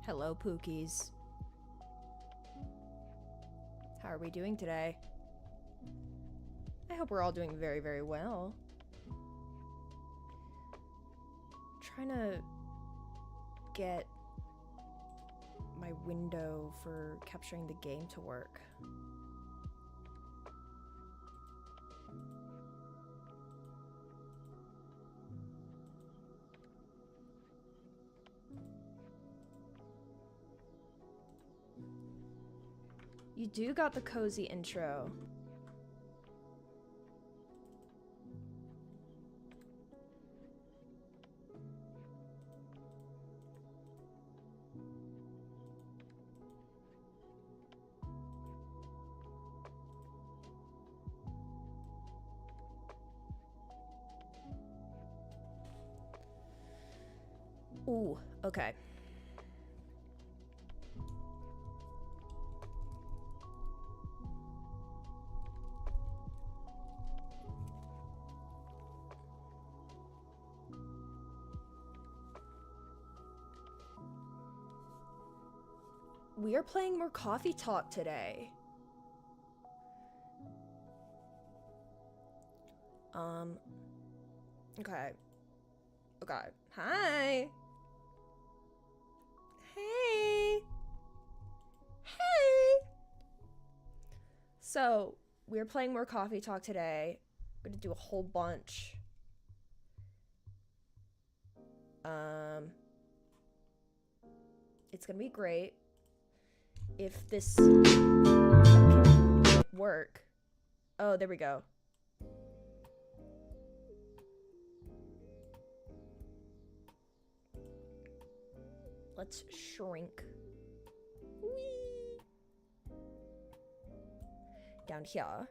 Hello, Pookies. How are we doing today? I hope we're all doing very, very well. Trying to get my window for capturing the game to work. You do got the cozy intro. Ooh, okay. We are playing more coffee talk today. Okay. Okay. Hi. Hey. Hey. So, we're playing more coffee talk today. We're gonna do a whole bunch. It's gonna be great. If this can work. Oh, there we go. Let's shrink. Whee! Down here.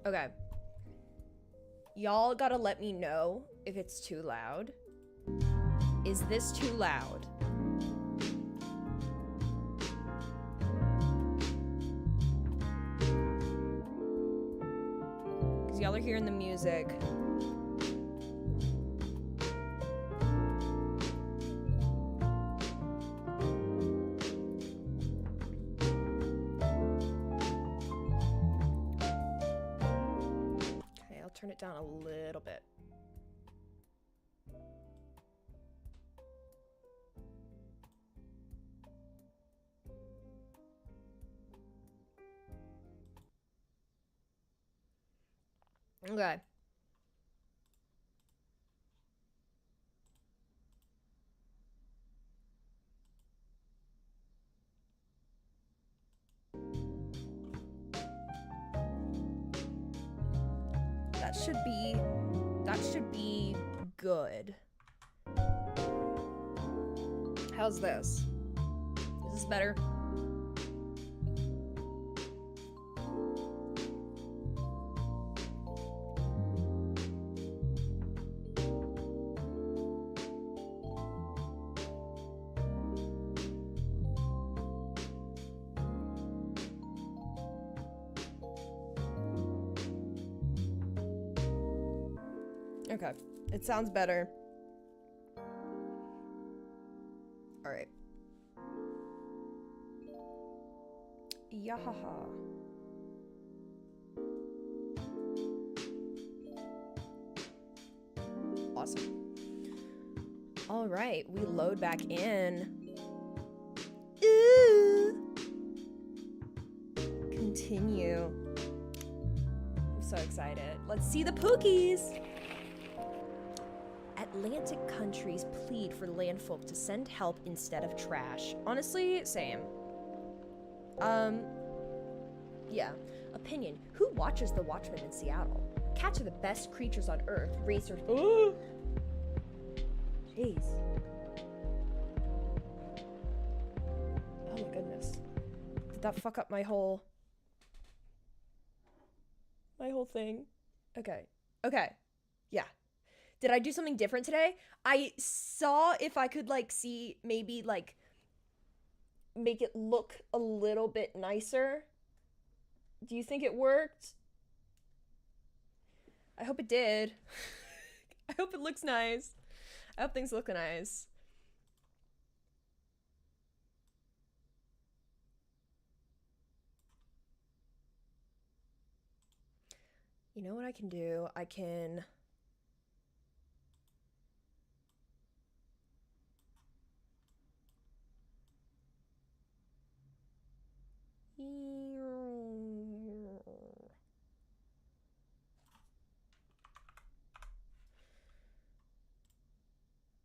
Okay. Y'all gotta let me know if it's too loud. Is this too loud? Because y'all are hearing the music. Turn it down a little bit. Okay. That should be good. How's this? Is this better? Okay, it sounds better. All right. Yahaha. Awesome. All right, we load back in. Ooh. Continue. I'm so excited. Let's see the Pookies. Atlantic countries plead for landfolk to send help instead of trash. Honestly, same. Yeah. Opinion. Who watches The Watchmen in Seattle? Cats are the best creatures on Earth. Racers. Ooh. Jeez. Oh my goodness. Did that fuck up my whole thing? Okay. Okay. Yeah. Did I do something different today? I saw if I could, like, see, maybe, like, make it look a little bit nicer. Do you think it worked? I hope it did. I hope it looks nice. I hope things look nice. You know what I can do? I can...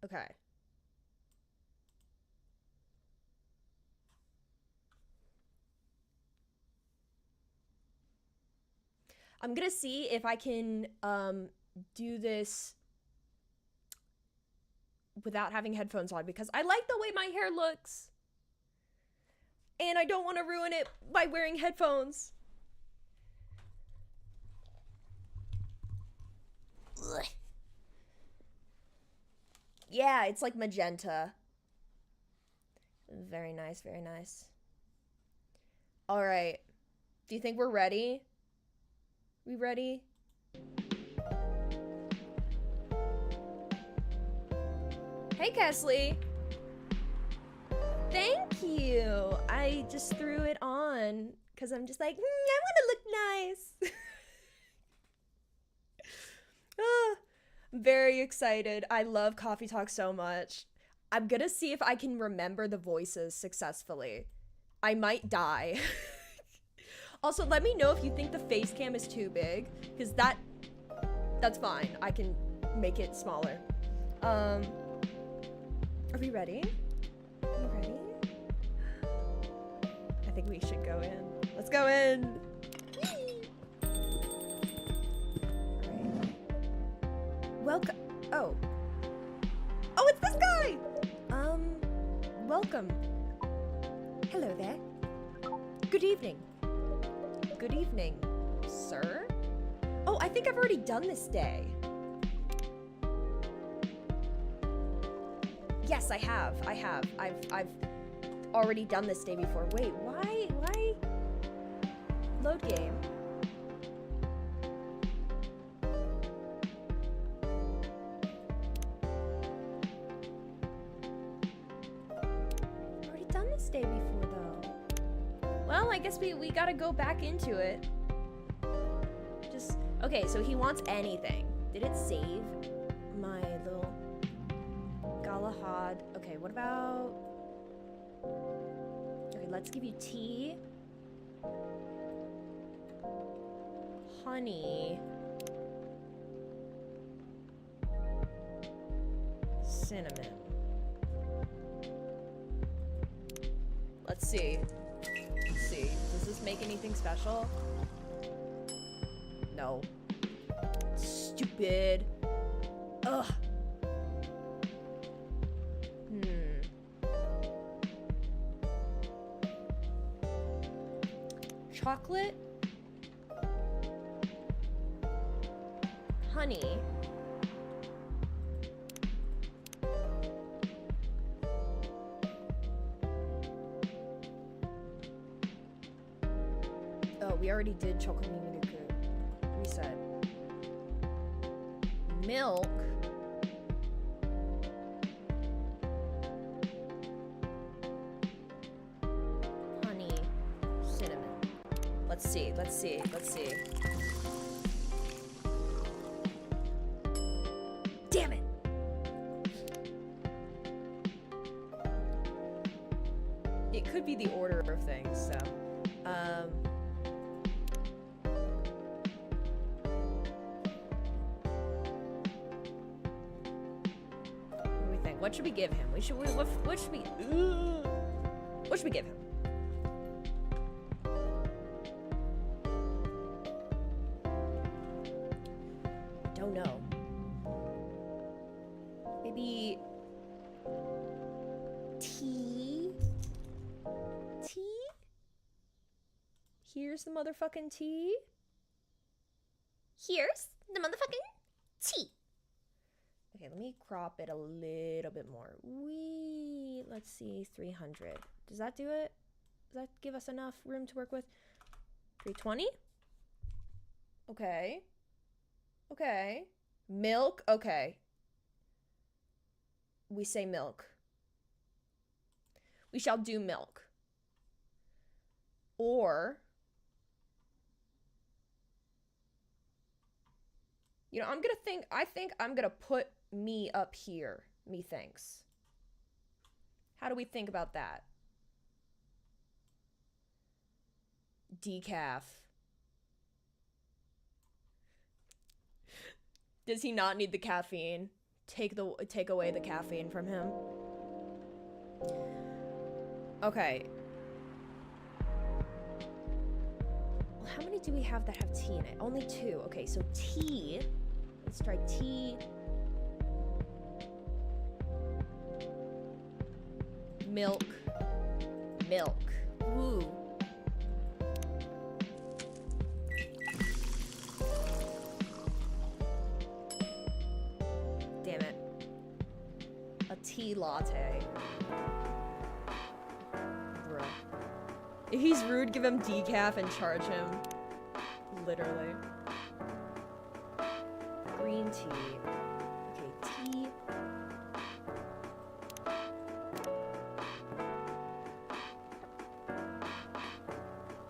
Okay. I'm gonna see if I can do this without having headphones on, because I like the way my hair looks. And I don't want to ruin it by wearing headphones. Ugh. Yeah, it's like magenta. Very nice, very nice. All right. Do you think we're ready? We ready? Hey, Kesley. Thank you. I just threw it on because I'm just like, I want to look nice. I'm very excited. I love Coffee Talk so much. I'm gonna see if I can remember the voices successfully. I might die. Also, let me know if you think the face cam is too big, because that's fine. I can make it smaller. Are we ready? Are we ready? I think we should go in. Let's go in. Alright. Welcome. Oh, it's this guy. Welcome. Hello there. Good evening. Good evening, sir. Oh, I think I've already done this day. Yes, I have. I've already done this day before. Wait, why? Load game. Already done this day before, though. Well, I guess we gotta go back into it. Just, okay, so he wants anything. Did it save my little Galahad? Okay, what about... Okay, let's give you tea. Honey. Cinnamon. Let's see. Does this make anything special? No. Stupid. Ugh. Chocolate. Honey. Oh, we already did chocolate mimiku. Reset. Milk. Honey. Cinnamon. Let's see. Damn it! It could be the order of things, so. What do we think? What should we give him? What should we give him? Don't know. Maybe tea? Tea? Here's the motherfucking tea. Here's the motherfucking tea. Okay, let me crop it a little bit more. Let's see, 300. Does that do it? Does that give us enough room to work with? 320? Okay. Okay. Milk? Okay. We say milk. We shall do milk. Or, you know, I think I'm gonna put me up here. Methinks. How do we think about that? Decaf. Does he not need the caffeine? Take away the caffeine from him. Okay. Well, how many do we have that have tea in it? Only 2. Okay, so tea. Let's try tea. Milk. Milk. Ooh. Damn it. A tea latte. Bruh. If he's rude, give him decaf and charge him. Literally. Green tea. Okay, tea.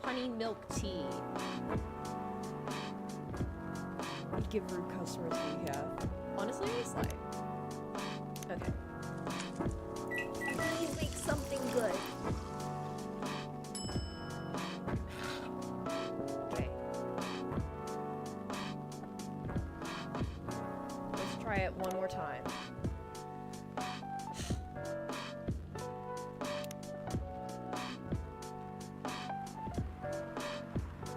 Honey milk tea. I'd give rude customers decaf. Honestly, it's like... Okay. Please make something good. Okay. Let's try it one more time.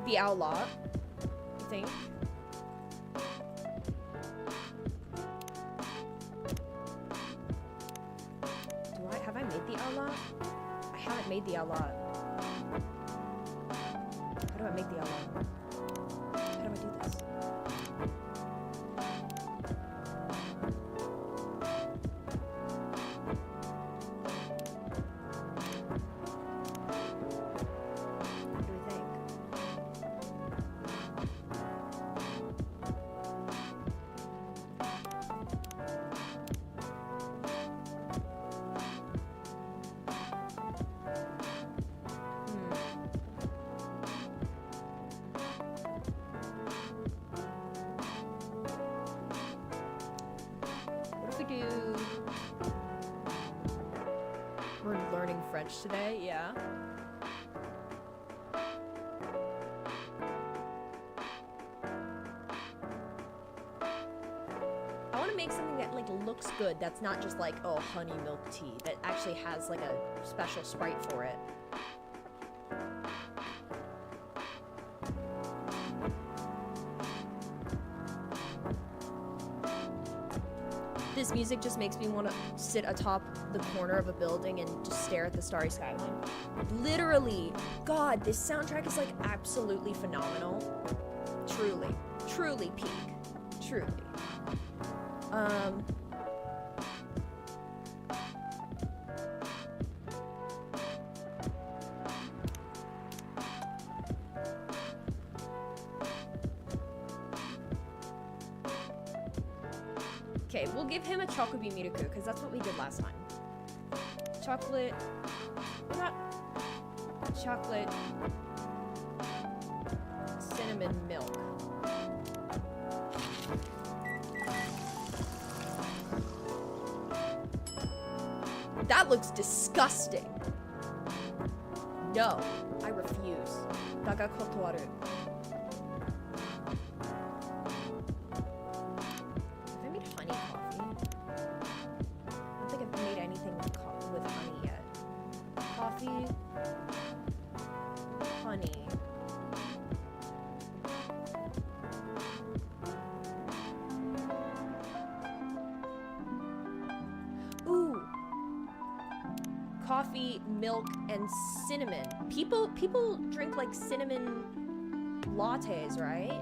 The outlaw, you think? Have I made the outlaw? I haven't made the outlaw. How do I make the outlaw? How do I do this? What do we think? We're learning French today, yeah. I want to make something that like looks good. That's not just like, oh, honey milk tea. That actually has like a special sprite for it. This music just makes me want to sit atop the corner of a building and just stare at the starry skyline. Literally, God, this soundtrack is like absolutely phenomenal. Truly, truly peak. Truly. Okay, we'll give him a chocobi miruku, because that's what we did last time. Chocolate... What? Chocolate... Cinnamon milk. That looks disgusting. No, I refuse. Daga kotowaru. Coffee, milk, and cinnamon. People drink like cinnamon lattes, right?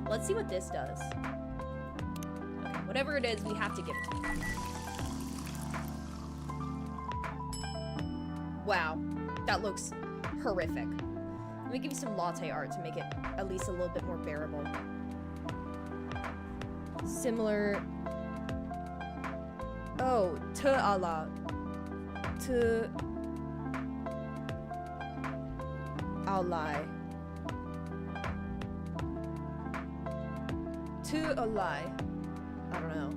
Let's see what this does. Okay, whatever it is, we have to give it to them. Wow, that looks horrific. Let me give you some latte art to make it at least a little bit more bearable. Similar. Oh, ala. Alai. Alai. I don't know.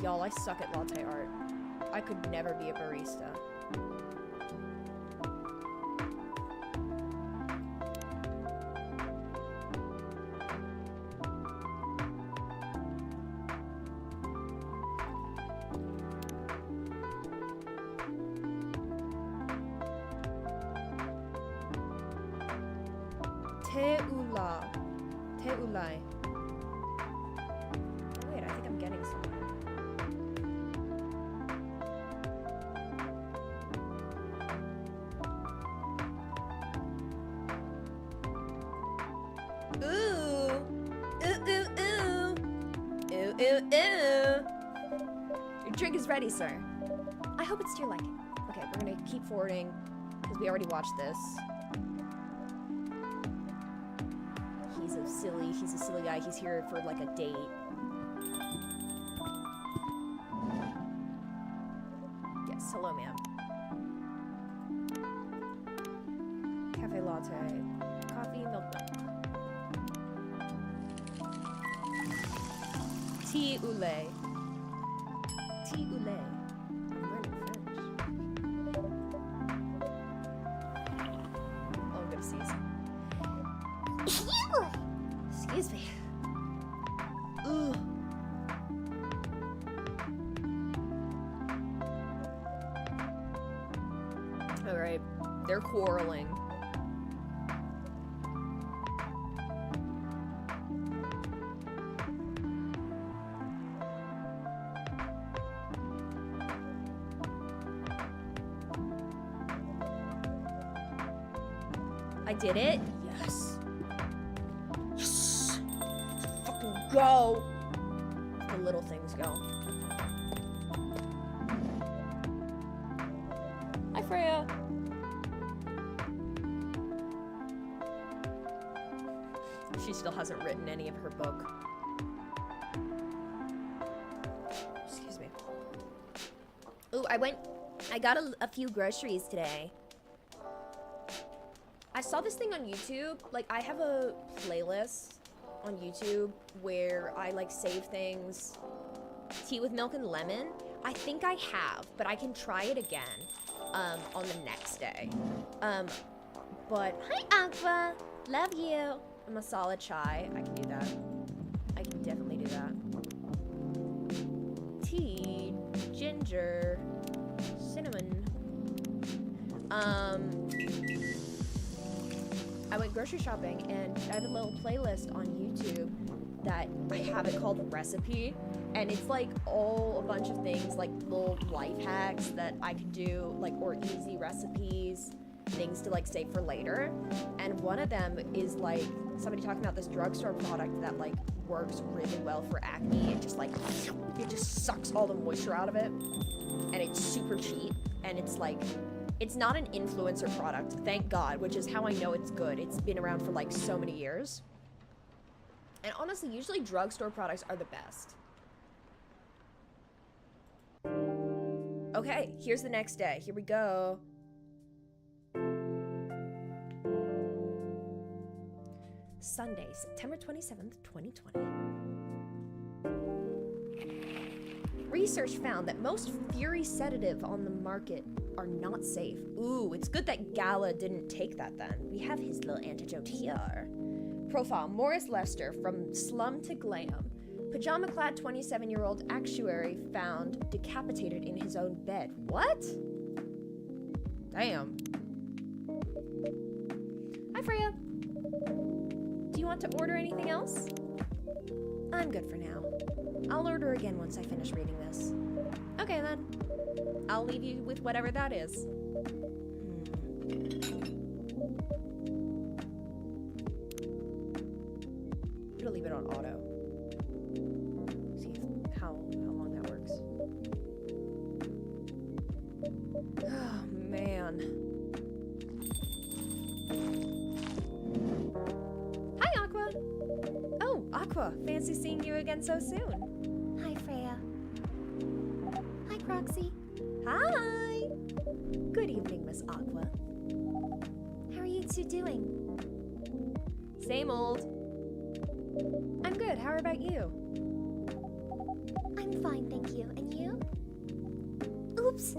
Y'all, I suck at latte art. I could never be a barista. Teulai. Wait, I think I'm getting somewhere. Ooh. Ooh, ooh, ooh. Ooh, ooh, ooh. Your drink is ready, sir. I hope it's to your liking. Okay, we're gonna keep forwarding, because we already watched this. He's a silly guy. He's here for like a date. Yes, hello ma'am. Cafe latte. Coffee, milk. Tea oolé. Tea oolé. I'm learning French. Oh, I'm gonna sneeze. Excuse me. Ooh. Alright, they're quarreling. I did it? Yes. Yes! Fucking go! The little things go. Hi, Freya. She still hasn't written any of her book. Excuse me. Ooh, I got a few groceries today. I saw this thing on YouTube. Like, I have a playlist on YouTube where I, like, save things. Tea with milk and lemon. I think I have, but I can try it again on the next day. But, hi, Aqua. Love you. Masala chai. I can do that. I can definitely do that. Tea, ginger, cinnamon. I went grocery shopping and I have a little playlist on YouTube that I have it called Recipe, and it's like all a bunch of things, like little life hacks that I could do, like, or easy recipes, things to like save for later. And one of them is like somebody talking about this drugstore product that like works really well for acne. It just like, it just sucks all the moisture out of it, and it's super cheap, and it's like, it's not an influencer product, thank God, which is how I know it's good. It's been around for like so many years. And honestly, usually drugstore products are the best. Okay, here's the next day. Here we go. Sunday, September 27th, 2020. Research found that most Fury sedative on the market are not safe. Ooh, it's good that Gala didn't take that then. We have his little antidote here. Profile, Morris Lester, from slum to glam. Pajama-clad 27-year-old actuary found decapitated in his own bed. What? Damn. Hi, Freya. Do you want to order anything else? I'm good for now. I'll order again once I finish reading this. Okay, then. I'll leave you with whatever that is. I'm gonna leave it on auto. See how long that works. Oh man. Hi Aqua. Oh, Aqua. Fancy seeing you again so soon. Hi, Freya. Hi, Proxy. Hi. Good evening, Miss Aqua. How are you two doing? Same old. I'm good. How about you? I'm fine, thank you. And you? Oops,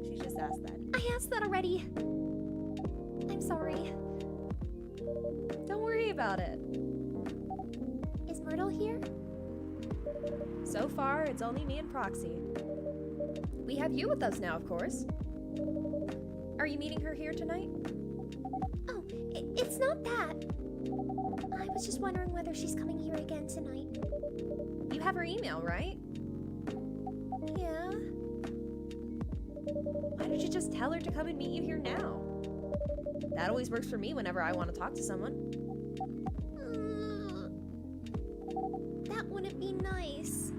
She just asked that. I asked that already. I'm sorry. Don't worry about it. Is Myrtle here? So far, it's only me and Proxy. We have you with us now, of course. Are you meeting her here tonight? Oh, it's not that. I was just wondering whether she's coming here again tonight. You have her email, right? Yeah. Why don't you just tell her to come and meet you here now? That always works for me whenever I want to talk to someone. That wouldn't be nice.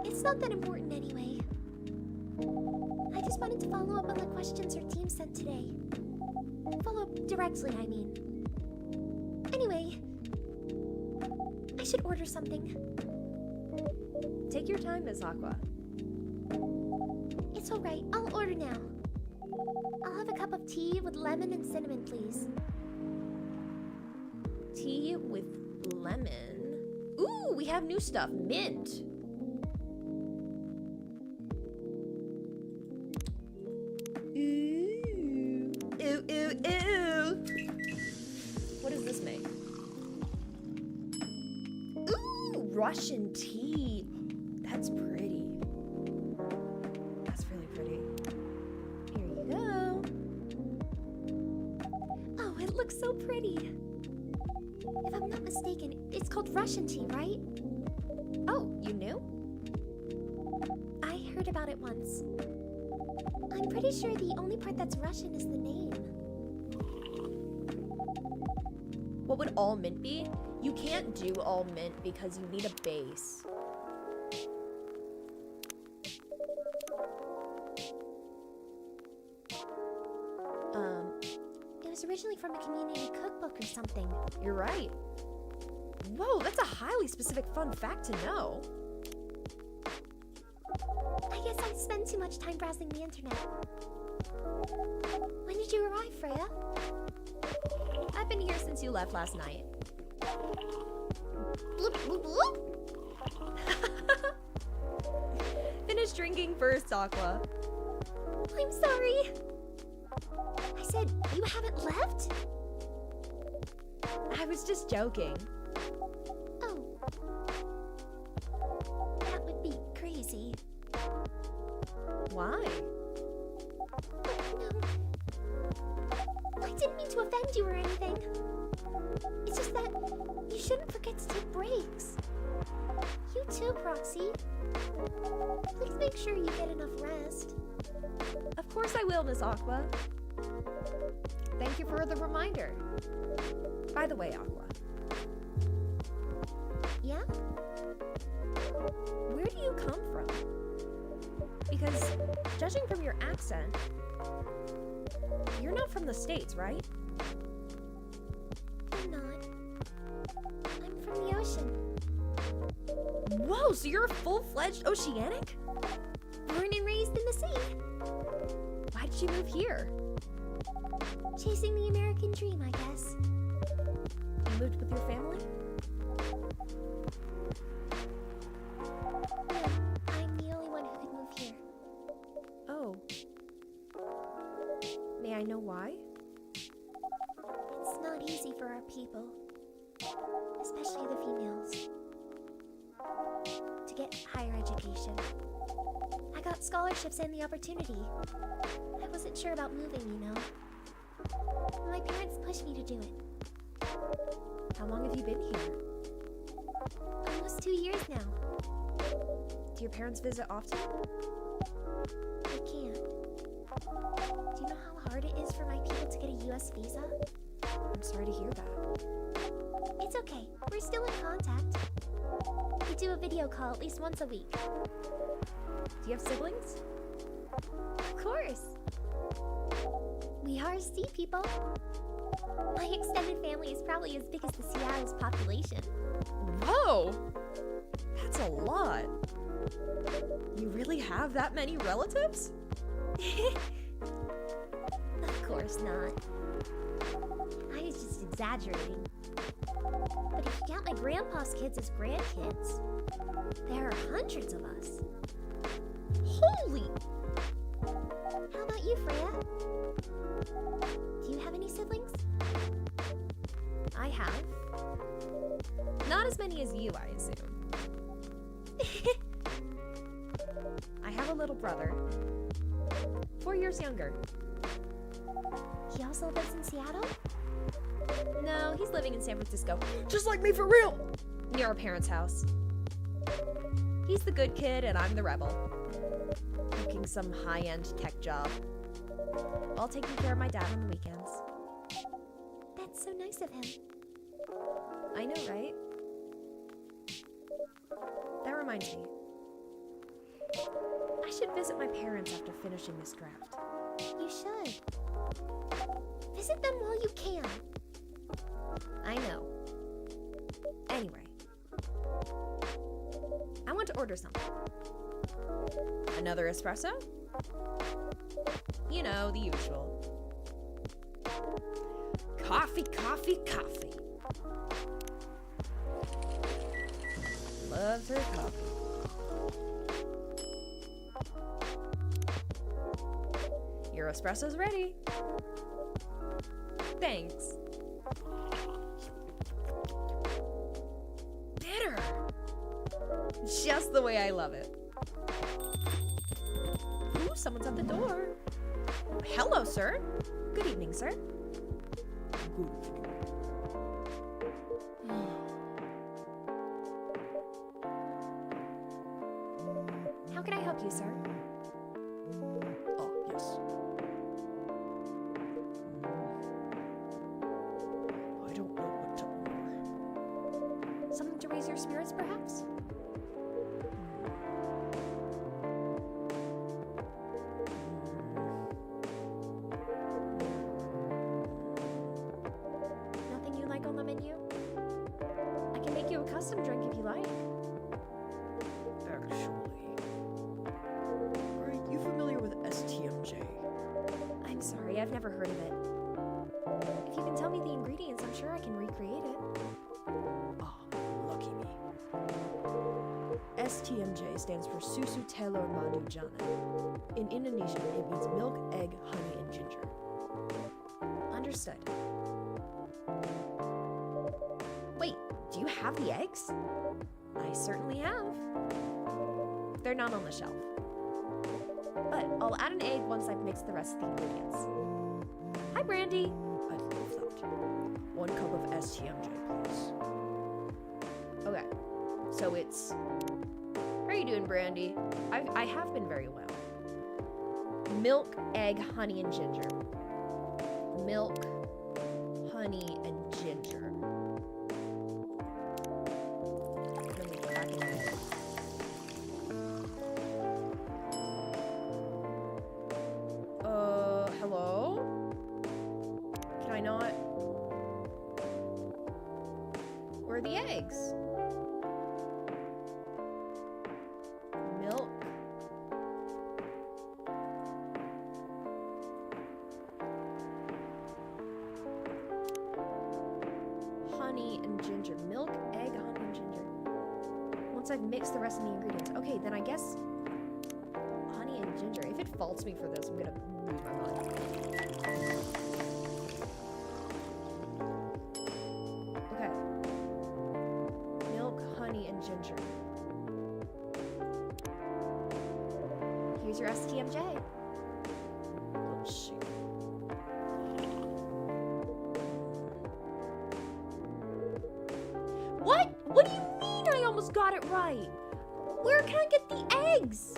It's not that important anyway. I just wanted to follow up on the questions her team sent today. Follow up directly, I mean. Anyway, I should order something. Take your time, Miss Aqua. It's alright, I'll order now. I'll have a cup of tea with lemon and cinnamon, please. Tea with lemon. Ooh, we have new stuff. Mint. Ooh. Ooh, ooh, ooh. What does this make? Ooh, Russian tea. That's pretty. That's really pretty. Here you go. Oh, it looks so pretty. If I'm not mistaken, it's called Russian tea, right? Oh, you knew? I heard about it once. I'm pretty sure the only part that's Russian is the name. What would all mint be? You can't do all mint because you need a base. It was originally from a community cookbook or something. You're right. Whoa, that's a highly specific fun fact to know. I guess I spend too much time browsing the internet. When did you arrive, Freya? I've been here since you left last night. Bloop, bloop, bloop. Finish drinking first, Aqua. I'm sorry. I said, you haven't left? I was just joking. Oh. That would be crazy. Why? Oh, no. I didn't mean to offend you or anything. It's just that you shouldn't forget to take breaks. You too, Proxy. Please make sure you get enough rest. Of course I will, Miss Aqua. Thank you for the reminder. By the way, Aqua, Yeah? where do you come from? Because, judging from your accent, you're not from the States, right? I'm not. I'm from the ocean. Whoa, so you're a full-fledged oceanic? Born and raised in the sea. Why did you move here? Chasing the American dream, I guess. You moved with your family? No, I'm the only one who could move here. Oh. May I know why? It's not easy for our people, especially the females, to get higher education. I got scholarships and the opportunity. I wasn't sure about moving, you know. My parents pushed me to do it. How long have you been here? Almost 2 years now. Do your parents visit often? I can't. Do you know how hard it is for my people to get a US visa? I'm sorry to hear that. It's okay. We're still in contact. We do a video call at least once a week. Do you have siblings? Of course. We are sea people. My extended family is probably as big as the Seattle's population. Whoa! That's a lot. You really have that many relatives? Of course not. I was just exaggerating. But if you count my grandpa's kids as grandkids, there are hundreds of us. Holy! How about you, Freya? Do you have any siblings? I have. Not as many as you, I assume. I have a little brother. 4 years younger. He also lives in Seattle? No, he's living in San Francisco. Just like me for real! Near our parents' house. He's the good kid and I'm the rebel. Working some high-end tech job. While taking care of my dad on the weekends. That's so nice of him. I know, right? That reminds me. I should visit my parents after finishing this draft. You should. Visit them while you can. I know. Anyway. I want to order something. Another espresso? You know, the usual. Coffee, coffee, coffee. Loves her coffee. Your espresso's ready. Thanks. Bitter. Just the way I love it. Ooh, someone's at the door. Hello, sir. Good evening, sir. Good evening. How can I help you, sir? Oh, yes. I don't know what to order. Something to raise your spirits, perhaps? Nothing you like on the menu? I can make you a custom drink if you like. Actually, are you familiar with STMJ? I'm sorry, I've never heard of it. If you can tell me the ingredients, I'm sure I can recreate it. Ah, lucky me. STMJ stands for Susu Telur Madu Jana. In Indonesian, it means milk, egg, honey, and ginger. Understood. Wait, do you have the eggs? I certainly have. They're not on the shelf. But I'll add an egg once I've mixed the rest of the ingredients. Hi, Brandy. I love that. 1 cup of STMJ, please. Okay, so it's... How are you doing, Brandy? I have been very well. Milk, egg, honey, and ginger. Milk, honey, and ginger. Let me crack it in. Hello? Can I not? Where are the eggs? Milk. Honey and ginger. Milk, egg, honey, and ginger. Once I've mixed the rest of the ingredients. Okay, then I guess honey and ginger. If it faults me for this, I'm gonna lose my mind. Okay. Milk, honey, and ginger. Here's your STMJ. Oh, shoot. What? What do you mean I almost got it right? Where can I get the eggs?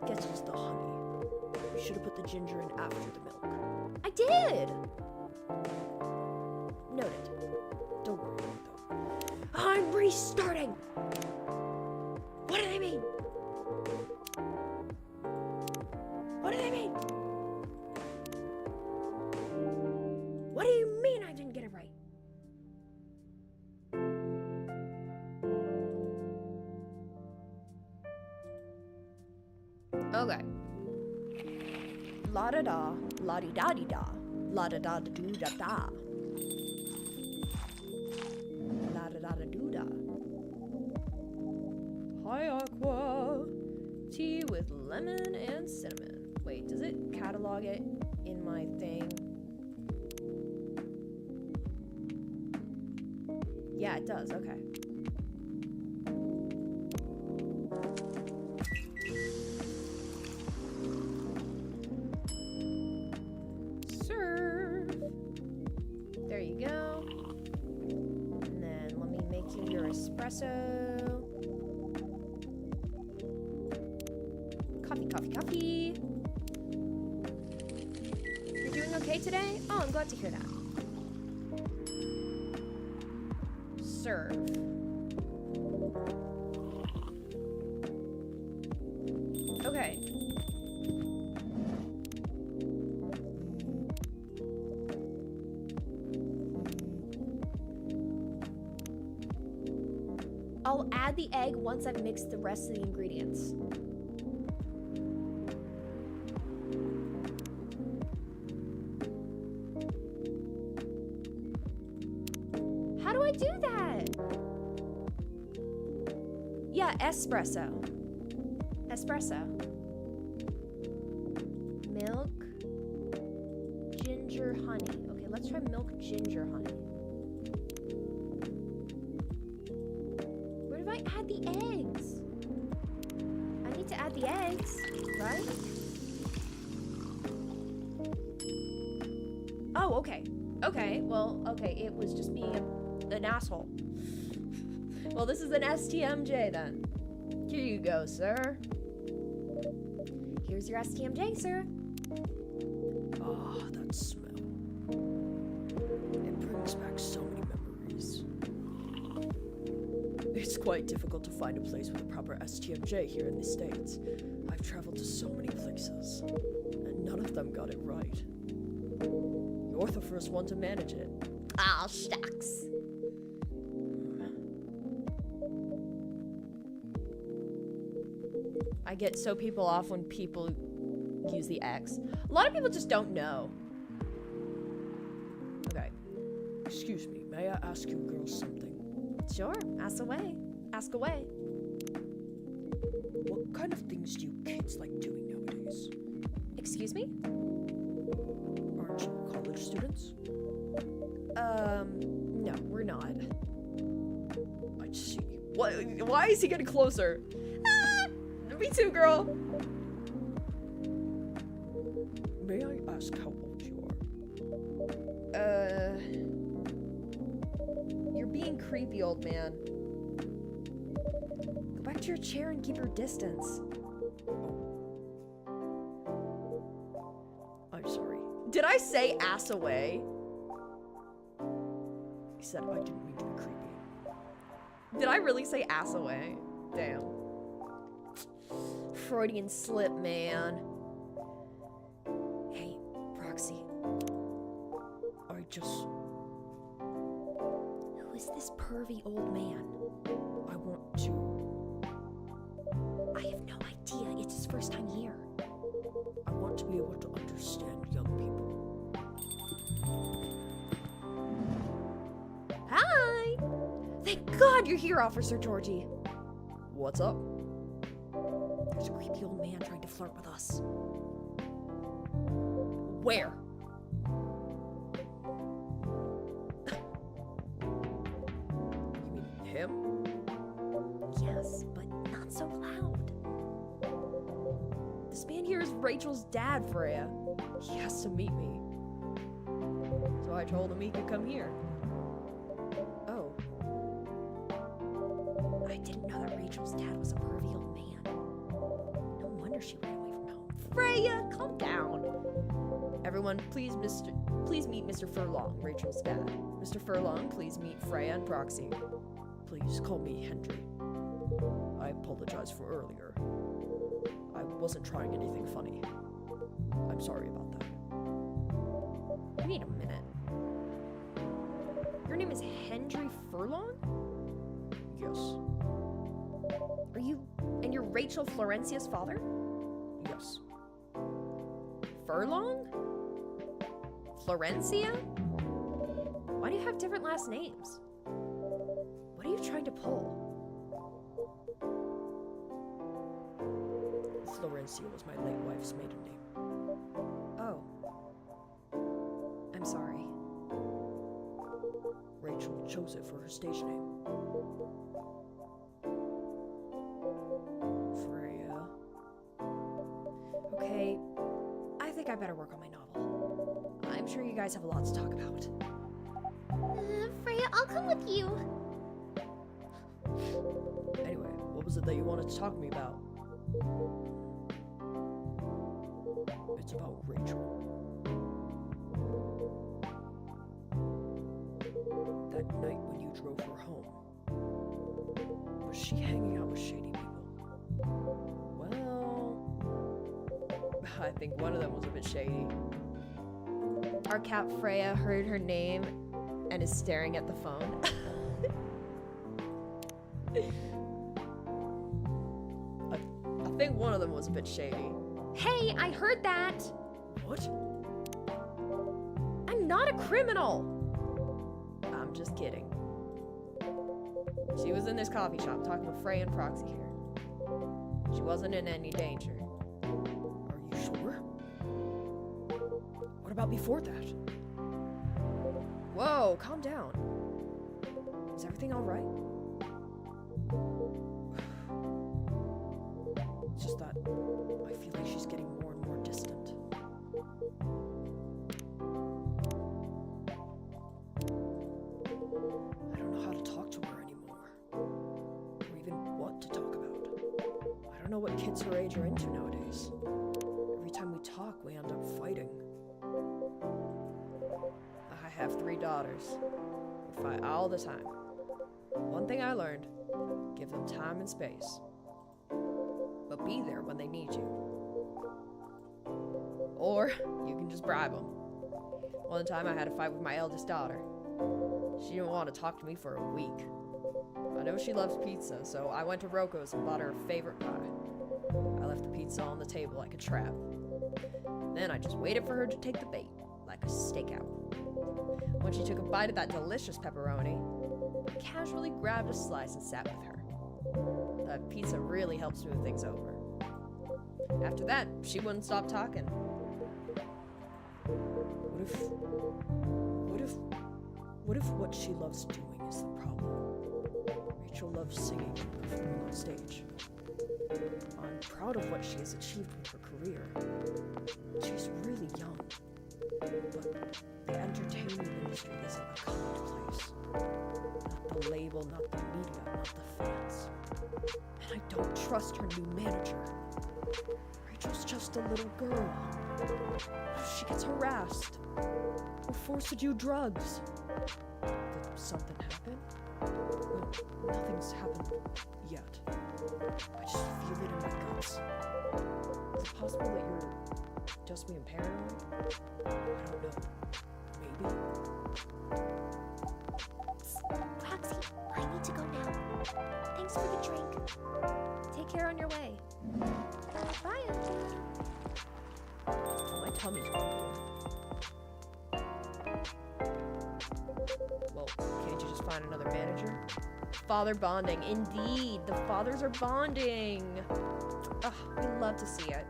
Guess it's the honey. should have put the ginger in after the milk. I did! Noted. Don't worry about it, though. I'm restarting! What do they mean? What do they mean? What do you mean I didn't get it right? Okay. La da da, la di da di da, la da da da do da da. La da da da do da. Hi Aqua. Tea with lemon and cinnamon. Wait, does it catalog it in my thing? Yeah, it does. Okay. Serve. There you go. And then let me make you your espresso. Coffee, coffee, coffee. You're doing okay today? Oh, I'm glad to hear that. Serve. Okay. I'll add the egg once I've mixed the rest of the ingredients. How do I do that? Yeah, espresso. Espresso. Milk. Ginger honey. Okay, let's try milk ginger honey. Where do I add the eggs? I need to add the eggs, right? Oh, okay. Okay, well, okay, it was just being an asshole. Well, this is an STMJ then. Here you go, sir. Here's your STMJ, sir. Ah, that smell. It brings back so many memories. It's quite difficult to find a place with a proper STMJ here in the States. I've traveled to so many places, and none of them got it right. You're the first one to manage it. Ah, shucks. I get so people off when people use the X. A lot of people just don't know. Okay. Excuse me, may I ask you girls something? Sure, ask away. Ask away. What kind of things do you kids like doing nowadays? Excuse me? Aren't you college students? No, we're not. I see. What? Why is he getting closer? Ah! Me too, girl. May I ask how old you are? You're being creepy, old man. Go back to your chair and keep your distance. I'm sorry. Did I say ass away? He said I didn't mean to be creepy. Did I really say ass away? Damn. Freudian slip, man. Hey, Proxy. I just... Who is this pervy old man? I want to... I have no idea. It's his first time here. I want to be able to understand young people. Hi! Thank God you're here, Officer Georgie. What's up? There's a creepy old man trying to flirt with us. Where? You mean him? Yes, but not so loud. This man here is Rachel's dad, Freya. He has to meet me. So I told him he could come here. Oh. I didn't know that Rachel's dad was a pervy old man. No wonder she ran away from home. Freya, calm down. Everyone, please meet Mr. Furlong, Rachel's dad. Mr. Furlong, please meet Freya and Proxy. Please call me Henry. I apologize for earlier. I wasn't trying anything funny. I'm sorry about that. Wait a minute. Your name is Henry Furlong? Yes. And you're Rachel Florencia's father? Yes. Furlong? Florencia? Why do you have different last names? What are you trying to pull? Florencia was my late wife's maiden name. Oh. I'm sorry. Rachel chose it for her stage name. Freya. Okay, I think I better work on my novel. I'm sure you guys have a lot to talk about. Freya, I'll come with you. Anyway, what was it that you wanted to talk to me about? It's about Rachel. That night when you drove her home, was she hanging out with shady people? Well, I think one of them was a bit shady. Our cat Freya heard her name and is staring at the phone. I think one of them was a bit shady. Hey, I heard that! What? I'm not a criminal! I'm just kidding. She was in this coffee shop talking with Frey and Proxy here. She wasn't in any danger. Are you sure? What about before that? Whoa, calm down. Is everything alright? It's just that I feel like she's getting more and more distant. I don't know how to talk to her anymore. Or even what to talk about. I don't know what kids her age are into nowadays. Every time we talk, we end up fighting. I have 3 daughters. We fight all the time. One thing I learned, give them time and space. But be there when they need you. Or you can just bribe them. One time I had a fight with my eldest daughter. She didn't want to talk to me for a week. I know she loves pizza, so I went to Rocco's and bought her a favorite pie. I left the pizza on the table like a trap. Then I just waited for her to take the bait, like a stakeout. When she took a bite of that delicious pepperoni, I casually grabbed a slice and sat with her. That pizza really helped smooth things over. After that, she wouldn't stop talking. What if what she loves doing is the problem? Rachel loves singing and performing on stage. I'm proud of what she has achieved with her career. She's really young. But the entertainment industry isn't a kind place. Not the label, not the media, not the fans. And I don't trust her new manager. Rachel's just a little girl. What if she gets harassed? Or forced to do drugs? Did something happen? Well, nothing's happened yet. I just feel it in my guts. Is it possible that you're just being paranoid? I don't know. Maybe? Proxy, I need to go now. Thanks for the drink. Take care on your way. Bye, Angela. Oh, my tummy's rumbling. Well, can't you just find another manager? Father bonding. Indeed, the fathers are bonding. Ugh, we love to see it.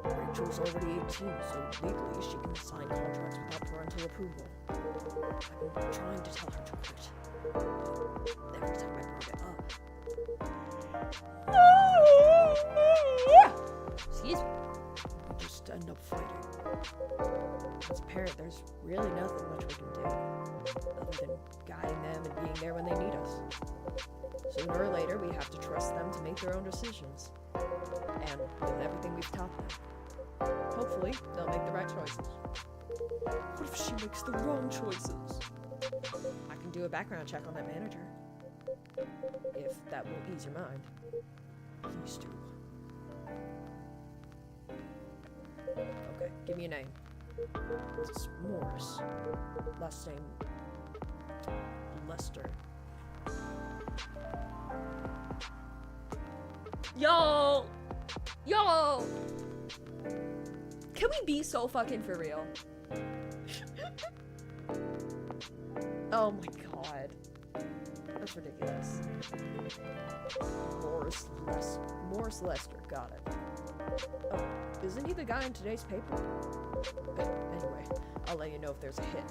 Rachel's already 18, so legally she can sign contracts without parental approval. I've been trying to tell her to quit, but every time I brought it up, Excuse me. we just end up fighting. As a parent, there's really nothing much we can do, other than guiding them and being there when they need us. Sooner or later, we have to trust them to make their own decisions. And with everything hopefully they'll make the right choices. What if she makes the wrong choices? I can do a background check on that manager. If that will ease your mind. Please do. Okay, give me a name. It's Morris. Last name Lester. Yo! Yo! Can we be so fucking for real? Oh my god. That's ridiculous. Morris Lester, got it. Oh, isn't he the guy in today's paper? Anyway, I'll let you know if there's a hit.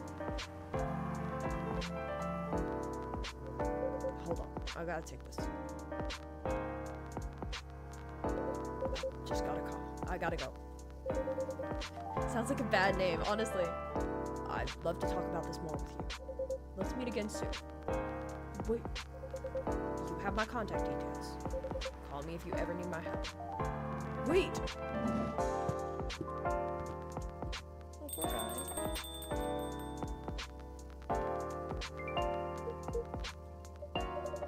Hold on, I gotta take this. Just got a call. I gotta go. Sounds like a bad name, honestly. I'd love to talk about this more with you. Let's meet again soon. Wait. You have my contact details. Call me if you ever need my help. Wait! Oh, poor guy.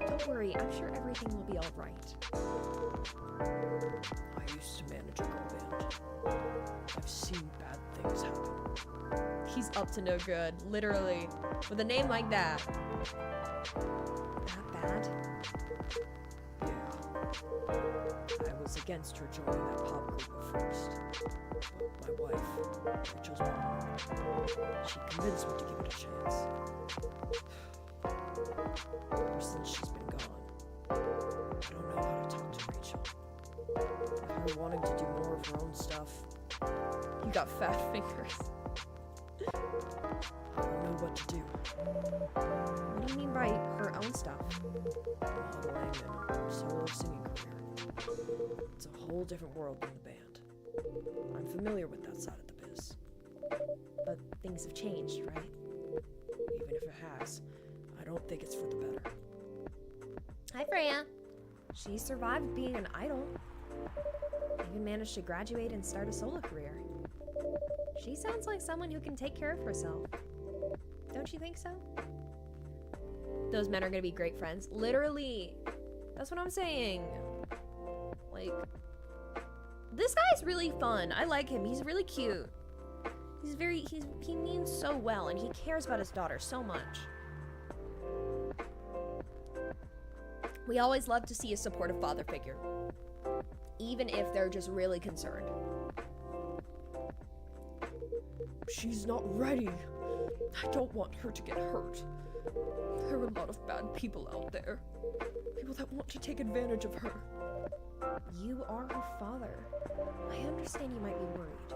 Don't worry, I'm sure everything will be alright. I used to manage a girl band. I've seen bad things happen. He's up to no good, literally. With a name like that. That bad? Yeah. I was against her joining that pop group at first. But my wife, Rachel's mom, she convinced me to give it a chance. Ever since she's been gone, I don't know how to talk to Rachel. With her wanting to do more of her own stuff. You got fat fingers. I don't know what to do. What do you mean by her own stuff? Modeling and solo singing career. It's a whole different world than the band. I'm familiar with that side of the biz. But things have changed, right? Even if it has, I don't think it's for the better. Hi, Freya. She survived being an idol. Even managed to graduate and start a solo career. She sounds like someone who can take care of herself. Don't you think so? Those men are gonna be great friends. Literally. That's what I'm saying. Like, this guy's really fun. I like him. He's really cute. He means so well, and he cares about his daughter so much. We always love to see a supportive father figure. Even if they're just really concerned. She's not ready. I don't want her to get hurt. There are a lot of bad people out there. People that want to take advantage of her. You are her father. I understand you might be worried.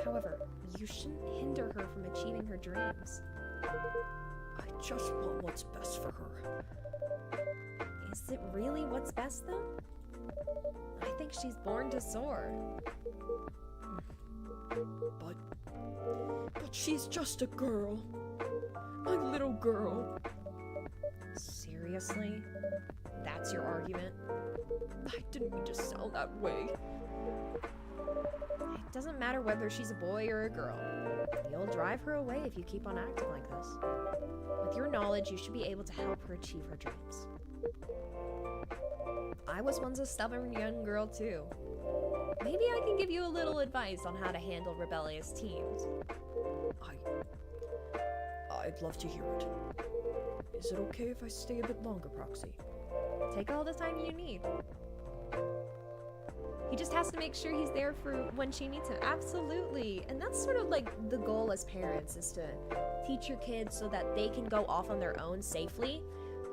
However, you shouldn't hinder her from achieving her dreams. I just want what's best for her. Is it really what's best, though? I think she's born to soar. But she's just a girl. A little girl. Seriously? That's your argument? I didn't mean to sound that way. It doesn't matter whether she's a boy or a girl. You'll drive her away if you keep on acting like this. With your knowledge, you should be able to help her achieve her dreams. I was once a stubborn young girl too. Maybe I can give you a little advice on how to handle rebellious teens. I'd love to hear it. Is it okay if I stay a bit longer, Proxy? Take all the time you need. He just has to make sure he's there for when she needs him. Absolutely. And that's sort of like the goal as parents, is to teach your kids so that they can go off on their own safely,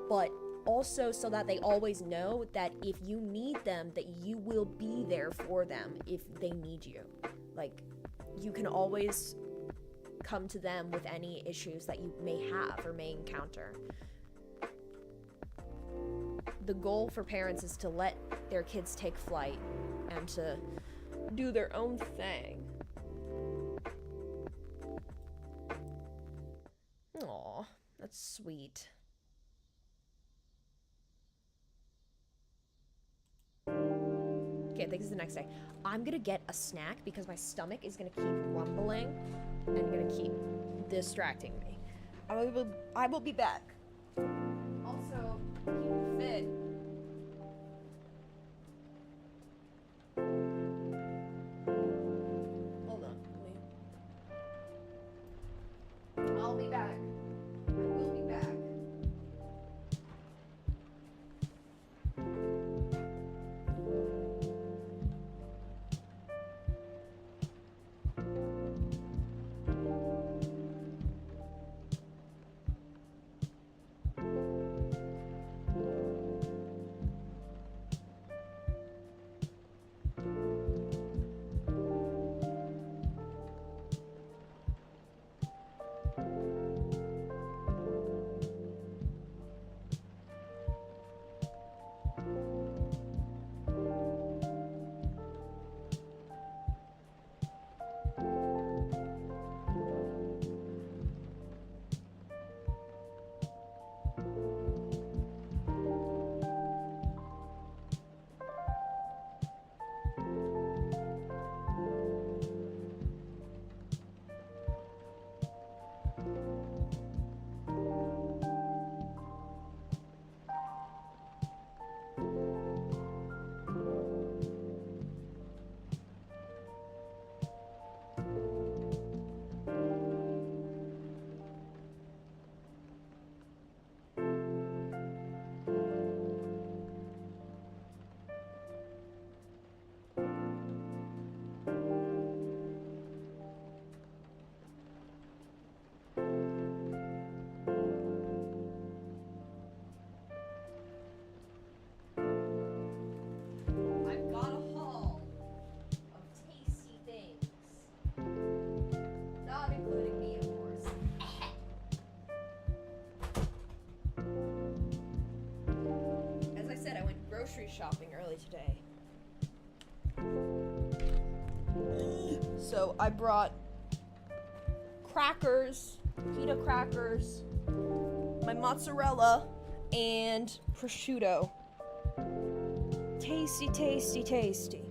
but also so that they always know that if you need them, that you will be there for them if they need you. Like, you can always come to them with any issues that you may have or may encounter. The goal for parents is to let their kids take flight and to do their own thing. Aw, that's sweet. Okay, I think it's the next day. I'm gonna get a snack because my stomach is gonna keep rumbling and gonna keep distracting me. I will be back. Also, keep fit. Hold on. I'll be back. I will be back. Grocery shopping early today. So I brought crackers, pita crackers, my mozzarella, and prosciutto. Tasty, tasty, tasty.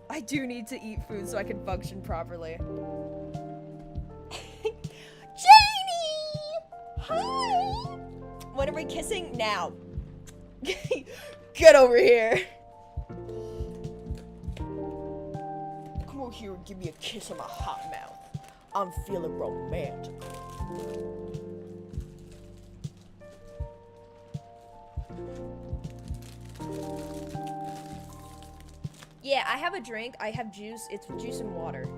I do need to eat food so I can function properly. Janie! Hi! When are we kissing? Now. Get over here. Come over here and give me a kiss on my hot mouth. I'm feeling romantic. Yeah, I have a drink. I have juice. It's juice and water.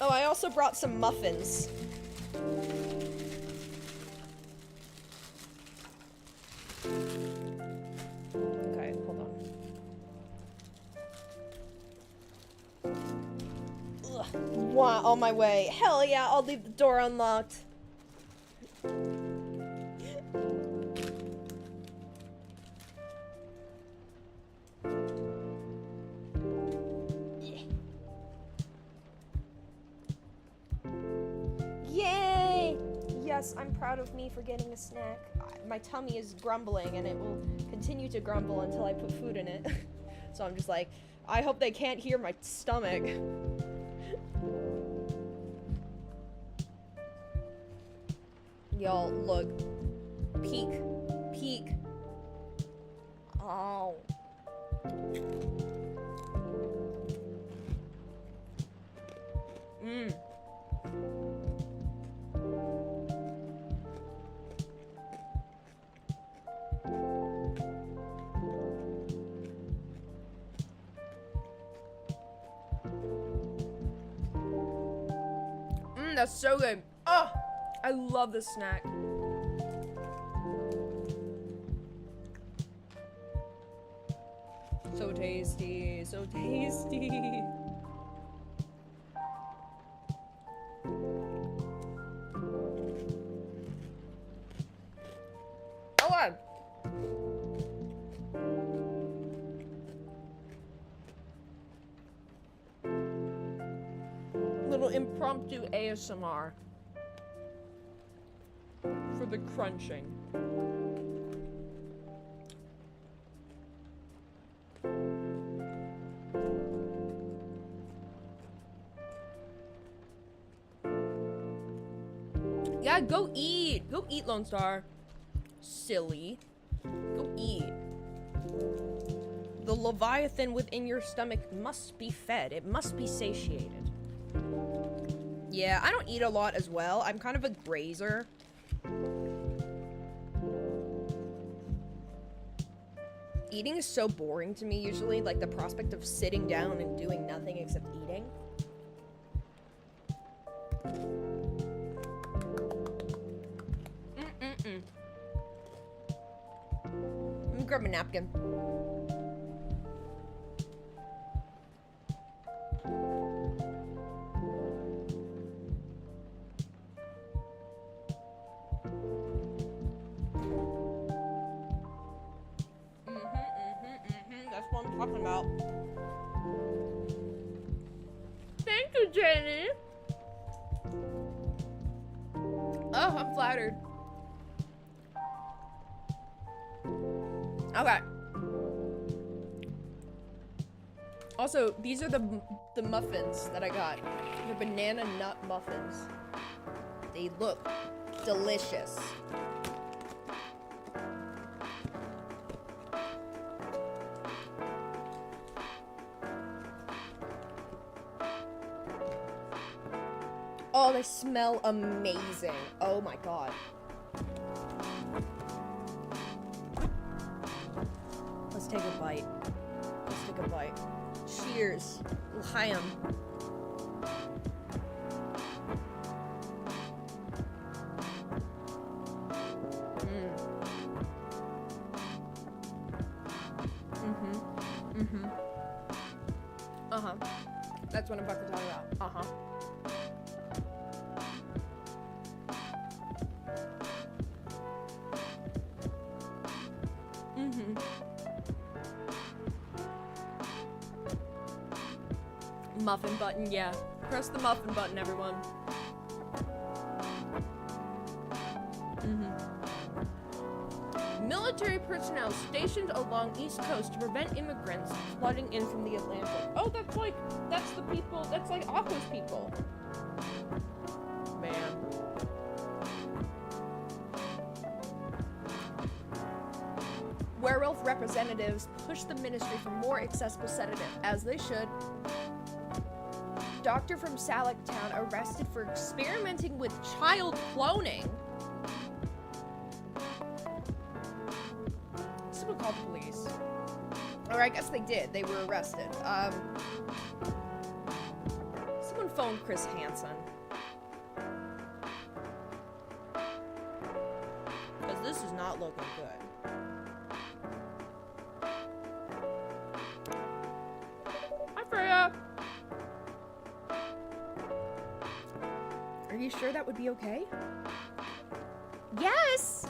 Oh, I also brought some muffins. Okay, hold on. Ugh, wow, on my way. Hell yeah, I'll leave the door unlocked. Yay! Yes, I'm proud of me for getting a snack. My tummy is grumbling and it will continue to grumble until I put food in it. So I'm just like, I hope they can't hear my stomach. Y'all, look. Peek. Peek. Oh. Mmm. That's so good. Oh, I love this snack. So tasty, so tasty. Oh, little impromptu ASMR for the crunching. Yeah, go eat. Go eat, Lone Star. Silly. Go eat. The Leviathan within your stomach must be fed. It must be satiated. Yeah, I don't eat a lot as well. I'm kind of a grazer. Eating is so boring to me usually. Like the prospect of sitting down and doing nothing except eating. Let me grab a napkin. That's what I'm talking about. Thank you, Jenny. Oh, I'm flattered. Okay. Also, these are the muffins that I got. They're banana nut muffins. They look delicious. Oh, they smell amazing. Oh my god. Let's take a bite. Let's take a bite. Cheers. L'chaim. Uh-huh. That's what I'm about to talk about. Uh-huh. Muffin button, yeah. Press the muffin button, everyone. Military personnel stationed along East Coast to prevent immigrants flooding in from the Atlantic. Oh, that's the people, that's like Aqua's people. Man. Werewolf representatives push the ministry for more accessible sedative, as they should. Doctor from Salaktown arrested for experimenting with child cloning. Someone called the police. Or I guess they did. They were arrested. Someone phoned Chris Hansen. Because this is not looking good. Hi, Freya. Are you sure that would be okay? Yes!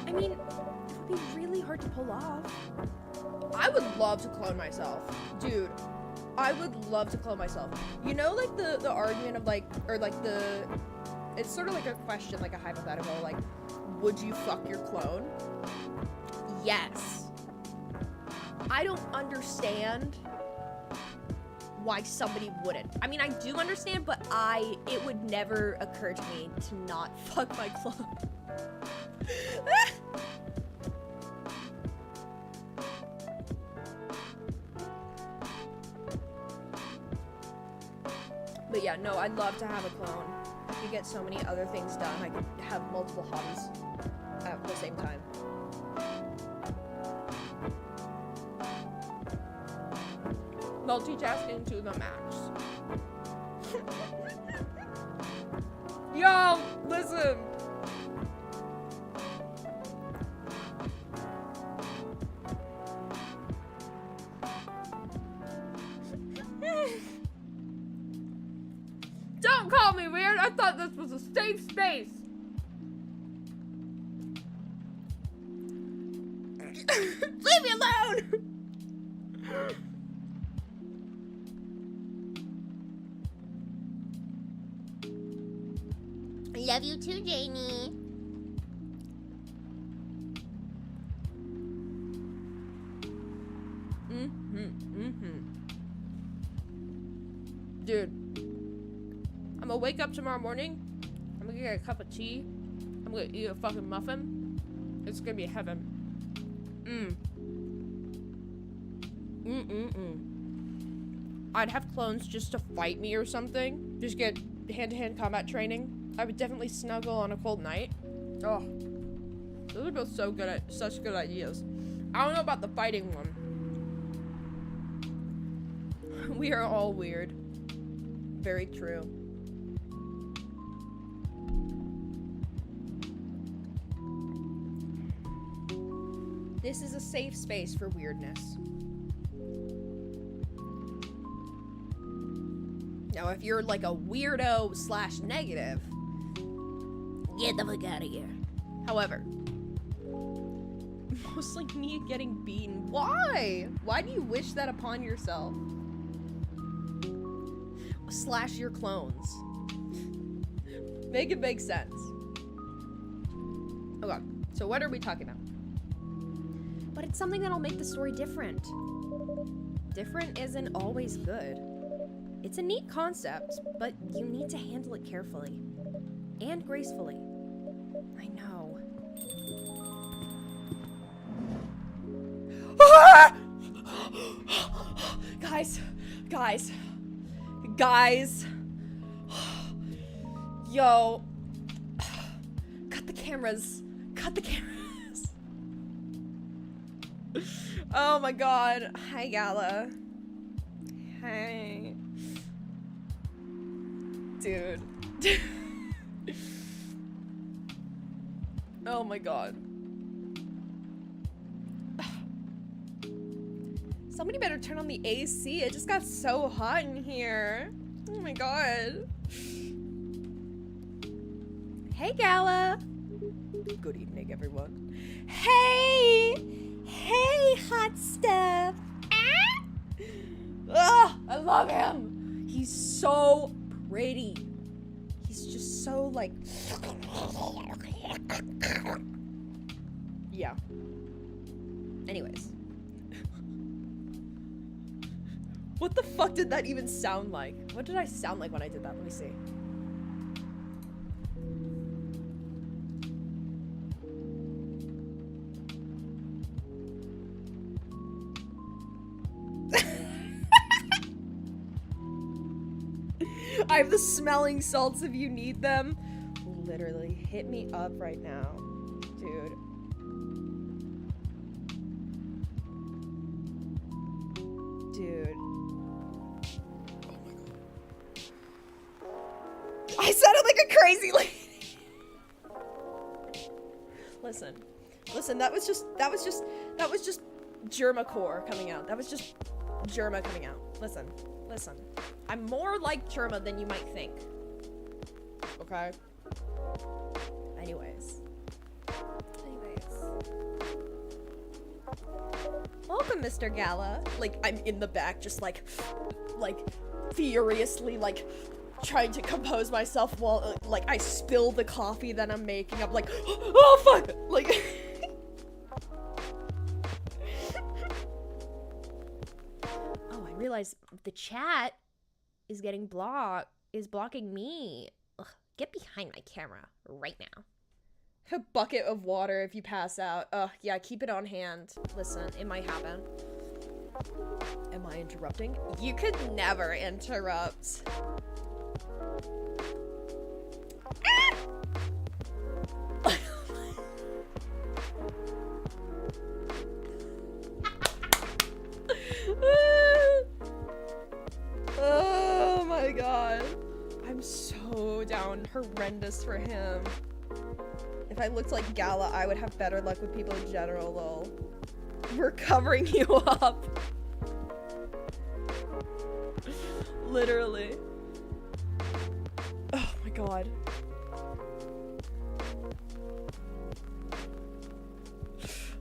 I mean, it would be really hard to pull off. I would love to clone myself. Dude, I would love to clone myself. You know, like, the argument of, like, or, like, it's sort of like a question, like a hypothetical, like, would you fuck your clone? Yes. I don't understand why somebody wouldn't. I mean, I do understand, but it would never occur to me to not fuck my clone. But yeah, no, I'd love to have a clone. I could get so many other things done. I could have multiple hobbies at the same time. Multitasking to the max. Yo, listen. Don't call me weird. I thought this was a safe space. Leave me alone. Love you too, Janie. Dude, I'm gonna wake up tomorrow morning. I'm gonna gonna get a cup of tea. I'm gonna eat a fucking muffin. It's gonna be heaven. I'd have clones just to fight me or something. Just get hand-to-hand combat training. I would definitely snuggle on a cold night. Oh, those are both so good at such good ideas. I don't know about the fighting one. We are all weird. Very true. This is a safe space for weirdness. Now, if you're like a weirdo / negative, get the fuck out of here. However, mostly me getting beaten. Why? Why do you wish that upon yourself? / your clones. Make it make sense. Okay, so what are we talking about? But it's something that'll make the story different. Different isn't always good. It's a neat concept, but you need to handle it carefully. And gracefully. I know. Guys. Yo. Cut the cameras. Oh my god. Hi, Gala. Hey. Dude. Oh my god. Somebody better turn on the AC. It just got so hot in here. Oh my god. Hey, Gala. Good evening, everyone. Hey, hot stuff. Ah, I love him. He's so pretty. He's just so like. Yeah. Anyways. What the fuck did that even sound like? What did I sound like when I did that? Let me see. I have the smelling salts if you need them. Literally, hit me up right now, dude. Dude. I sounded like a crazy lady. Listen, that was just Germacore coming out. That was just Germa coming out. Listen. I'm more like Germa than you might think. Okay? Anyways. Welcome, Mr. Gala. Like, I'm in the back just like furiously like trying to compose myself while like I spill the coffee that I'm making. I'm like, oh fuck! Like oh, I realize the chat is getting blocking me. Ugh, get behind my camera right now. A bucket of water if you pass out. Ugh, yeah, keep it on hand. Listen, it might happen. Am I interrupting? You could never interrupt. Oh my god. I'm so down horrendous for him. If I looked like Gala, I would have better luck with people in general, lol. We're covering you up. Literally. Oh my god.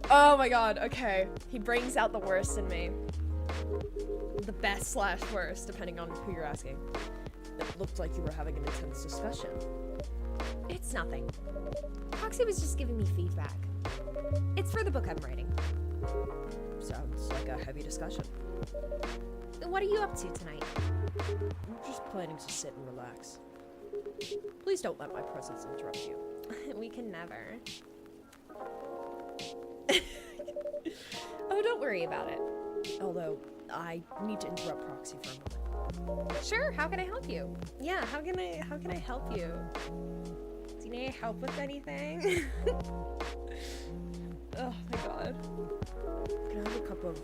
Oh my god, okay. He brings out the worst in me. The best / worst, depending on who you're asking. It looked like you were having an intense discussion. It's nothing. Proxy was just giving me feedback. It's for the book I'm writing. Sounds like a heavy discussion. What are you up to tonight? I'm just planning to sit and relax. Please don't let my presence interrupt you. We can never. Oh, don't worry about it. Although, I need to interrupt Proxy for a moment. Sure, how can I help you? Yeah, how can I help you? Do you need help with anything? Oh my god. Can I have a cup of...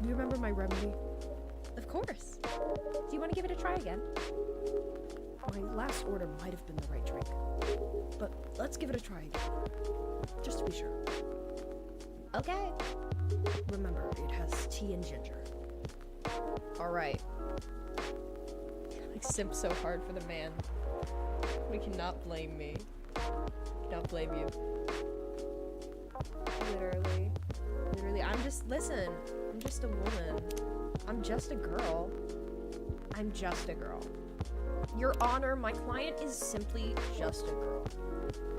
Do you remember my remedy? Of course. Do you want to give it a try again? My last order might have been the right drink. But let's give it a try again. Just to be sure. Okay. Remember, it has tea and ginger. Alright. I simp so hard for the man. We cannot blame me. Cannot blame you. Literally. Literally, listen, I'm just a woman. I'm just a girl. I'm just a girl. Your Honor, my client is simply just a girl.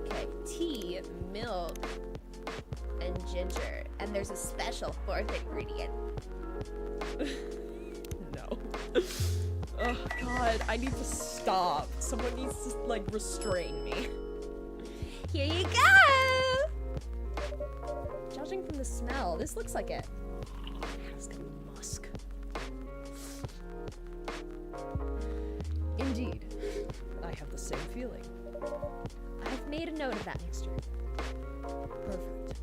Okay, tea, milk, and ginger. And there's a special fourth ingredient. No. Oh god, I need to stop. Someone needs to, like, restrain me. Here you go! Judging from the smell, this looks like it. It's gonna be musk. Indeed. I have the same feeling. I've made a note of that mixture. Perfect.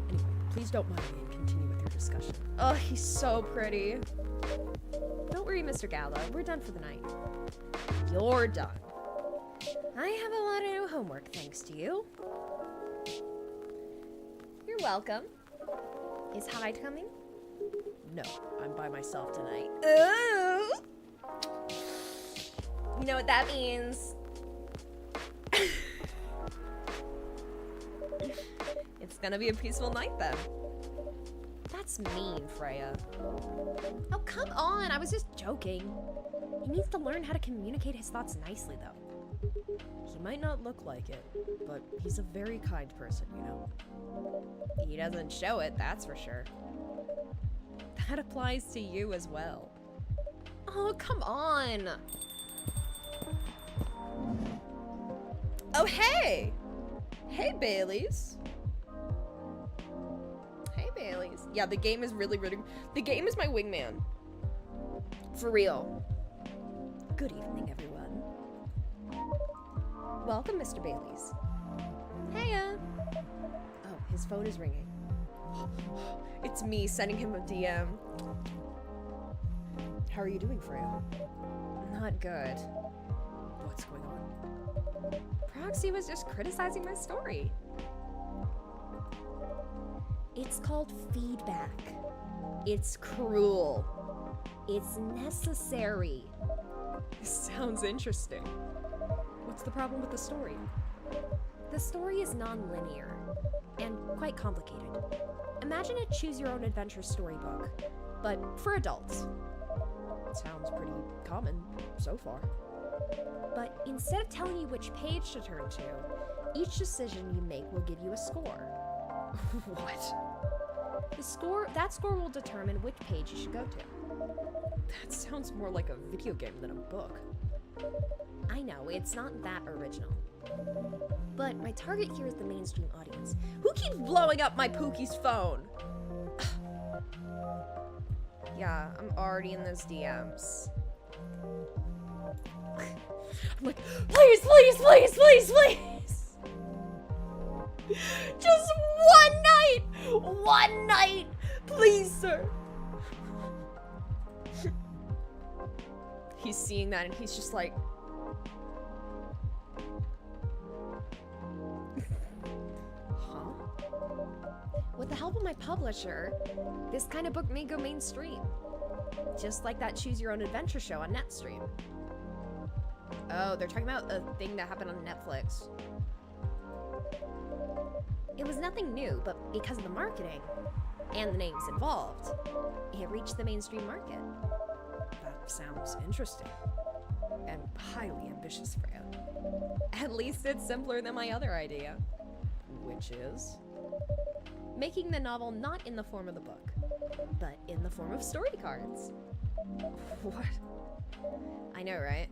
Anyway, please don't mind me and continue with your discussion. Oh, he's so pretty. Don't worry, Mr. Gallo. We're done for the night. You're done. I have a lot of new homework thanks to you. You're welcome. Is Hyde coming? No, I'm by myself tonight. Ooh! You know what that means? It's gonna be a peaceful night then. That's mean, Freya. Oh, come on. I was just joking. He needs to learn how to communicate his thoughts nicely, though. He might not look like it, but he's a very kind person, you know? He doesn't show it, that's for sure. That applies to you as well. Oh, come on. Oh, hey! Hey, Baileys. Hey, Baileys. Yeah, the game is really, really... The game is my wingman. For real. Good evening, everyone. Welcome, Mr. Baileys. Heya. Oh, his phone is ringing. It's me sending him a DM. How are you doing, Freya? Not good. What's going on? Proxy was just criticizing my story. It's called feedback. It's cruel. It's necessary. Sounds interesting. What's the problem with the story? The story is non-linear and quite complicated. Imagine a choose-your-own-adventure storybook, but for adults. Sounds pretty common so far. But instead of telling you which page to turn to, each decision you make will give you a score. What? That score will determine which page you should go to. That sounds more like a video game than a book. I know, it's not that original. But my target here is the mainstream audience. Who keeps blowing up my Pookie's phone? Yeah, I'm already in those DMs. I'm like, please, please, please, please, please! Just one night! One night! Please, sir! He's seeing that and he's just like... Huh? With the help of my publisher, this kind of book may go mainstream. Just like that Choose Your Own Adventure show on Netstream. Oh, they're talking about a thing that happened on Netflix. It was nothing new, but because of the marketing and the names involved, it reached the mainstream market. That sounds interesting. And highly ambitious, Freya. At least it's simpler than my other idea. which is making the novel not in the form of the book, but in the form of story cards. What? I know, right?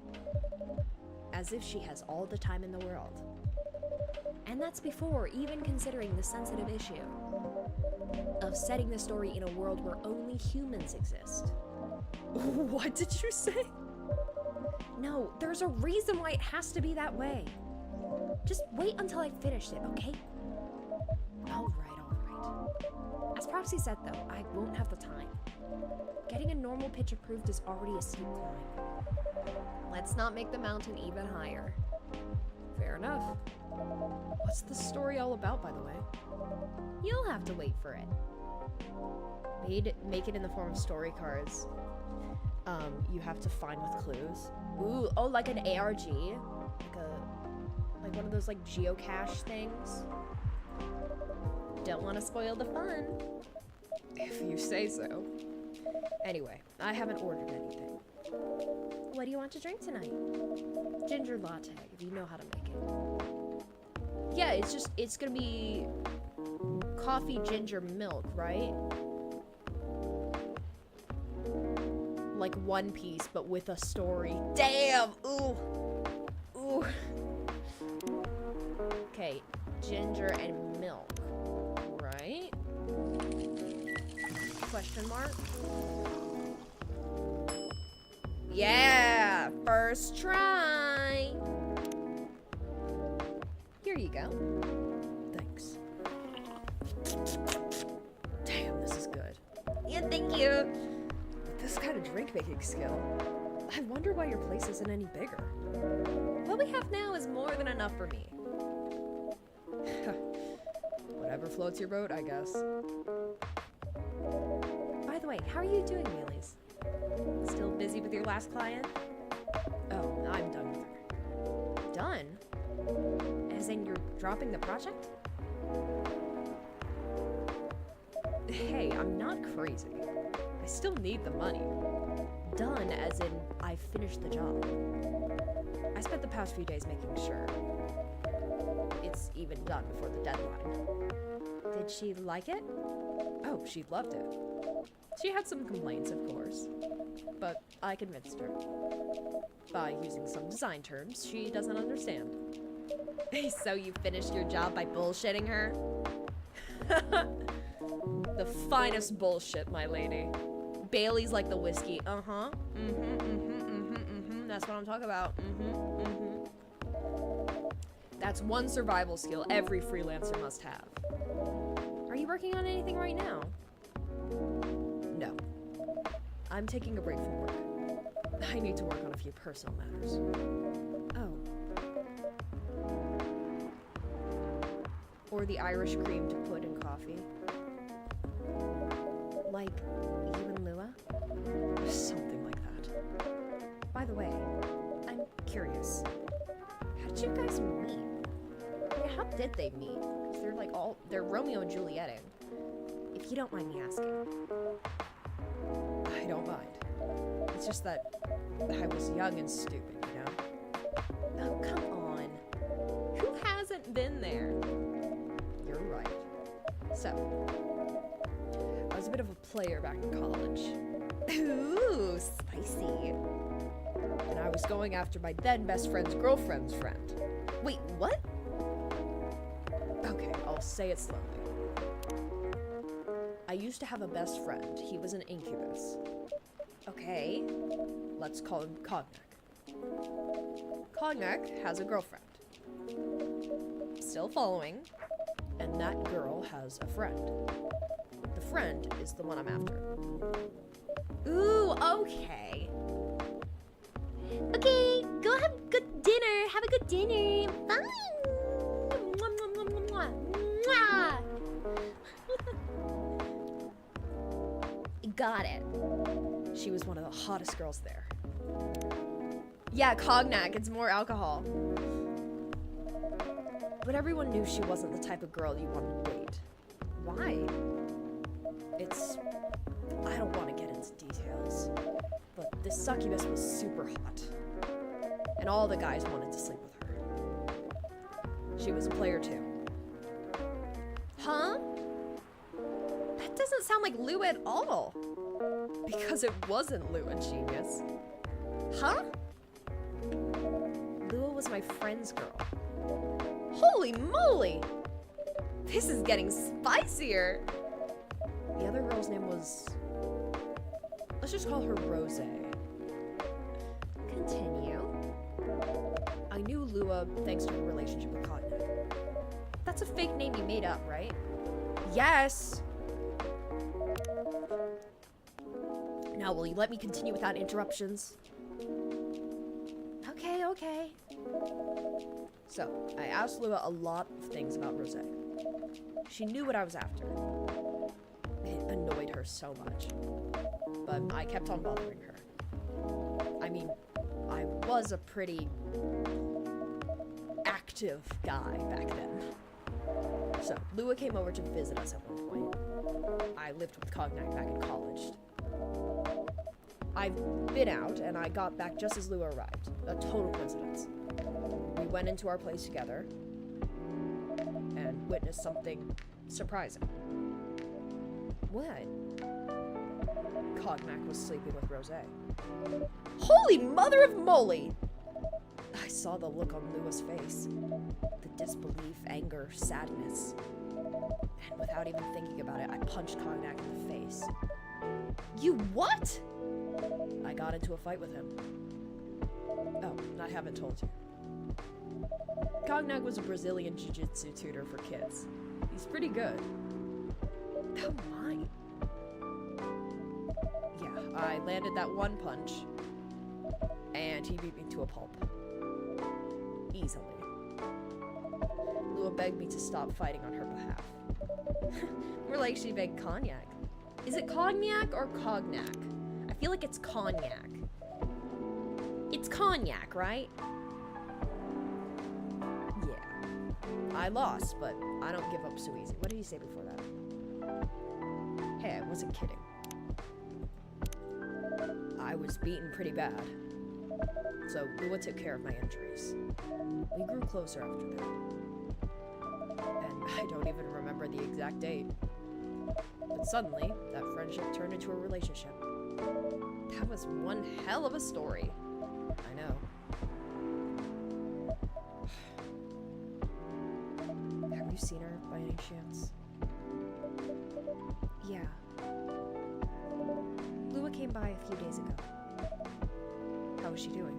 As if she has all the time in the world. And that's before even considering the sensitive issue of setting the story in a world where only humans exist. What did you say? No, there's a reason why it has to be that way. Just wait until I finished it, okay? Alright. As Proxy said though, I won't have the time. Getting a normal pitch approved is already a steep climb. Let's not make the mountain even higher. Fair enough. What's the story all about, by the way? You'll have to wait for it. Make it in the form of story cards. You have to find with clues. Ooh, oh, like an ARG? Like one of those like geocache things? Don't want to spoil the fun. If you say so. Anyway, I haven't ordered anything. What do you want to drink tonight? Ginger latte, if you know how to make it. Yeah, it's gonna be coffee, ginger, milk, right? Like one piece, but with a story. Damn! Ooh! Ooh! Okay, ginger and milk, right? Question mark? Yeah! First try! Here you go. Thanks. Damn, this is good. Yeah, thank you! With this kind of drink-making skill, I wonder why your place isn't any bigger. What we have now is more than enough for me. Whatever floats your boat, I guess. By the way, how are you doing, Mealies? Still busy with your last client? Oh, I'm done with her. Done? As in you're dropping the project? Hey, I'm not crazy. I still need the money. Done as in I finished the job. I spent the past few days making sure it's even done before the deadline. Did she like it? Oh, she loved it. She had some complaints, of course, but I convinced her. By using some design terms she doesn't understand. So you finished your job by bullshitting her? The finest bullshit, my lady. Bailey's like the whiskey. Uh-huh. That's what I'm talking about. That's one survival skill every freelancer must have. Are you working on anything right now? No. I'm taking a break from work. I need to work on a few personal matters. Oh. Or the Irish cream to put in coffee. Like you and Lua? Something like that. By the way, I'm curious. How did you guys meet? Yeah, how did they meet? 'Cause they're Romeo and Julietting. If you don't mind me asking. I don't mind. It's just that I was young and stupid, you know? Oh, come on. Who hasn't been there? You're right. So, I was a bit of a player back in college. Ooh, spicy. And I was going after my then best friend's girlfriend's friend. Wait, what? Okay, I'll say it slowly. I used to have a best friend. He was an incubus. Okay. Let's call him Cognac. Cognac has a girlfriend. Still following. And that girl has a friend. The friend is the one I'm after. Ooh, okay. Okay, go have good dinner. Have a good dinner. Bye. Mwah, mwah, mwah, mwah, mwah. Mwah. Got it. She was one of the hottest girls there. Yeah, Cognac, it's more alcohol. But everyone knew she wasn't the type of girl you wanted to date. Why? I don't want to get into details, but this succubus was super hot. And all the guys wanted to sleep with her. She was a player too. Huh? That doesn't sound like Lua at all. Because it wasn't Lua, genius. Huh? Lua was my friend's girl. Holy moly! This is getting spicier. The other girl's name was... Let's just call her Rose. Continue. I knew Lua thanks to her relationship with Cognac. That's a fake name you made up, right? Yes! Now, will you let me continue without interruptions? Okay. So, I asked Lua a lot of things about Rose. She knew what I was after. It annoyed her so much. But I kept on bothering her. I mean, I was a pretty active guy back then. So, Lua came over to visit us at one point. I lived with Cognac back in college. I've been out, and I got back just as Lua arrived. A total coincidence. We went into our place together and witnessed something surprising. What? Cognac was sleeping with Rose. Holy mother of moly! I saw the look on Lua's face. The disbelief, anger, sadness. And without even thinking about it, I punched Cognac in the face. You what? I got into a fight with him. Oh, I haven't told you. Cognac was a Brazilian jiu-jitsu tutor for kids. He's pretty good. Oh my. Yeah, I landed that one punch, and he beat me to a pulp. Easily. Lua begged me to stop fighting on her behalf. More like she begged Cognac. Is it Cognac or Cognac? I feel like it's Cognac. It's Cognac, right? Yeah. I lost, but I don't give up so easy. What did he say before that? Hey, I wasn't kidding. I was beaten pretty bad. So Lua took care of my injuries. We grew closer after that. And I don't even remember the exact date. But suddenly, that friendship turned into a relationship. That was one hell of a story. I know. Have you seen her by any chance? Yeah. Lua came by a few days ago. How is she doing?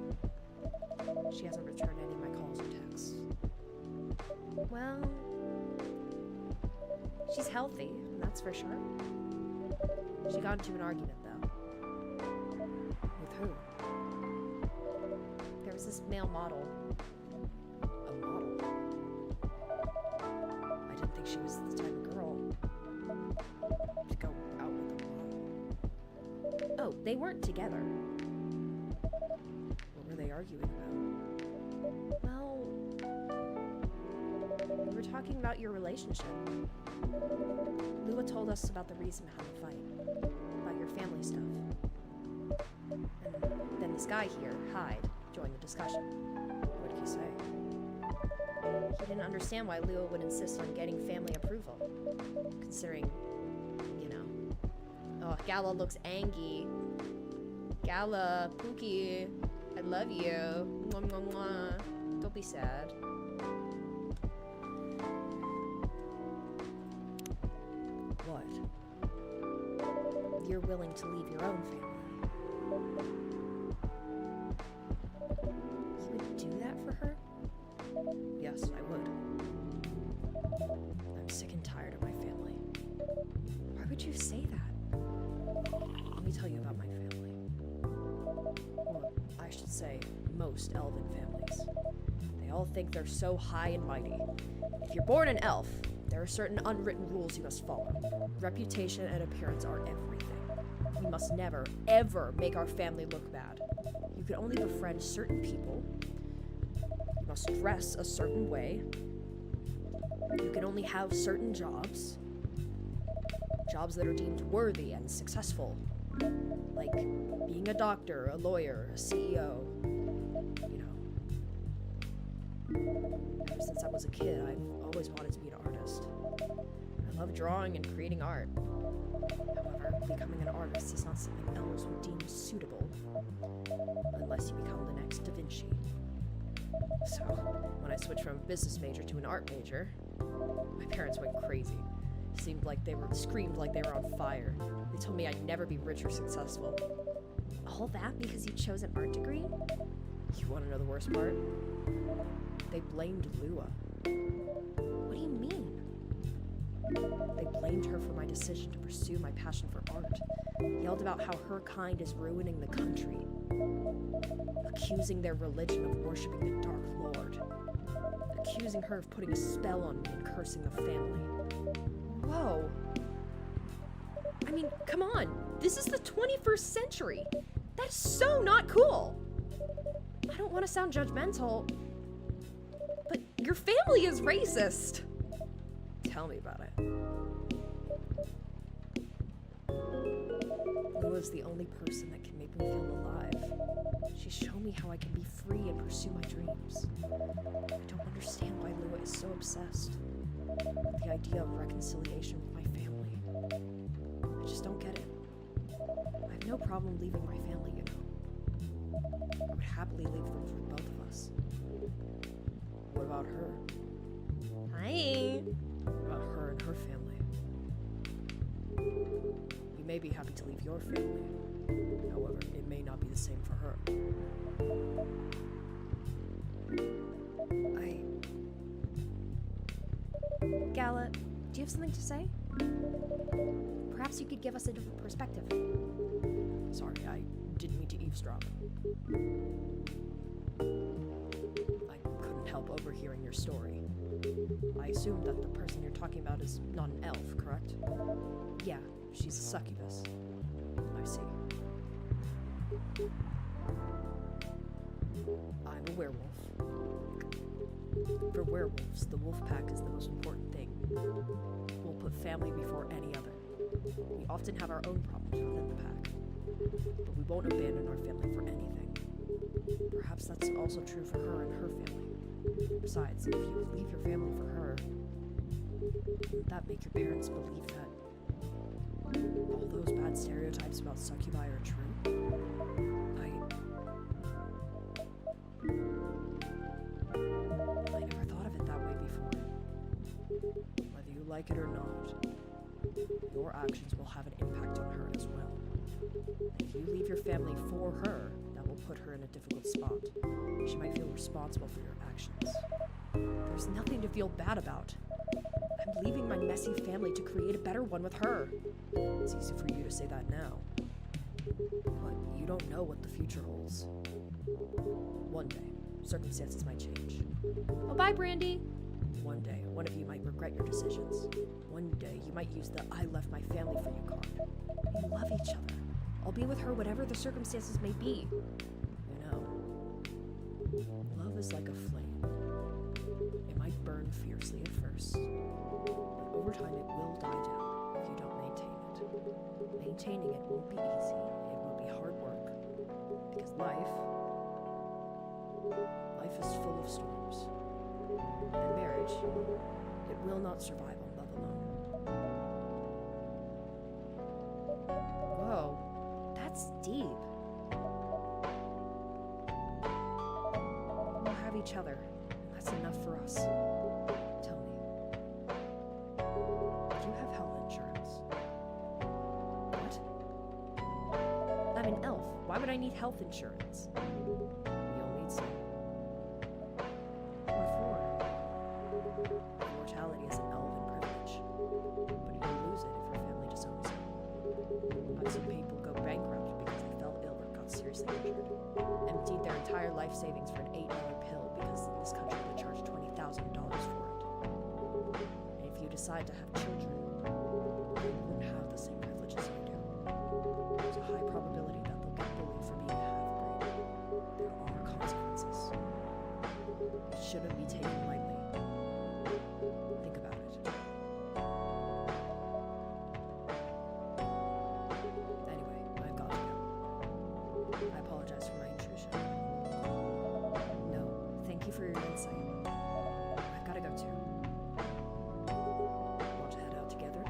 She hasn't returned any of my calls or texts. Well, she's healthy, that's for sure. She got into an argument, though. With who? There was this male model. A model? I didn't think she was the type of girl to go out with a model. Oh, they weren't together. What were they arguing about? Well, we were talking about your relationship. Lua told us about the reason behind the fight. About your family stuff. And then this guy here, Hyde, joined the discussion. What did he say? He didn't understand why Lua would insist on getting family approval. Considering, you know. Oh, Gala looks angry. Gala, Pookie, I love you. Mwah, mwah, mwah. Don't be sad. What? You're willing to leave your own family. You would do that for her? Yes, I would. I'm sick and tired of my family. Why would you say that? Let me tell you about my family. Or, I should say, most elven families. They all think they're so high and mighty. If you're born an elf, there are certain unwritten rules you must follow. Reputation and appearance are everything. We must never, ever make our family look bad. You can only befriend certain people. You must dress a certain way. You can only have certain jobs. Jobs that are deemed worthy and successful. Like being a doctor, a lawyer, a CEO. You know. Ever since I was a kid, I've always wanted to be an artist. love drawing and creating art. However, becoming an artist is not something elves would deem suitable, unless you become the next Da Vinci. So, when I switched from a business major to an art major, my parents went crazy. Screamed like they were on fire. They told me I'd never be rich or successful. All that because you chose an art degree? You want to know the worst part? They blamed Lua. What do you mean? They blamed her for my decision to pursue my passion for art. Yelled about how her kind is ruining the country. Accusing their religion of worshiping the Dark Lord. Accusing her of putting a spell on me and cursing the family. Whoa. I mean, come on. This is the 21st century. That's so not cool. I don't want to sound judgmental, but your family is racist. Tell me about it. Lua's the only person that can make me feel alive. She's shown me how I can be free and pursue my dreams. I don't understand why Lua is so obsessed with the idea of reconciliation with my family. I just don't get it. I have no problem leaving my family, you know. I would happily leave them for both of us. What about her? Hi. What about her and her family? You may be happy to leave your family. However, it may not be the same for her. Gala, do you have something to say? Perhaps you could give us a different perspective. Sorry, I didn't mean to eavesdrop. I couldn't help overhearing your story. I assume that the person you're talking about is not an elf, correct? Yeah, she's a succubus. I see. I'm a werewolf. For werewolves, the wolf pack is the most important thing. We'll put family before any other. We often have our own problems within the pack, but we won't abandon our family for anything. Perhaps that's also true for her and her family. Besides, if you leave your family for her, wouldn't that make your parents believe that all those bad stereotypes about succubi are true? I never thought of it that way before. Whether you like it or not, your actions will have an impact on her as well. If you leave your family for her, that will put her in a difficult spot. She might feel responsible for your actions. There's nothing to feel bad about. I'm leaving my messy family to create a better one with her. It's easy for you to say that now, but you don't know what the future holds. One day, circumstances might change. Oh, bye, Brandy. One day, one of you might regret your decisions. One day, you might use the I left my family for you card. You love each other. I'll be with her whatever the circumstances may be. You know, love is like a flame. It might burn fiercely at first, but over time it will die down if you don't maintain it. Maintaining it won't be easy. It will be hard work. Because life is full of storms. And marriage, it will not survive on love alone. Whoa, that's deep. We'll have each other, and that's enough for us. Tell me, do you have health insurance? What? I'm an elf. Why would I need health insurance? You'll need some. What for? Immortality is an elven privilege, but you'll lose it if your family disowns you. I've seen people go bankrupt because they fell ill or got seriously injured, emptied their entire life savings for an $8 pill because in this country they charge $20,000 for it. And if you decide to have children, they won't have the same privileges you do. There's a high probability that they'll get bullied for being a half-breed. There are consequences. It shouldn't be taken lightly. Think about it. Anyway, I've got to go. I apologize for my intrusion. No, thank you for your insight. I've got to go too. Want to head out together?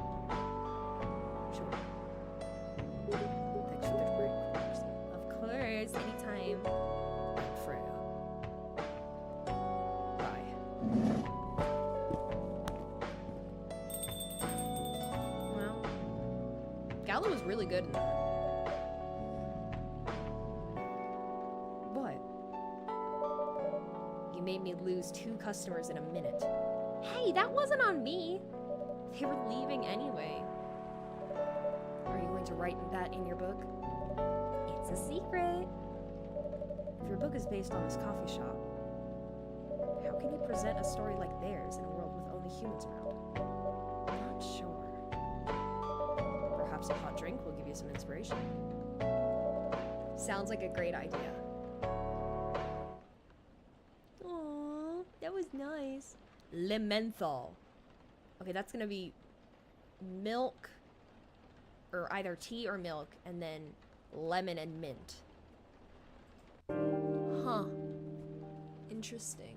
Gala was really good in that. What? You made me lose 2 customers in a minute. Hey, that wasn't on me. They were leaving anyway. Are you going to write that in your book? It's a secret. If your book is based on this coffee shop, how can you present a story like theirs in a world with only humans around? Not sure. Perhaps a hot drink will give you some inspiration. Sounds like a great idea. Aww, that was nice. Limenthal. Okay, that's gonna be milk, or either tea or milk, and then lemon and mint. Huh. Interesting.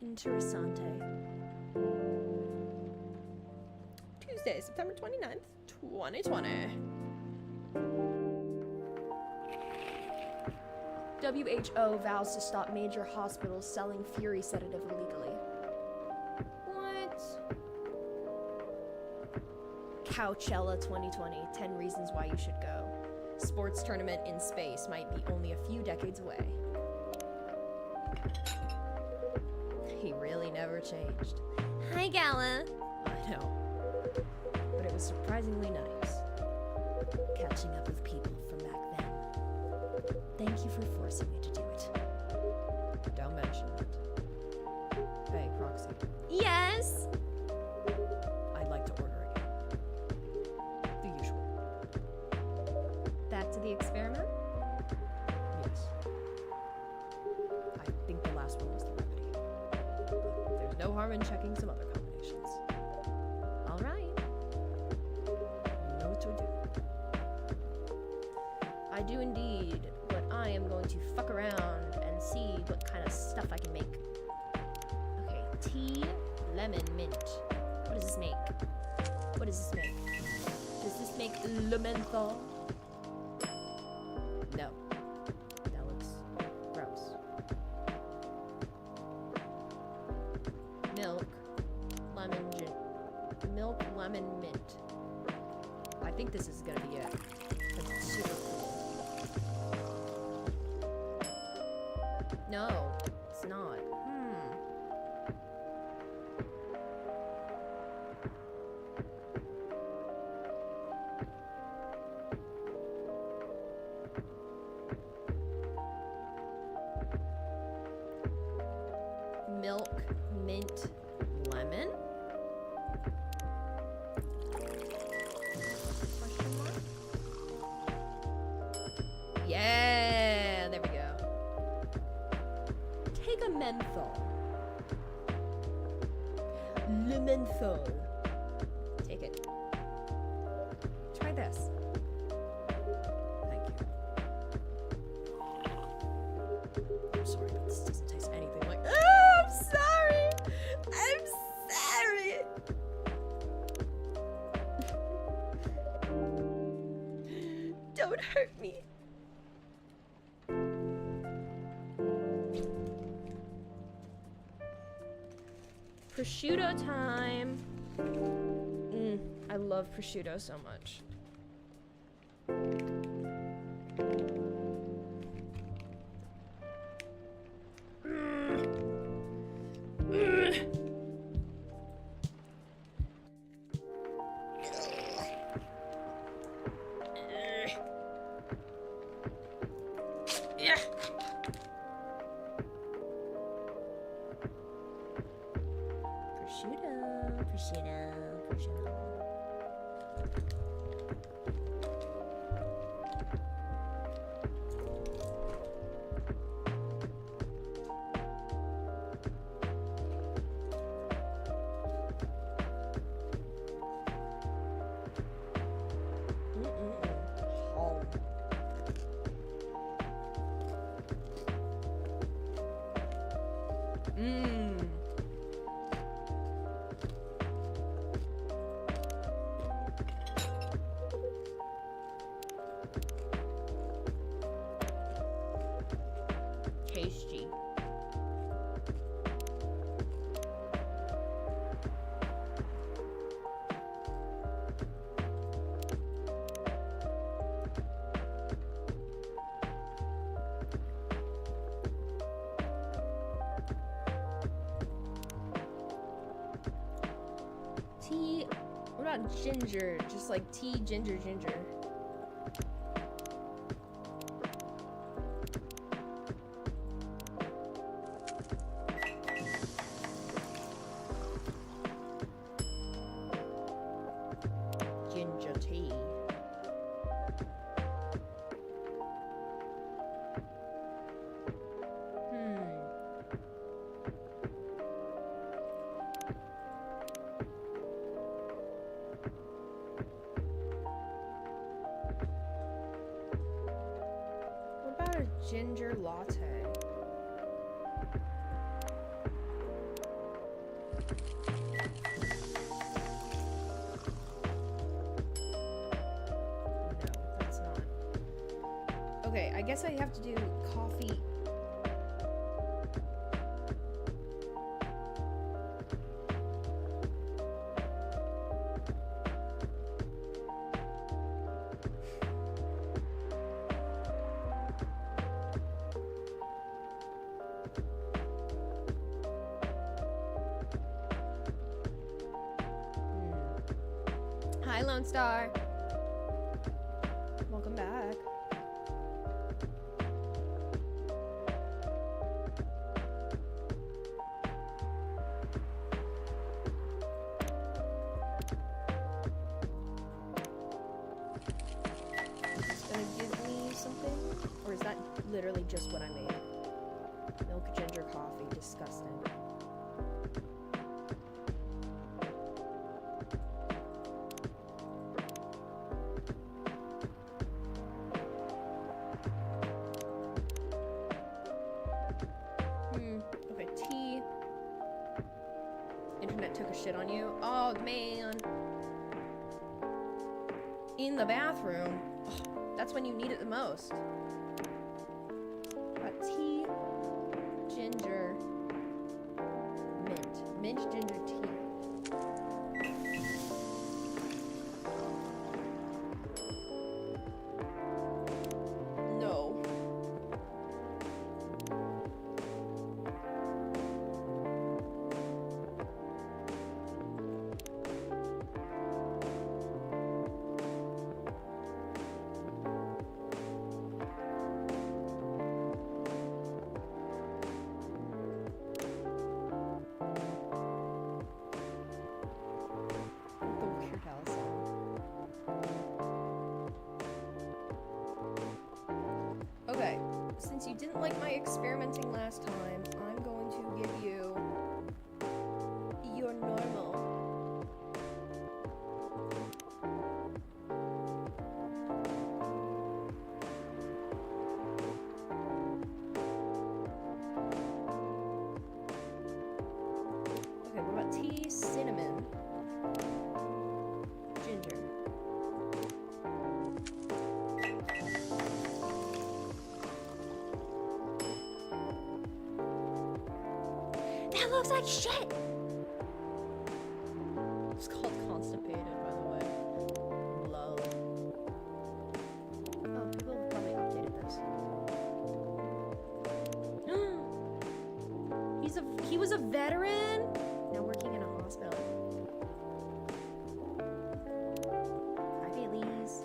Interessante. Tuesday, September 29th, 2020. WHO vows to stop major hospitals selling Fury sedative illegally. What? Coachella 2020, 10 reasons why you should go. Sports tournament in space might be only a few decades away. He really never changed. Hi, Gala. I know. But it was surprisingly nice. Catching up with people from back then. Thank you for forcing me to do it. Don't mention it. Hey, Proxy. Yes. I'd like to order again. The usual. Back to the experiment? Yes. I think the last one was the remedy. But there's no harm in checking some other combinations. All right. You know what to do. I do indeed, but I am going to fuck around and see what kind of stuff I can make. Okay, tea, lemon, mint. What does this make? What does this make? Does this make Limenthal? No. That looks gross. Milk, milk, lemon, mint. I think this is gonna be it. That's super cool. No, it's not. Milk, mint, lemon? Question mark? Yeah, there we go. Take a menthol. Le menthol. Take it. Try this. Thank you. I'm sorry, but this doesn't taste anything like. Oh, I'm sorry. I'm sorry. Don't hurt me. Prosciutto time. I love prosciutto so much. Prosciutto. Home. Tasty. tea? What about ginger? Just like tea, ginger, ginger. Ginger tea. What about a ginger latte? No, that's not. Okay, I guess I have to do coffee. Hi, Lone Star. Welcome back. It's gonna give me something? Or is that literally just what I made? Milk ginger coffee. Disgusting. Okay, tea. Internet took a shit on you. Oh, man. In the bathroom. Oh, that's when you need it the most. Got tea, ginger, mint. Mint ginger tea. No. The Weird Al song. Okay, since you didn't like my experimenting last time, I'm going to give you your normal. Okay, what about tea, cinnamon, ginger? That looks like shit! It's called constipated, by the way. Lol. Oh, people have probably updated this. He was a veteran? Now working in a hospital. Hi, Baileys.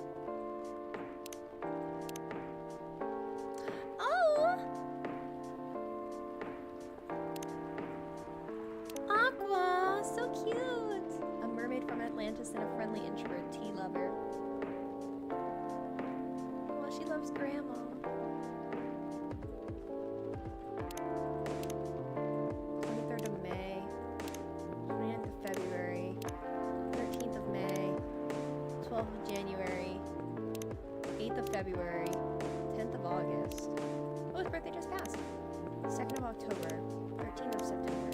Oh! Aqua! So cute! A mermaid from Atlantis and a friendly introvert tea lover. Well, she loves grandma. 23rd of May, 29th of February, 13th of May, 12th of January, 8th of February, 10th of August. Oh, his birthday just passed. 2nd of October, 13th of September,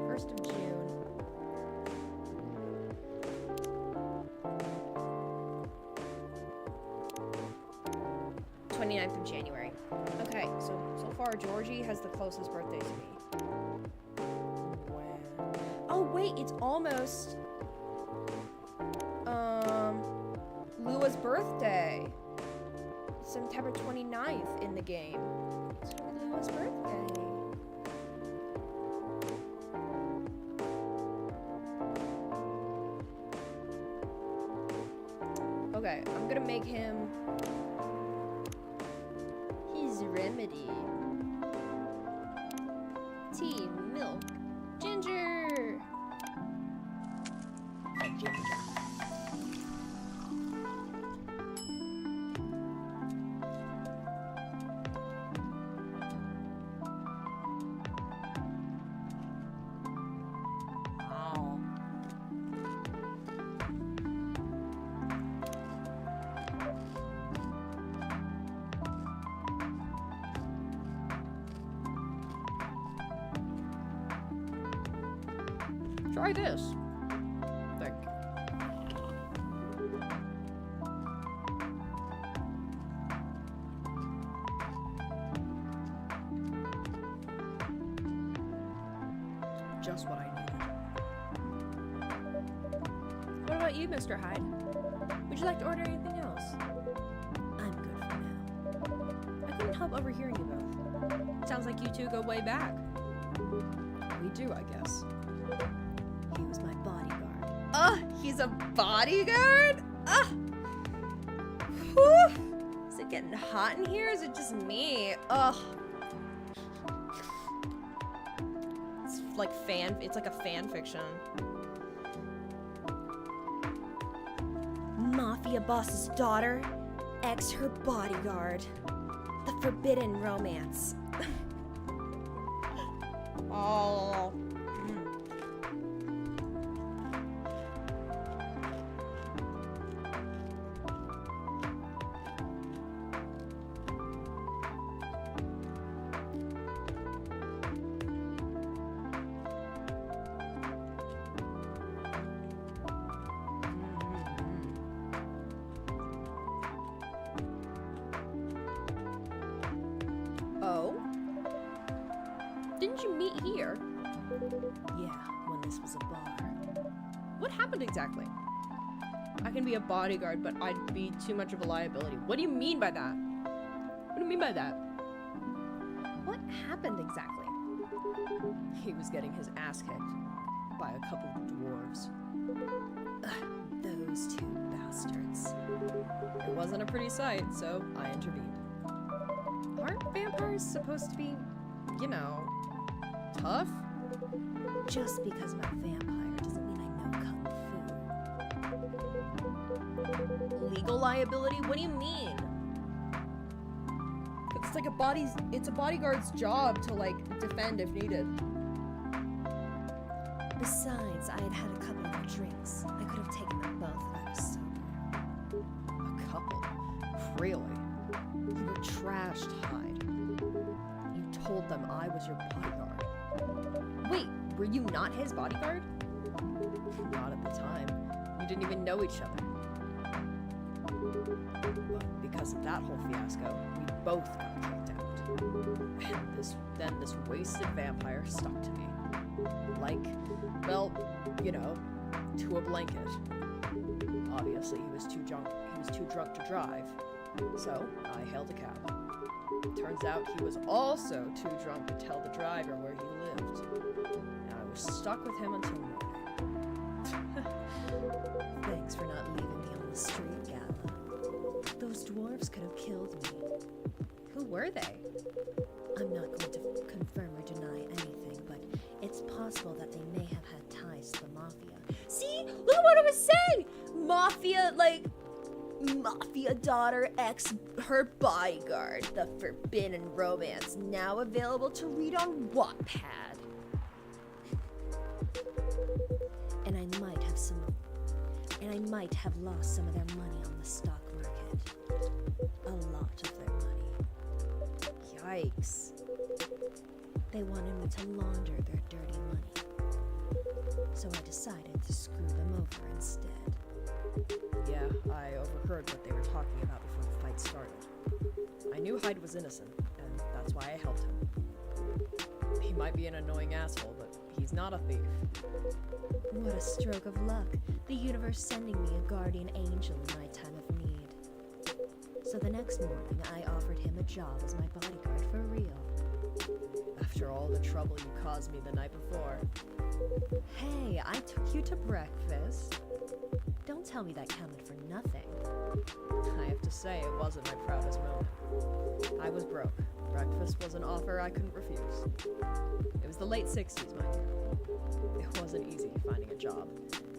1st of June. 29th of January. Okay, so far Georgie has the closest birthday to me. When? Oh wait, it's almost Lua's birthday. September 29th in the game. It's gonna be Lua's birthday. Okay, I'm gonna make him his remedy. Tea, milk, ginger. Ginger. Oh. Try this. Thank you. Just what I needed. What about you, Mr. Hyde? Would you like to order anything else? I'm good for now. I couldn't help overhearing you both. Sounds like you two go way back. We do, I guess. He was my bodyguard. Ugh, he's a bodyguard? Ugh. Whew. Is it getting hot in here? Is it just me? Ugh. It's like a fan fiction. Mafia boss's daughter, ex her bodyguard. The forbidden romance. Oh. Oh? Didn't you meet here? Yeah, when this was a bar. What happened exactly? I can be a bodyguard, but I'd be too much of a liability. What do you mean by that? What do you mean by that? What happened exactly? He was getting his ass kicked by a couple of dwarves. Ugh, those two bastards. It wasn't a pretty sight, so I intervened. Aren't vampires supposed to be, you know, tough? Just because I'm a vampire doesn't mean I know kung fu. Legal liability? What do you mean? It's like it's a bodyguard's job to, like, defend if needed. Besides, I had had a couple of drinks. I could have taken them both if I was sober. A couple? Really? You were trashed, Hyde. You told them I was your bodyguard. Wait, were you not his bodyguard? Not at the time. You didn't even know each other. But because of that whole fiasco, we both got kicked out. And then this wasted vampire stuck to me. Like, well, you know, to a blanket. Obviously, he was too drunk to drive, so I hailed a cab. Turns out he was also too drunk to tell the driver where he lived. And I was stuck with him until morning. Thanks for not leaving me on the street, Gala. Those dwarves could have killed me. Who were they? I'm not going to confirm or deny anything, but it's possible that they may have had ties to the Mafia. See? Look at what I was saying! Mafia daughter ex her bodyguard. The forbidden romance. Now available to read on Wattpad. And I might have lost some of their money on the stock market. A lot of their money. Yikes. They wanted me to launder their dirty money. So I decided to screw them over instead. Yeah, I overheard what they were talking about before the fight started. I knew Hyde was innocent, and that's why I helped him. He might be an annoying asshole, but he's not a thief. What a stroke of luck. The universe sending me a guardian angel in my time of need. So the next morning, I offered him a job as my bodyguard for real. After all the trouble you caused me the night before. Hey, I took you to breakfast. Don't don't tell me that counted for nothing. I have to say, it wasn't my proudest moment. I was broke. Breakfast was an offer I couldn't refuse. It was the late 60s, mind you. It wasn't easy finding a job,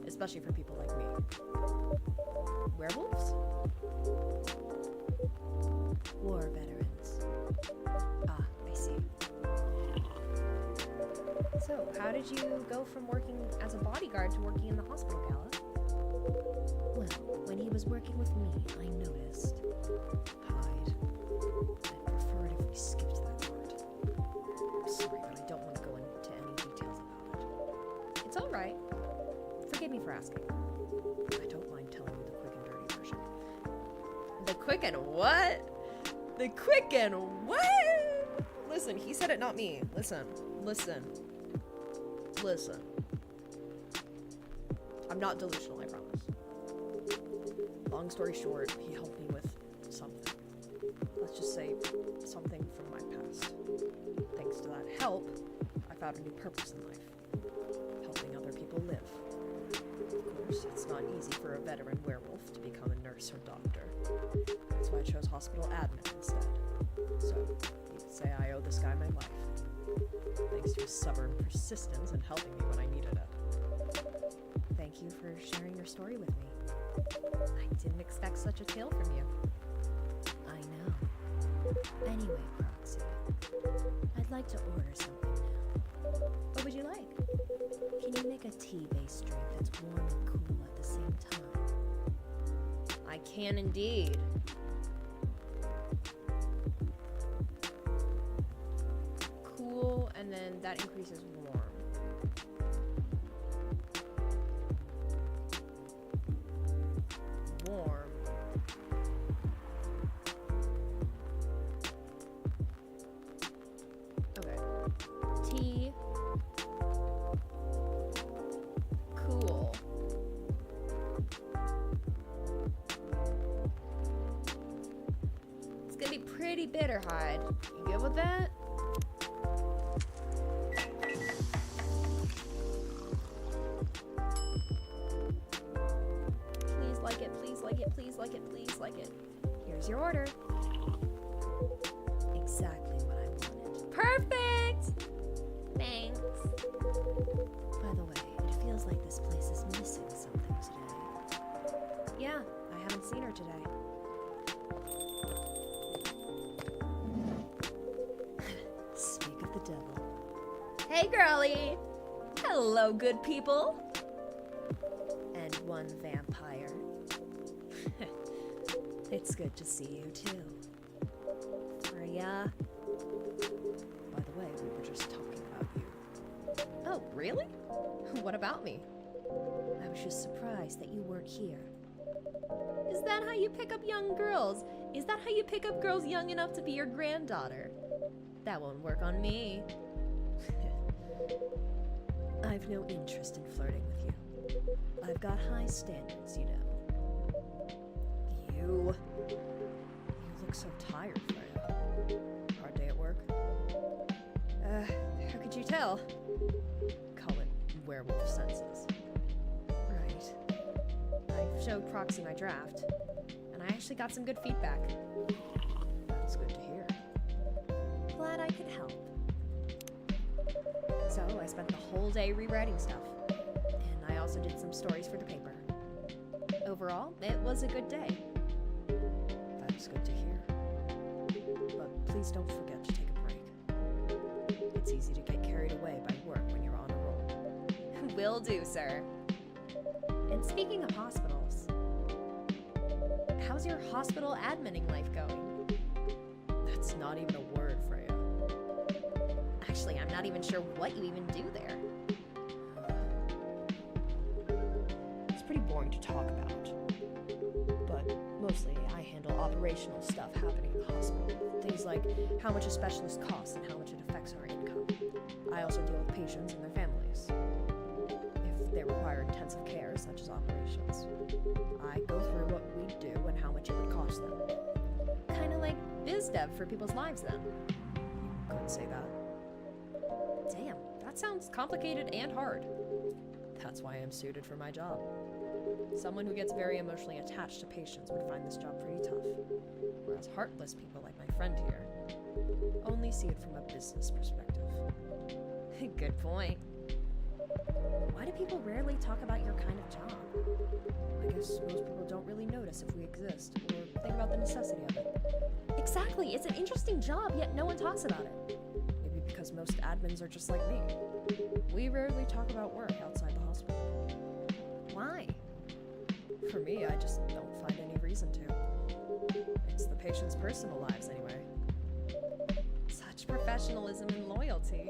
especially for people like me. Werewolves? War veterans. Ah, I see. So, how did you go from working as a bodyguard to working in the hospital, Gala? Well, when he was working with me, I noticed. Hide. I'd prefer it if we skipped that part. I'm sorry, but I don't want to go into any details about it. It's alright. Forgive me for asking. I don't mind telling you the quick and dirty version. The quick and what? The quick and what? Listen, he said it, not me. Listen. I'm not delusional, I promise. Long story short, he helped me with something. Let's just say something from my past. Thanks to that help, I found a new purpose in life. Helping other people live. Of course, it's not easy for a veteran werewolf to become a nurse or doctor. That's why I chose hospital admin instead. So, you could say I owe this guy my life. Thanks to his stubborn persistence in helping me when I needed it. Thank you for sharing your story with me. I didn't expect such a tale from you. I know. Anyway, Proxy, I'd like to order something now. What would you like? Can you make a tea-based drink that's warm and cool at the same time? I can indeed. Cool, and then that increases warm. Warm. Okay. Tea. Cool. It's gonna be pretty bitter, Hyde. You good with that? Please like it, please like it, please like it, please like it. Here's your order. Exactly what I wanted. Perfect! Thanks. By the way, it feels like this place is missing something today. Yeah, I haven't seen her today. Speak of the devil. Hey, girlie! Hello, good people! And one vampire. It's good to see you, too. Freya. By the way, we were just talking about you. Oh, really? What about me? I was just surprised that you weren't here. Is that how you pick up young girls? Is that how you pick up girls young enough to be your granddaughter? That won't work on me. I've no interest in flirting with you. I've got high standards, you know. You look so tired, Freya. Hard day at work? How could you tell? Call it werewolf senses. Right. I showed Proxy my draft, and I actually got some good feedback. That's good to hear. Glad I could help. So I spent the whole day rewriting stuff, and I also did some stories for the paper. Overall, it was a good day. That's good to hear. But please don't forget to take a break. It's easy to get carried away by work when you're on a roll. Will do, sir. And speaking of hospitals, how's your hospital adminning life going? That's not even a word, Freya. Actually, I'm not even sure what you even do there. It's pretty boring to talk about. But mostly, I handle operational stuff happening in the hospital. Things like how much a specialist costs and how much it affects our income. I also deal with patients and their families. If they require intensive care, such as operations, I go through what we do and how much it would cost them. Kind of like biz dev for people's lives, then. You could say that. Damn, that sounds complicated and hard. That's why I'm suited for my job. Someone who gets very emotionally attached to patients would find this job pretty tough. Whereas heartless people like my friend here only see it from a business perspective. Good point. Why do people rarely talk about your kind of job? I guess most people don't really notice if we exist, or think about the necessity of it. Exactly, it's an interesting job, yet no one talks about it. Maybe because most admins are just like me. We rarely talk about work outside the hospital. Why? For me, I just don't find any reason to. It's the patient's personal lives anyway. Such professionalism and loyalty.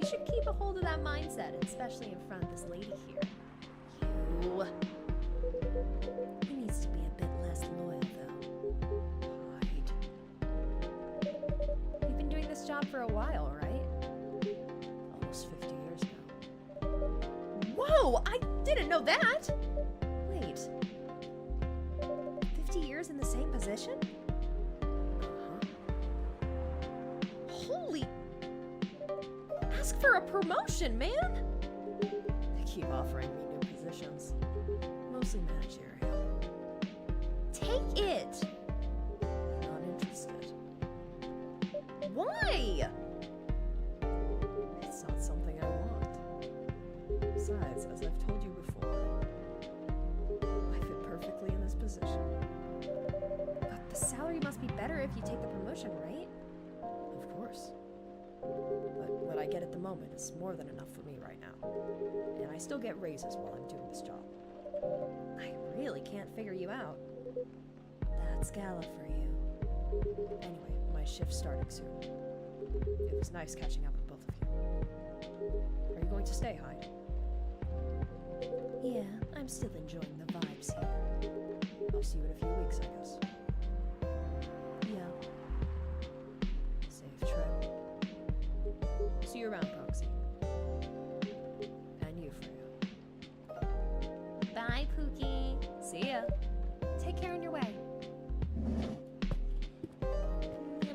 You should keep a hold of that mindset, especially in front of this lady here. You. He needs to be a bit less loyal, though. Hide. You've been doing this job for a while, right? Almost 50 years now. Whoa! I didn't know that! Wait. 50 years in the same position? Holy... Ask for a promotion, man! They keep offering me new positions. Mostly managerial. Take it! Not interested. Why? It's not something I want. Besides, as I've told you before, I fit perfectly in this position. But the salary must be better if you take the promotion, right? Of course. But what I get at the moment is more than enough for me right now. And I still get raises while I'm doing this job. I really can't figure you out. That's Gala for you. Anyway, my shift's starting soon. It was nice catching up with both of you. Are you going to stay, Hyde? Yeah, I'm still enjoying the vibes here. I'll see you in a few weeks, I guess. Yeah. Safe trip. See you around, Proxy. And you, Freya. Bye, Pookie. See ya. Take care on your way.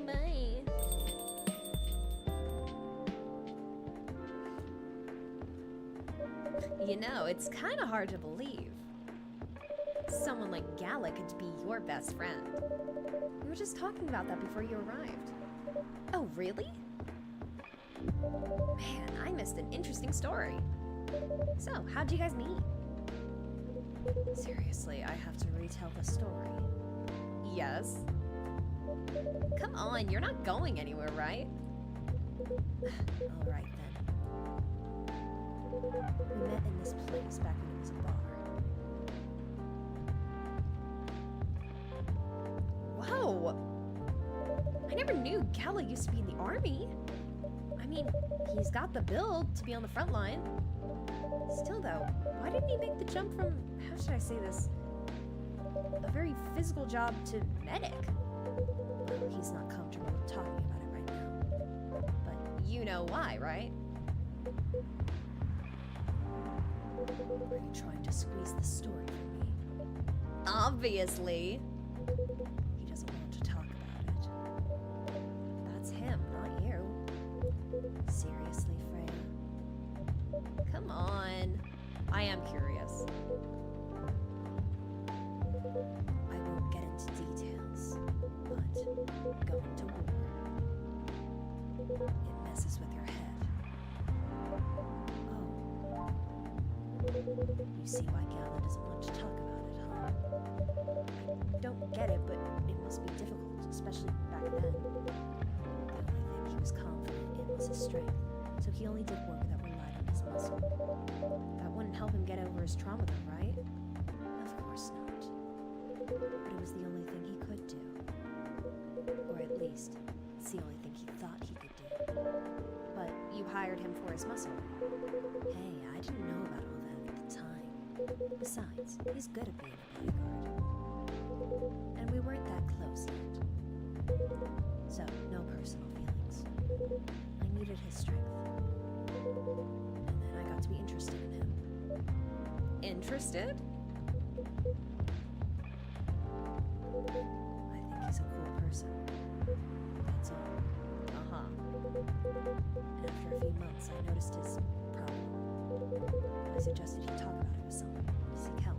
Bye. You know, it's kind of hard to believe. Someone like Gala could be your best friend. We were just talking about that before you arrived. Oh, really? Man, I missed an interesting story. So, how'd you guys meet? Seriously, I have to retell the story. Yes. Come on, you're not going anywhere, right? Alright then. We met in this place back when it was a bar. Whoa! I never knew Gala used to be in the army. I mean, he's got the build to be on the front line. Still though, why didn't he make the jump from, how should I say this, a very physical job to medic? Well, he's not comfortable with talking about it right now. But you know why, right? Are you trying to squeeze the story from me? Obviously. He doesn't want to talk about it. That's him, not you. Seriously, Freya? Come on. I am curious. I won't get into details, but going to war, it messes with your head. Oh. You see why Gala doesn't want to talk about it, huh? I don't get it, but It must be difficult, especially back then. The only thing he was confident in was his strength, so he only did work that relied on his muscle. that wouldn't help him get over his trauma though, right? Of course not. But it was the only thing he could do. Or at least, it's the only thing he thought he could do. But you hired him for his muscle. Hey, I didn't know about all that at the time. Besides, he's good at being a bodyguard. And we weren't that close yet. So, no personal feelings. I needed his strength. And then I got to be interested in him. Interested? I think he's a cool person. That's all. Uh-huh. And after a few months, I noticed his problem. I suggested he talk about it with someone to seek help.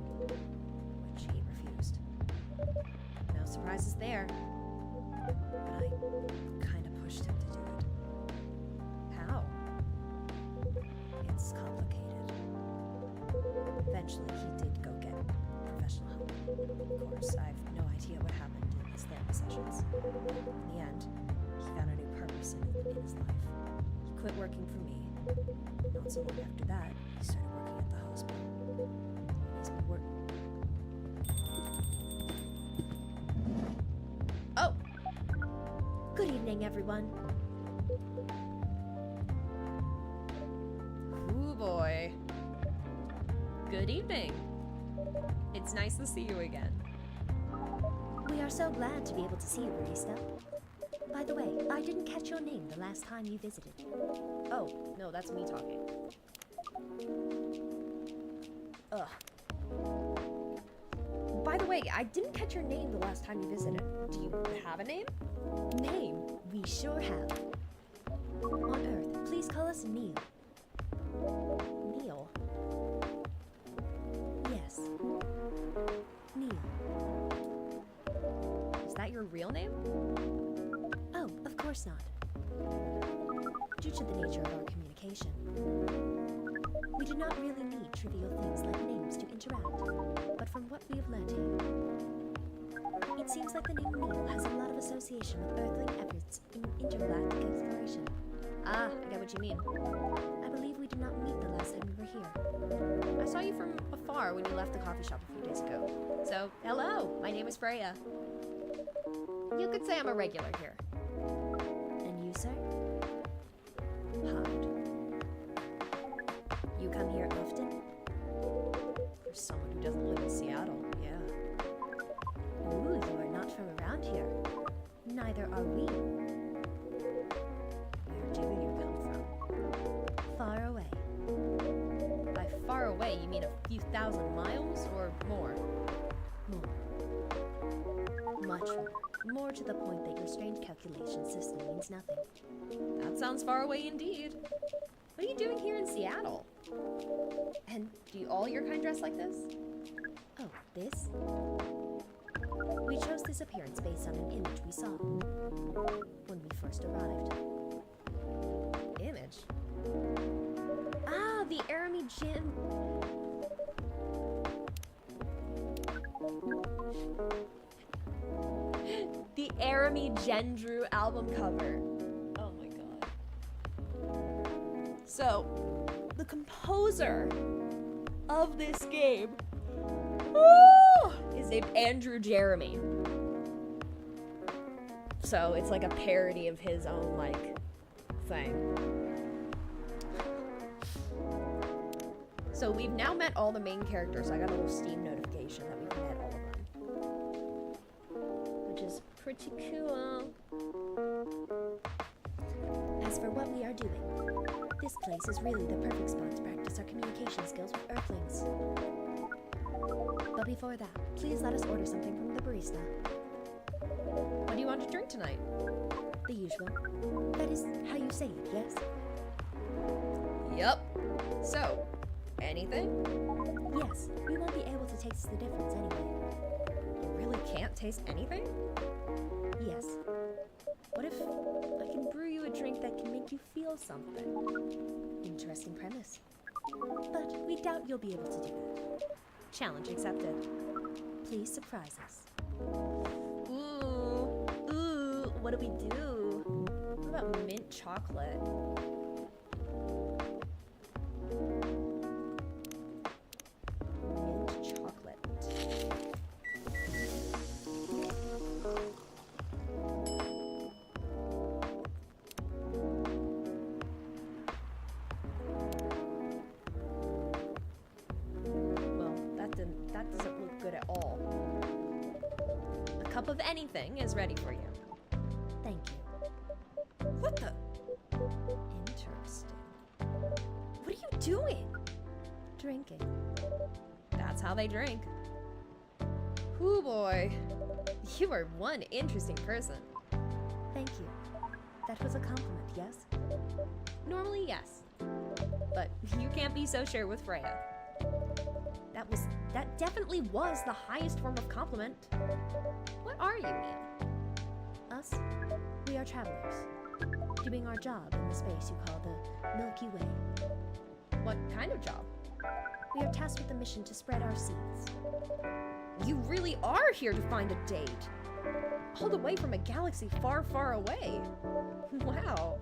surprise is there. But I kind of pushed him to do it. How? It's complicated. Eventually, he did go get professional help. Of course, I have no idea what happened in his therapy sessions. In the end, he found a new purpose in his life. He quit working for me. Not so long after that, he started working at the hospital. He's been working. Oh! Good evening, everyone. Ooh boy. Good evening. It's nice to see you again. We are so glad to be able to see you, Barista. By the way, I didn't catch your name the last time you visited. Oh, no, that's me talking. Ugh. By the way, I didn't catch your name the last time you visited. Do you have a name? Name, we sure have. On Earth, please call us Neil. Neil. Yes. Neil. Is that your real name? Oh, of course not. Due to the nature of our communication, we do not really need trivial things like names to interact. But from what we have learned here, it seems like the name Neil has a lot of association with Earthling efforts in intergalactic exploration. Ah, I get what you mean. I believe we did not meet the last time we were here. I saw you from afar when you left the coffee shop a few days ago. So, hello, my name is Freya. You could say I'm a regular here. And you, sir? Hide. You come here often? For someone who doesn't live in Seattle, yeah. Ooh, you are not from around here. Neither are we. Where do you come from? Far away. By far away, you mean a few thousand miles or more? More. Much more. More to the point that your strange calculation system means nothing. That sounds far away indeed. What are you doing here in Seattle? And do all your kind dress like this? Oh, this? We chose this appearance based on an image we saw when we first arrived. Image? Ah, the Aramy Gym. The Aramy Gendrew album cover. Oh my god. So, the composer of this game is named Andrew Jeremy. So it's like a parody of his own like thing. So we've now met all the main characters. I got a little Steam notification that we've met all of them, which is pretty cool. As for what we are doing, this place is really the perfect spot to practice our communication skills with Earthlings. But before that, please let us order something from the barista. What do you want to drink tonight? The usual. That is how you say it, yes? Yup. So, anything? Yes, we won't be able to taste the difference anyway. You really can't taste anything? Yes. What if I can brew you a drink that can make you feel something? Interesting premise. But we doubt you'll be able to do that. Challenge accepted. Please surprise us. Ooh, what do we do? What about mint chocolate? Mint chocolate. Well, that doesn't look good at all. A cup of anything is ready for you. Thank you. What the? Interesting. What are you doing? Drinking. That's how they drink. Hoo boy. You are one interesting person. Thank you. That was a compliment, yes? Normally, yes. But you can't be so sure with Freya. That definitely was the highest form of compliment. What are you, Neil? Us? We are travelers, doing our job in the space you call the Milky Way. What kind of job? We are tasked with the mission to spread our seeds. You really are here to find a date. All the way from a galaxy far, far away. Wow.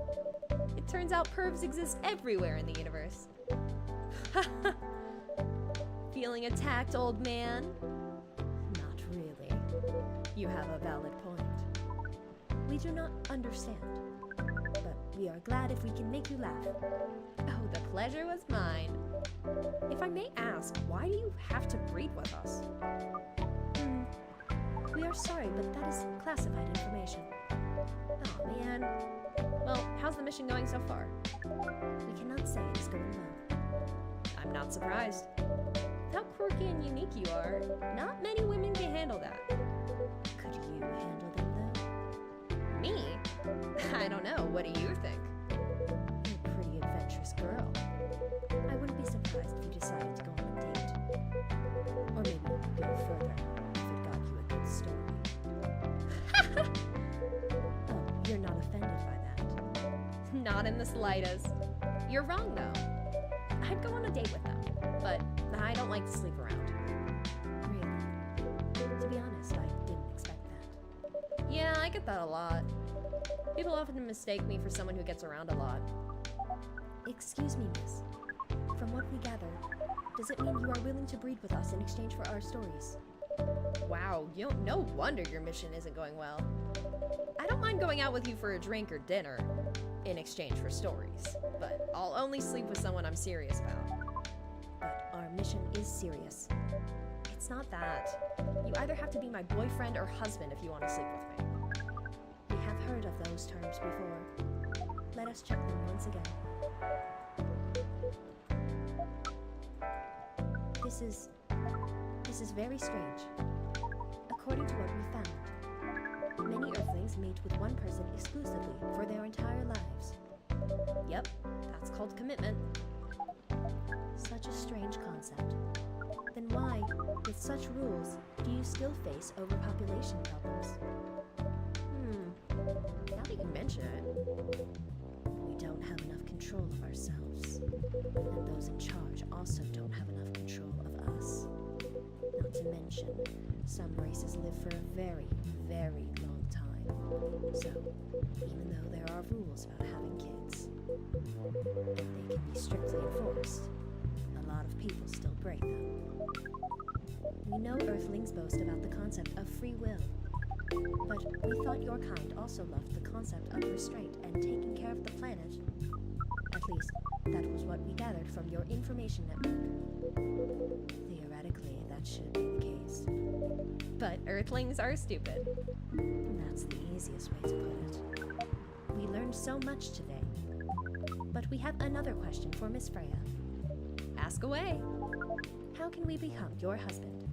It turns out pervs exist everywhere in the universe. Feeling attacked, old man? Not really. You have a valid point. We do not understand, but we are glad if we can make you laugh. Oh, the pleasure was mine. If I may ask, why do you have to breed with us? We are sorry, but that is classified information. Oh, man. Well, how's the mission going so far? We cannot say it is going well. I'm not surprised. How quirky and unique you are. Not many women can handle that. Could you handle them, though? Me? I don't know. What do you think? You're a pretty adventurous girl. I wouldn't be surprised if you decided to go on a date. Or maybe go further if it got you a good story. Oh, you're not offended by that? Not in the slightest. You're wrong, though. I'd go on a date with them, but I don't like to sleep around. Really? To be honest, I didn't expect that. Yeah, I get that a lot. People often mistake me for someone who gets around a lot. Excuse me, miss. From what we gather, does it mean you are willing to breed with us in exchange for our stories? Wow, no wonder your mission isn't going well. I don't mind going out with you for a drink or dinner in exchange for stories, but I'll only sleep with someone I'm serious about. But our mission is serious. It's not that. You either have to be my boyfriend or husband if you want to sleep with me. We have heard of those terms before. Let us check them once again. This is very strange. According to what we found, many Earthlings mate with one person exclusively for their entire lives. Yep, that's called commitment. Such a strange concept. Then why, with such rules, do you still face overpopulation problems? Now that you mention it. We don't have enough control of ourselves. And those in charge also don't have enough control of us. Not to mention, some races live for a very, very long time. So, even though there are rules about having kids, and they can be strictly enforced, a lot of people still break them. We know Earthlings boast about the concept of free will, but we thought your kind also loved the concept of restraint and taking care of the planet. At least, that was what we gathered from your information network. Theoretically, that should be the case. But Earthlings are stupid. That's the easiest way to put it. We learned so much today. But we have another question for Miss Freya. Ask away. How can we become your husband?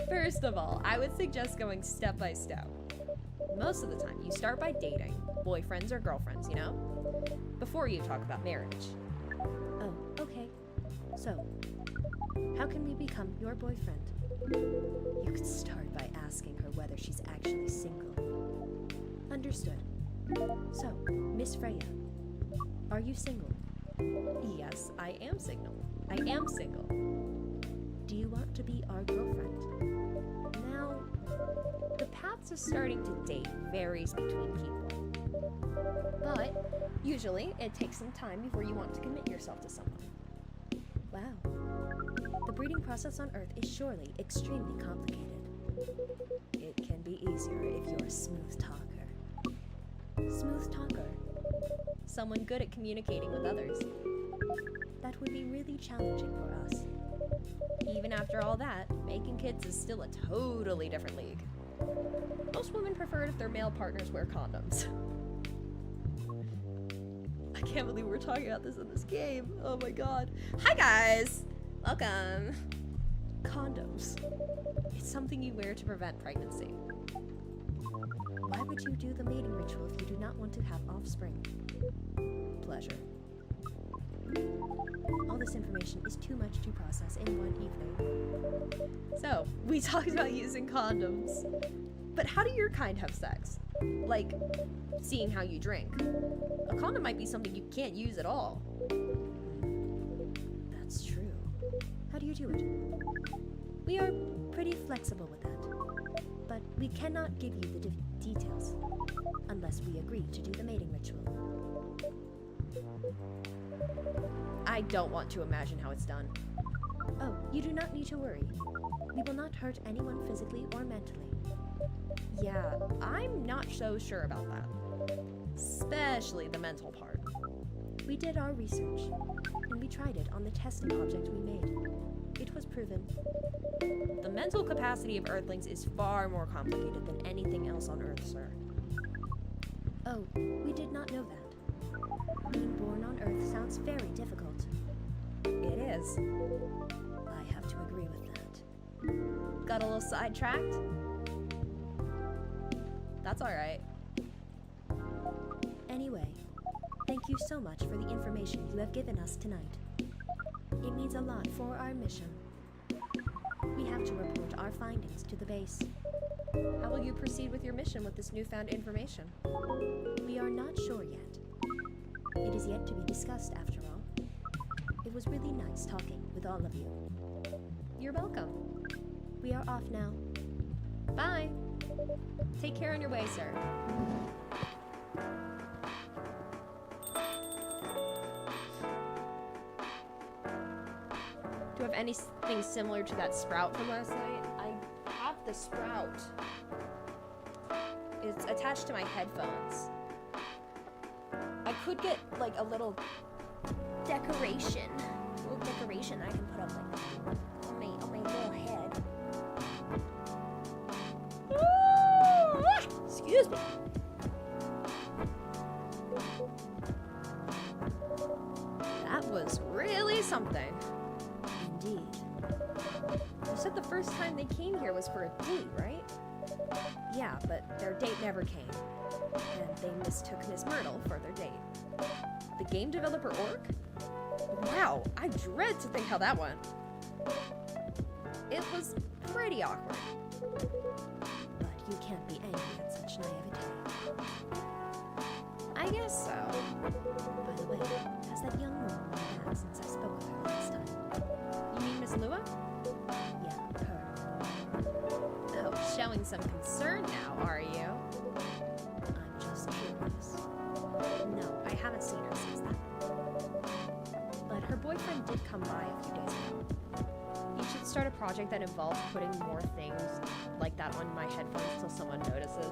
First of all, I would suggest going step by step. Most of the time, you start by dating, boyfriends or girlfriends, you know? Before you talk about marriage. Oh, okay. So, how can we become your boyfriend? You could start by asking her whether she's actually single. Understood. So, Miss Freya, are you single? Yes, I am single. I am single. Do you want to be our girlfriend? Now, the paths of starting to date varies between people. But usually, it takes some time before you want to commit yourself to someone. Wow. The breeding process on Earth is surely extremely complicated. It can be easier if you're a smooth talker. Smooth talker? Someone good at communicating with others. That would be really challenging for us. Even after all that, making kids is still a totally different league. Most women prefer it if their male partners wear condoms. I can't believe we're talking about this in this game. Oh my god. Hi guys! Welcome. Condoms. It's something you wear to prevent pregnancy. Why would you do the mating ritual if you do not want to have offspring? Pleasure. All this information is too much to process in one evening. So, we talked about using condoms. But how do your kind have sex? Like, seeing how you drink. A condom might be something you can't use at all. That's true. How do you do it? We are pretty flexible with that. But we cannot give you the details unless we agree to do the mating ritual. I don't want to imagine how it's done. Oh, you do not need to worry. We will not hurt anyone physically or mentally. Yeah, I'm not so sure about that. Especially the mental part. We did our research, and we tried it on the testing object we made. It was proven. The mental capacity of Earthlings is far more complicated than anything else on Earth, sir. Oh, we did not know that. Being born on Earth sounds very difficult. It is. I have to agree with that. Got a little sidetracked? That's alright. Anyway, thank you so much for the information you have given us tonight. It means a lot for our mission. We have to report our findings to the base. How will you proceed with your mission with this newfound information? We are not sure yet. It is yet to be discussed, after all. It was really nice talking with all of you. You're welcome. We are off now. Bye. Take care on your way, sir. Do you have anything similar to that sprout from last night? I have the sprout. It's attached to my headphones. I could get like a little decoration. A little decoration I can put up like on my little head. Excuse me. That was really something. Indeed. You said the first time they came here was for a date, right? Yeah, but their date never came. And they mistook Miss Myrtle for their date. The game developer orc? Wow, I dread to think how that went. It was pretty awkward. But you can't be angry at such naivete. I guess so. By the way, has that young woman been back since I spoke with her last time? You mean Miss Lua? Yeah, her. Oh, showing some concern now, are you? I'm just curious. No, I haven't seen her since then. But her boyfriend did come by a few days ago. You should start a project that involves putting more things like that on my headphones till someone notices.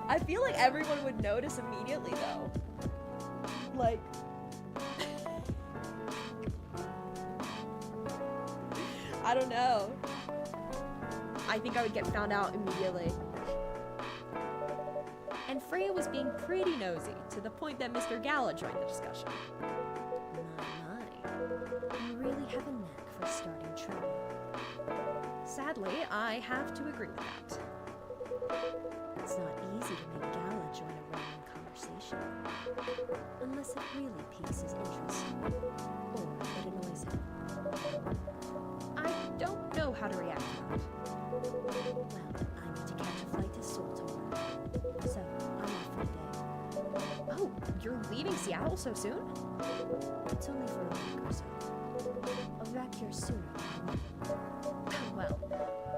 I feel like everyone would notice immediately, though. Like... I don't know. I think I would get found out immediately. And Freya was being pretty nosy, to the point that Mr. Gala joined the discussion. My. You really have a knack for starting trouble. Sadly, I have to agree with that. It's not easy to make Gala join a random conversation. Unless it really piques his interest. Or it annoys him. I don't know how to react to that. Well, I need to catch a flight to Seoul tomorrow. So, I'm off for the day. Oh, you're leaving Seattle so soon? It's only for a week or so. I'll be back here sooner. Well,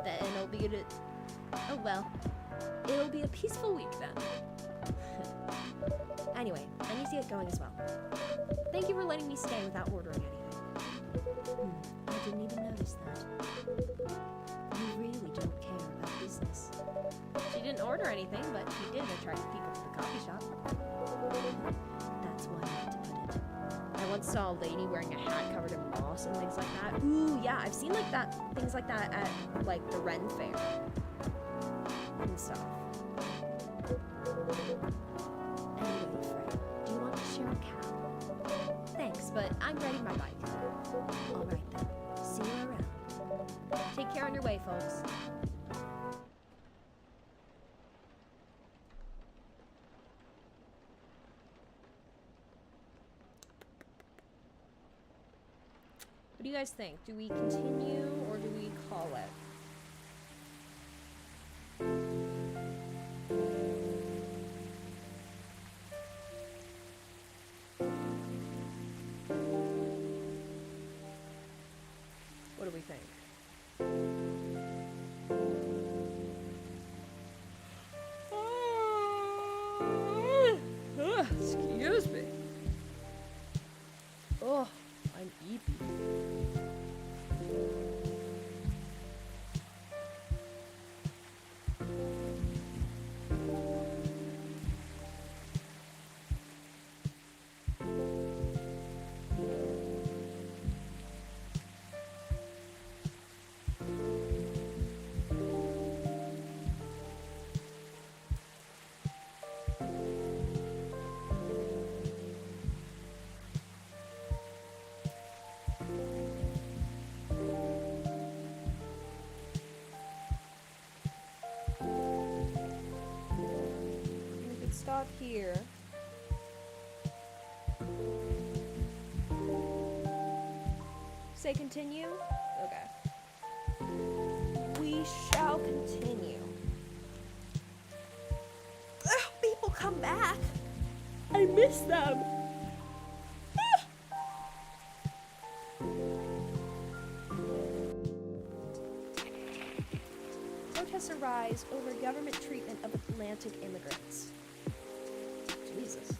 then it'll be it'll be a peaceful week then. Anyway, I need to get going as well. Thank you for letting me stay without ordering anything. I didn't even notice that. You really don't care about business. She didn't order anything, but she did attract people to the coffee shop. That's one way to put it. I once saw a lady wearing a hat covered in moss and things like that. Ooh, yeah, I've seen things like that at like the Ren Fair and stuff. Anyway, Fred, do you want to share a cab? Thanks, but I'm riding my bike. Alright then. See you around. Take care on your way, folks. do you guys think? Do we continue or do we call it? What do we think? Excuse me. Oh, I'm eepy. We could stop here. Say continue? Okay. We shall continue. Ugh, people come back. I miss them. Protests arise over government treatment of Atlantic immigrants. Jesus.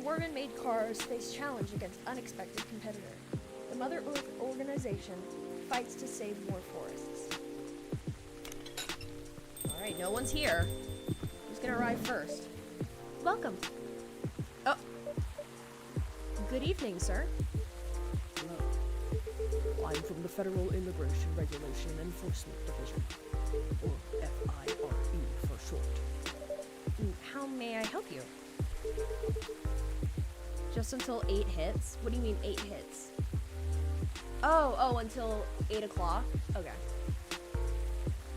Dwarven-made cars face challenge against unexpected competitor. The Mother Earth organization fights to save more forests. Alright, no one's here. Who's gonna arrive first? Welcome. Oh. Good evening, sir. Hello. I'm from the Federal Immigration Regulation Enforcement Division, or FIRE for short. How may I help you? Just until 8 hits? What do you mean 8 hits? Oh, until 8 o'clock? Okay.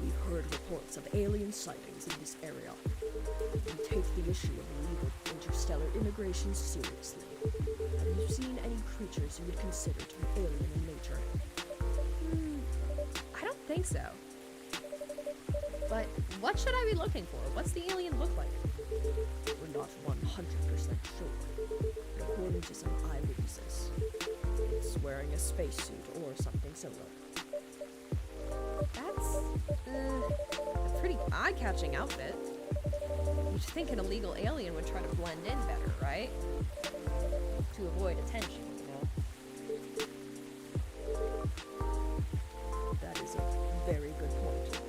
We've heard reports of alien sightings in this area. We take the issue of illegal interstellar immigration seriously. Have you seen any creatures you would consider to be alien in nature? I don't think so. But what should I be looking for? What's the alien look like? We're not 100% sure. But according to some eyewitnesses, it's wearing a spacesuit or something similar. That's a pretty eye-catching outfit. You'd think an illegal alien would try to blend in better, right? To avoid attention, you know? That is a very good point.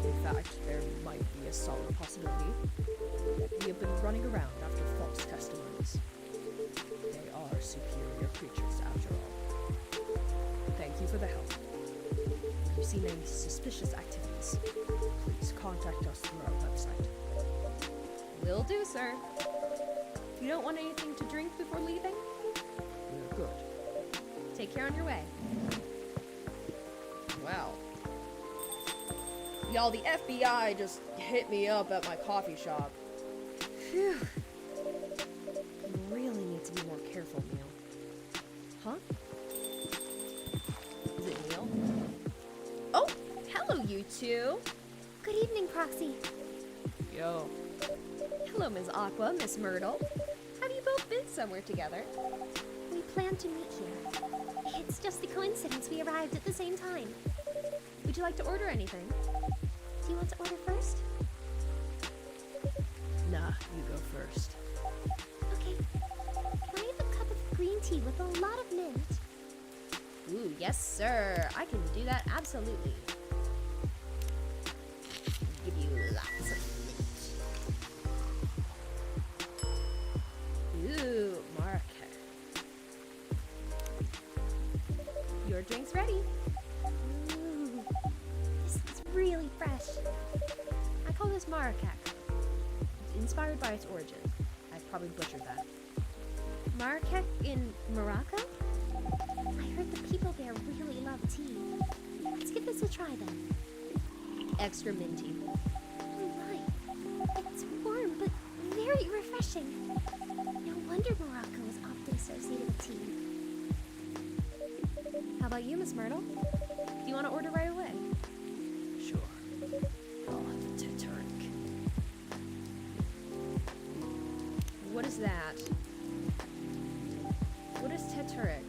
In fact, there might be a solid possibility that we have been running around after false testimonies. They are superior creatures, after all. Thank you for the help. If you see any suspicious activities, please contact us through our website. Will do, sir. You don't want anything to drink before leaving? We're good. Take care on your way. Wow. Y'all, the FBI just hit me up at my coffee shop. Phew. You really need to be more careful, Neil. Huh? Is it Neil? Oh, hello, you two. Good evening, Proxy. Yo. Hello, Ms. Aqua, Miss Myrtle. Have you both been somewhere together? We plan to meet here. It's just a coincidence we arrived at the same time. Would you like to order anything? Do you want to order first? Nah, you go first. Okay. Can I have a cup of green tea with a lot of mint? Ooh, yes, sir. I can do that absolutely. Give you lots of mint. Ooh, Mark. Your drink's ready. Ooh, this is really fresh. I call this Marrakech. It's inspired by its origin. I probably butchered that. Marrakech in Morocco? I heard the people there really love tea. Let's give this a try then. Extra minty. Oh my, it's warm but very refreshing. No wonder Morocco is often associated with tea. How about you, Miss Myrtle? Do you want to order right away? Sure. I'll have a Teteric. What is that? What is Teteric?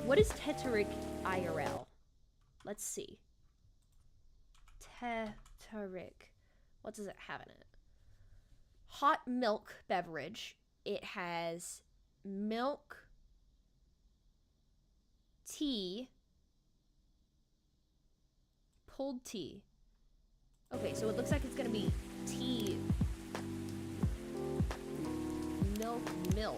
What is Teteric IRL? Let's see. Teteric. What does it have in it? Hot milk beverage. It has milk, tea, pulled tea. Okay, so it looks like it's gonna be tea, milk. No.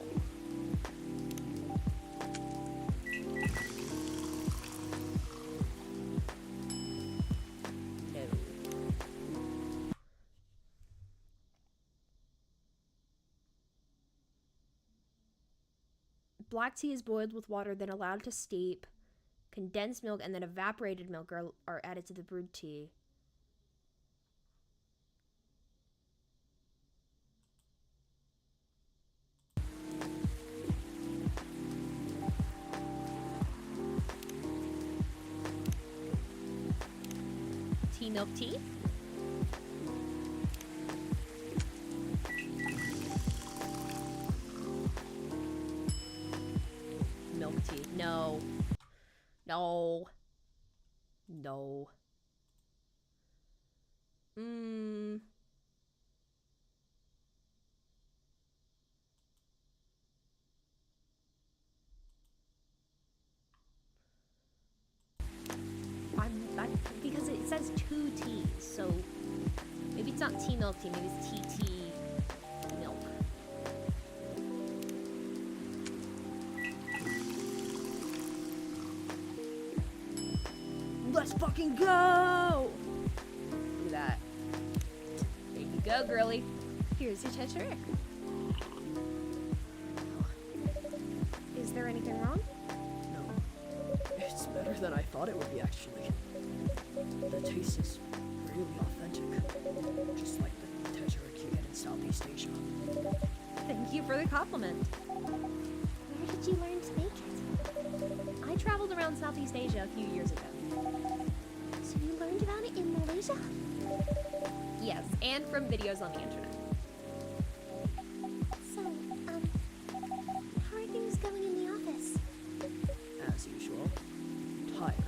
Black tea is boiled with water, then allowed to steep. Condensed milk and then evaporated milk are added to the brewed tea. Tea, milk, tea? Milk tea. No. No. No. Because it says two teas, so maybe it's not tea milk tea, maybe it's tea milk. Let's fucking go! Look at that. There you go, girly. Here's your Teteric. Is there anything wrong? No. It's better than I thought it would be, actually. The taste is really authentic. Just like the Teteric you get in Southeast Asia. Thank you for the compliment. Where did you learn to make it? I traveled around Southeast Asia a few years ago. So you learned about it in Malaysia? Yes, and from videos on the internet. So, how are things going in the office? As usual. Tiring.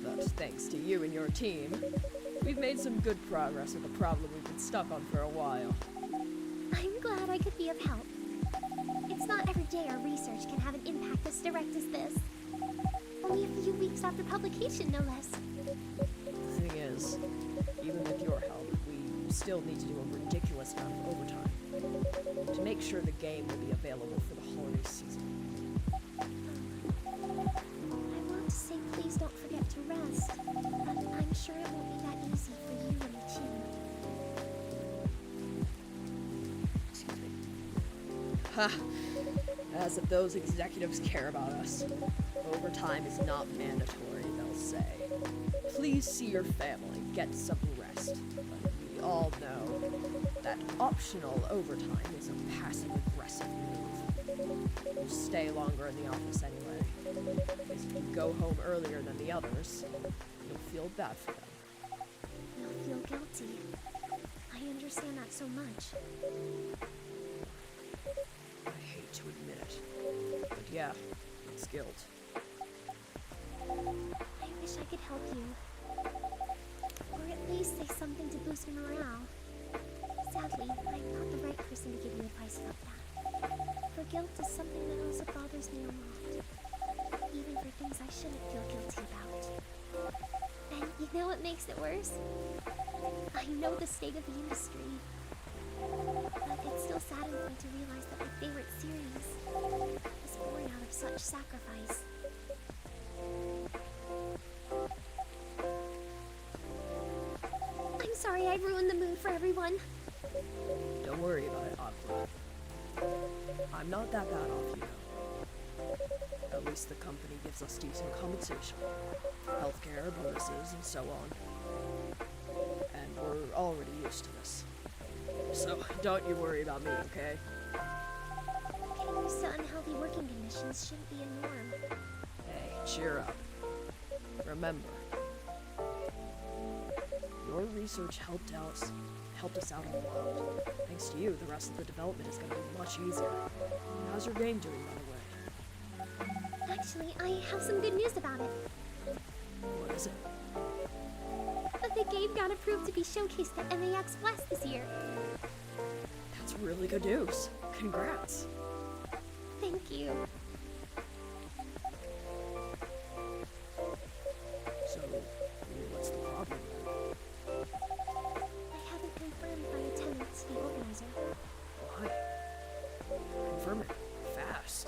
But thanks to you and your team, we've made some good progress with a problem we've been stuck on for a while. I'm glad I could be of help. It's not every day our research can have an impact as direct as this. Only a few weeks after publication, no less. The thing is, even with your help, we still need to do a ridiculous amount of overtime to make sure the game will be available for the holiday season. I want to say please don't forget to rest, but I'm sure it won't be that easy for you and the team. Excuse me. Ha! As if those executives care about us. Overtime is not mandatory, they'll say. Please see your family, get some rest. But we all know that optional overtime is a passive-aggressive move. You'll stay longer in the office anyway. Because if you go home earlier than the others, you'll feel bad for them. You'll feel guilty. I understand that so much. I hate to admit it, but yeah, it's guilt. I wish I could help you. Or at least say something to boost your morale. Sadly, I'm not the right person to give you advice about that. For guilt is something that also bothers me a lot. Even for things I shouldn't feel guilty about. And you know what makes it worse? I know the state of the industry. But it still saddens me to realize that my favorite series was born out of such sacrifice. I'm sorry I ruined the mood for everyone. Don't worry about it, Aqua. I'm not that bad off, you know. At least the company gives us decent compensation. Healthcare, bonuses, and so on. used to this. So, don't you worry about me, okay? Getting used to unhealthy working conditions shouldn't be a norm. Hey, cheer up. Remember, your research helped us out a lot. Thanks to you, the rest of the development is going to be much easier. How's your game doing, by the way? Actually, I have some good news about it. What is it? The game got approved to be showcased at MAX West this year. That's really good news. Congrats. Thank you. So, what's the problem? I haven't confirmed my attendance to the organizer. Why? Confirm it fast.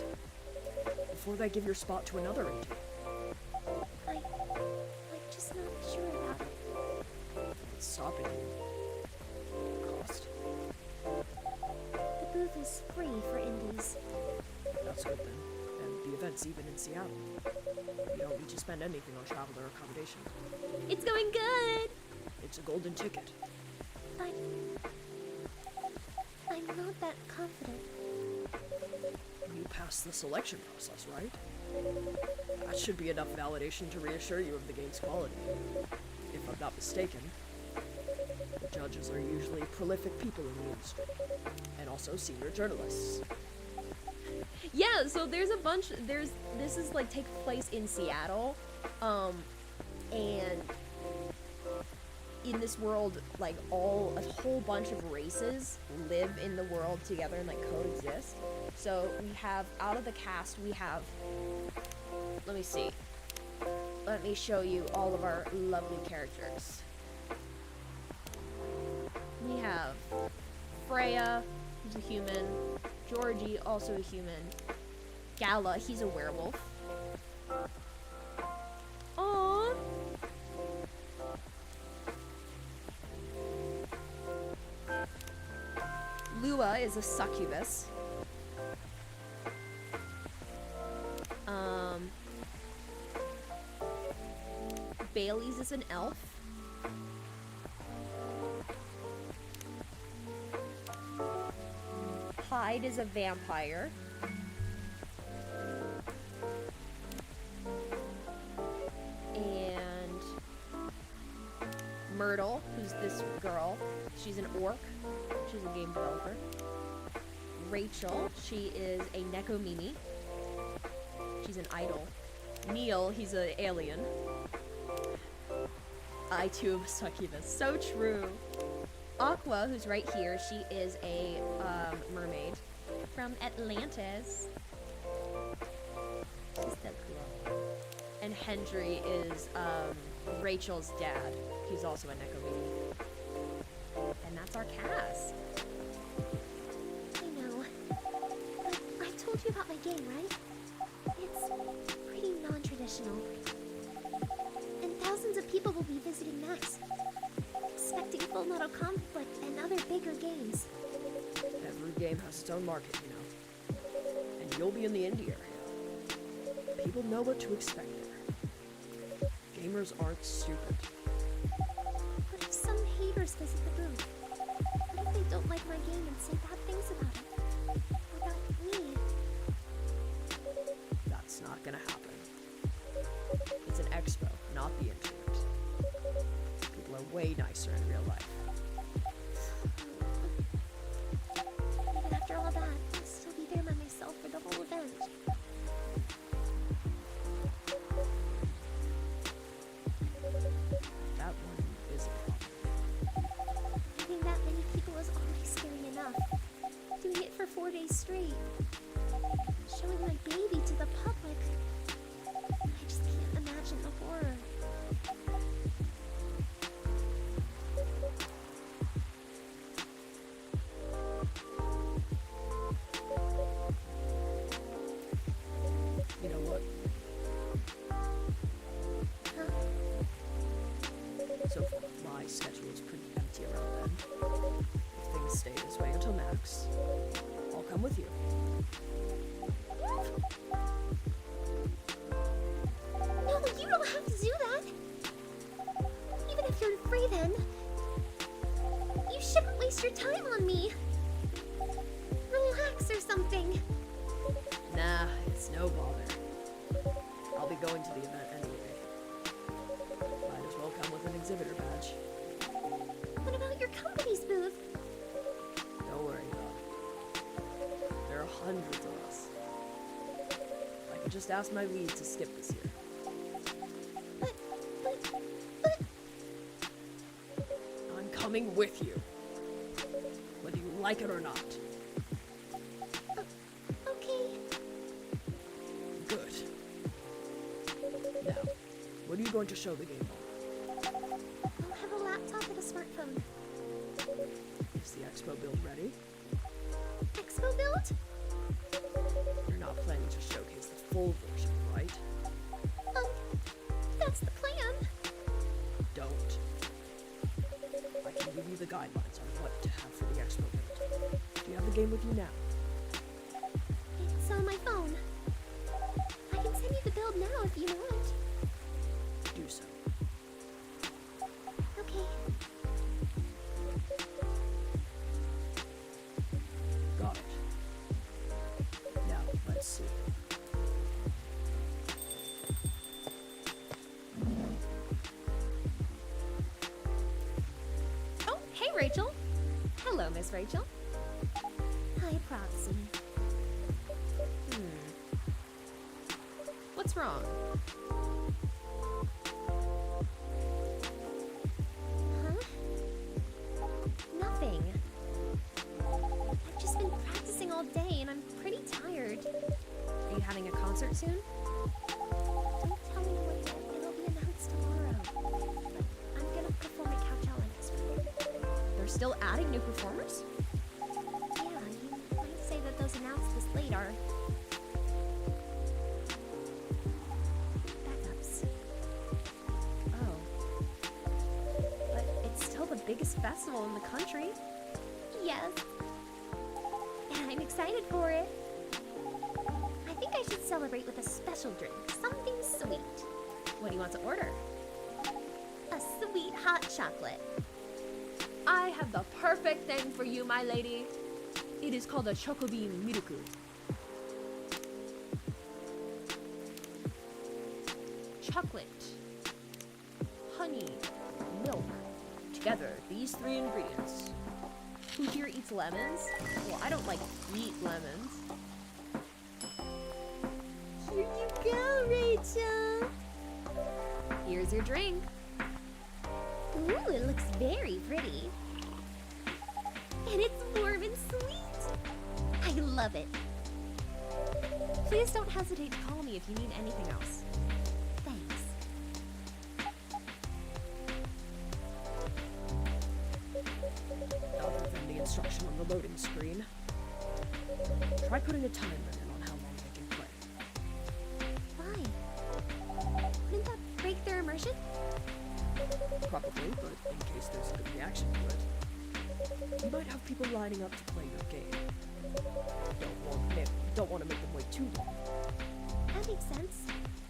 Before they give your spot to another AD. I'm just not sure about it. What's stopping you? Cost. The booth is free for indies. That's good then. And the event's even in Seattle. You don't need to spend anything on travel or accommodation. It's going good! It's a golden ticket. I'm not that confident. You passed the selection process, right? That should be enough validation to reassure you of the game's quality. If I'm not mistaken, the judges are usually prolific people in the industry, and also senior journalists. Yeah, so there's a bunch, this is like take place in Seattle, and in this world, like a whole bunch of races live in the world together and like coexist. So we have, out of the cast, we have, let me see, let me show you all of our lovely characters. We have Freya, who's a human, Georgie, also a human, Gala, he's a werewolf. Aww. Lua is a succubus. Bailey's is an elf. Hyde is a vampire. And Myrtle, who's this girl, she's an orc. She's a game developer. Rachel, she is a Nekomimi. She's an idol. Neil, he's an alien. I too am a succubus. So true. Aqua, who's right here, she is a mermaid from Atlantis. She's so cool. And Hendry is Rachel's dad. He's also a Nekomimi. And that's our cast. I know. But I told you about my game, right? It's pretty non-traditional. And thousands of people will be visiting Max, expecting Full Metal Conflict and other bigger games. Every game has its own market, you know. And you'll be in the indie area. People know what to expect there. Gamers aren't stupid. But if some haters visit the booth, what if they don't like my game and say bad things about it? About me? That's not gonna happen. It's an expo, not the internet. People are way nicer in real life. Even after all that, I'll still be there by myself for the whole event. That one is a problem. Meeting that many people is already scary enough. Doing it for 4 days straight. Showing my baby to the public. I just can't imagine the horror. You know what? Huh? So far, my schedule is pretty empty around then. If things stay this way until Max, I'll come with you. No, you don't have to do that. You shouldn't waste your time on me. Relax or something. Nah, it's no bother. I'll be going to the event anyway. Might as well come with an exhibitor badge. What about your company's booth? Don't worry about it. There are hundreds of us. I could just ask my lead to skip this year. But... I'm coming with you. Whether you like it or not. Okay. Good. Now, what are you going to show the game on? I'll have a laptop and a smartphone. Is the expo build ready? Expo build? You're not planning to showcase the full version, right? That's the plan. Don't. I can give you the guidelines on what to have for the expo build. Do you have the game with you now? It's on my phone. I can send you the build now if you want. Do so. Okay. Got it. Now, let's see. Oh, hey, Rachel. Hello, Miss Rachel. Hi, Proxy. What's wrong? Huh? Nothing. I've just been practicing all day and I'm pretty tired. Are you having a concert soon? Don't tell anyone yet. It'll be announced tomorrow. I'm gonna perform at Coachella next week. They're still adding new performers? Yeah, you might say that those announced this late are backups. Oh. But it's still the biggest festival in the country. Yes. And I'm excited for it. I think I should celebrate with a special drink. Something sweet. What do you want to order? A sweet hot chocolate. I have the perfect thing for you, my lady. It is called a Chocobean Miruku. Chocolate, honey, milk. Together, these three ingredients. Who here eats lemons? Well, I don't like eat lemons. Here you go, Rachel. Here's your drink. Ooh, it looks very pretty. And it's warm and sweet. I love it. Please don't hesitate to call me if you need anything else. Thanks. Other than the instruction on the loading screen, try putting a time limit on how long they can play. Why? Wouldn't that break their immersion? Probably, but in case there's a good reaction to it, you might have people lining up to play your game. Don't want to make them wait too long. That makes sense.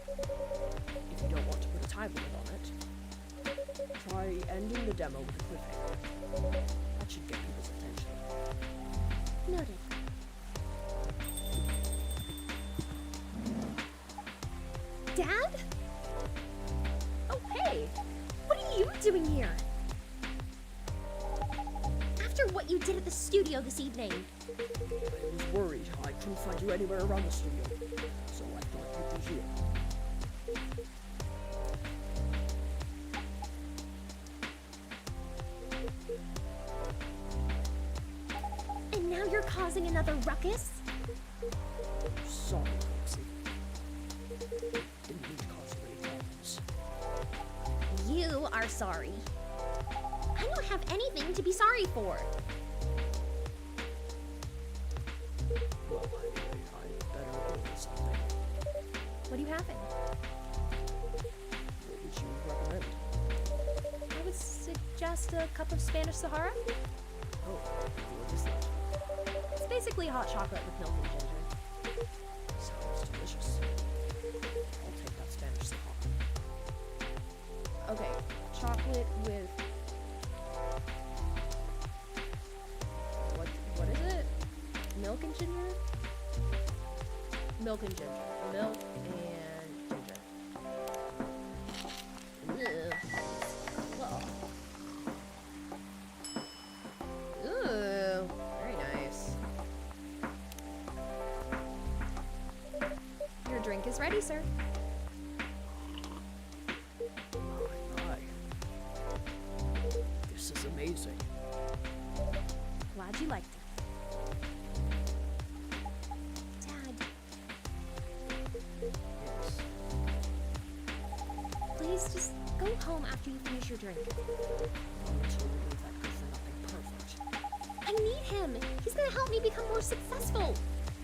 If you don't want to put a time limit on it, try ending the demo with a cliffhanger. That should get people's attention. Noted. Dad? Oh, hey! What are you doing here? After what you did at the studio this evening. I was worried I couldn't find you anywhere around the studio, so I thought you'd be here. And now you're causing another ruckus? Sorry, Roxy. Didn't mean to cause you any problems. You are sorry. I don't have anything to be sorry for. Well, I better order something. What are you having? What would you recommend? I would suggest a cup of Spanish Sahara. Oh, what is that? It's basically hot chocolate with milk and ginger. Sounds delicious. I'll take that Spanish Sahara. Okay, chocolate with and ginger? Milk and ginger. Milk and ginger. Ugh. Ooh, very nice. Your drink is ready, sir. Hi. This is amazing. Glad you liked it. Dad, Yes. please just go home after you finish your drink. I'm totally that good for nothing perfect. I need him. He's gonna help me become more successful.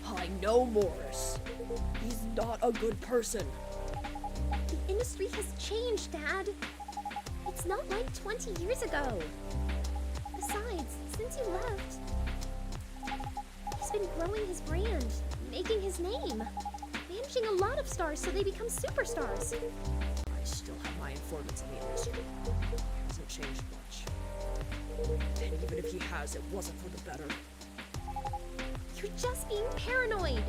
I know Morris. He's not a good person. The industry has changed, Dad. It's not like 20 years ago. Besides, since you left, he's been growing his brand, making his name, managing a lot of stars so they become superstars. I still have my informants in the industry. He hasn't changed much. And even if he has, it wasn't for the better. You're just being paranoid.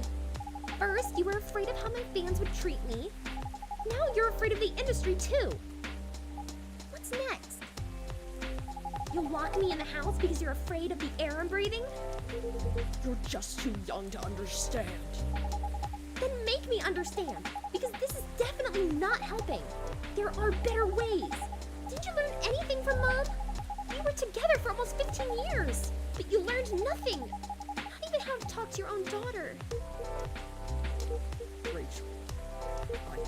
First, you were afraid of how my fans would treat me. Now you're afraid of the industry too. What's next? You'll lock me in the house because you're afraid of the air I'm breathing? You're just too young to understand. Then make me understand, because this is definitely not helping. There are better ways. Didn't you learn anything from Mom? We were together for almost 15 years, but you learned nothing. Not even how to talk to your own daughter. Rachel, I'm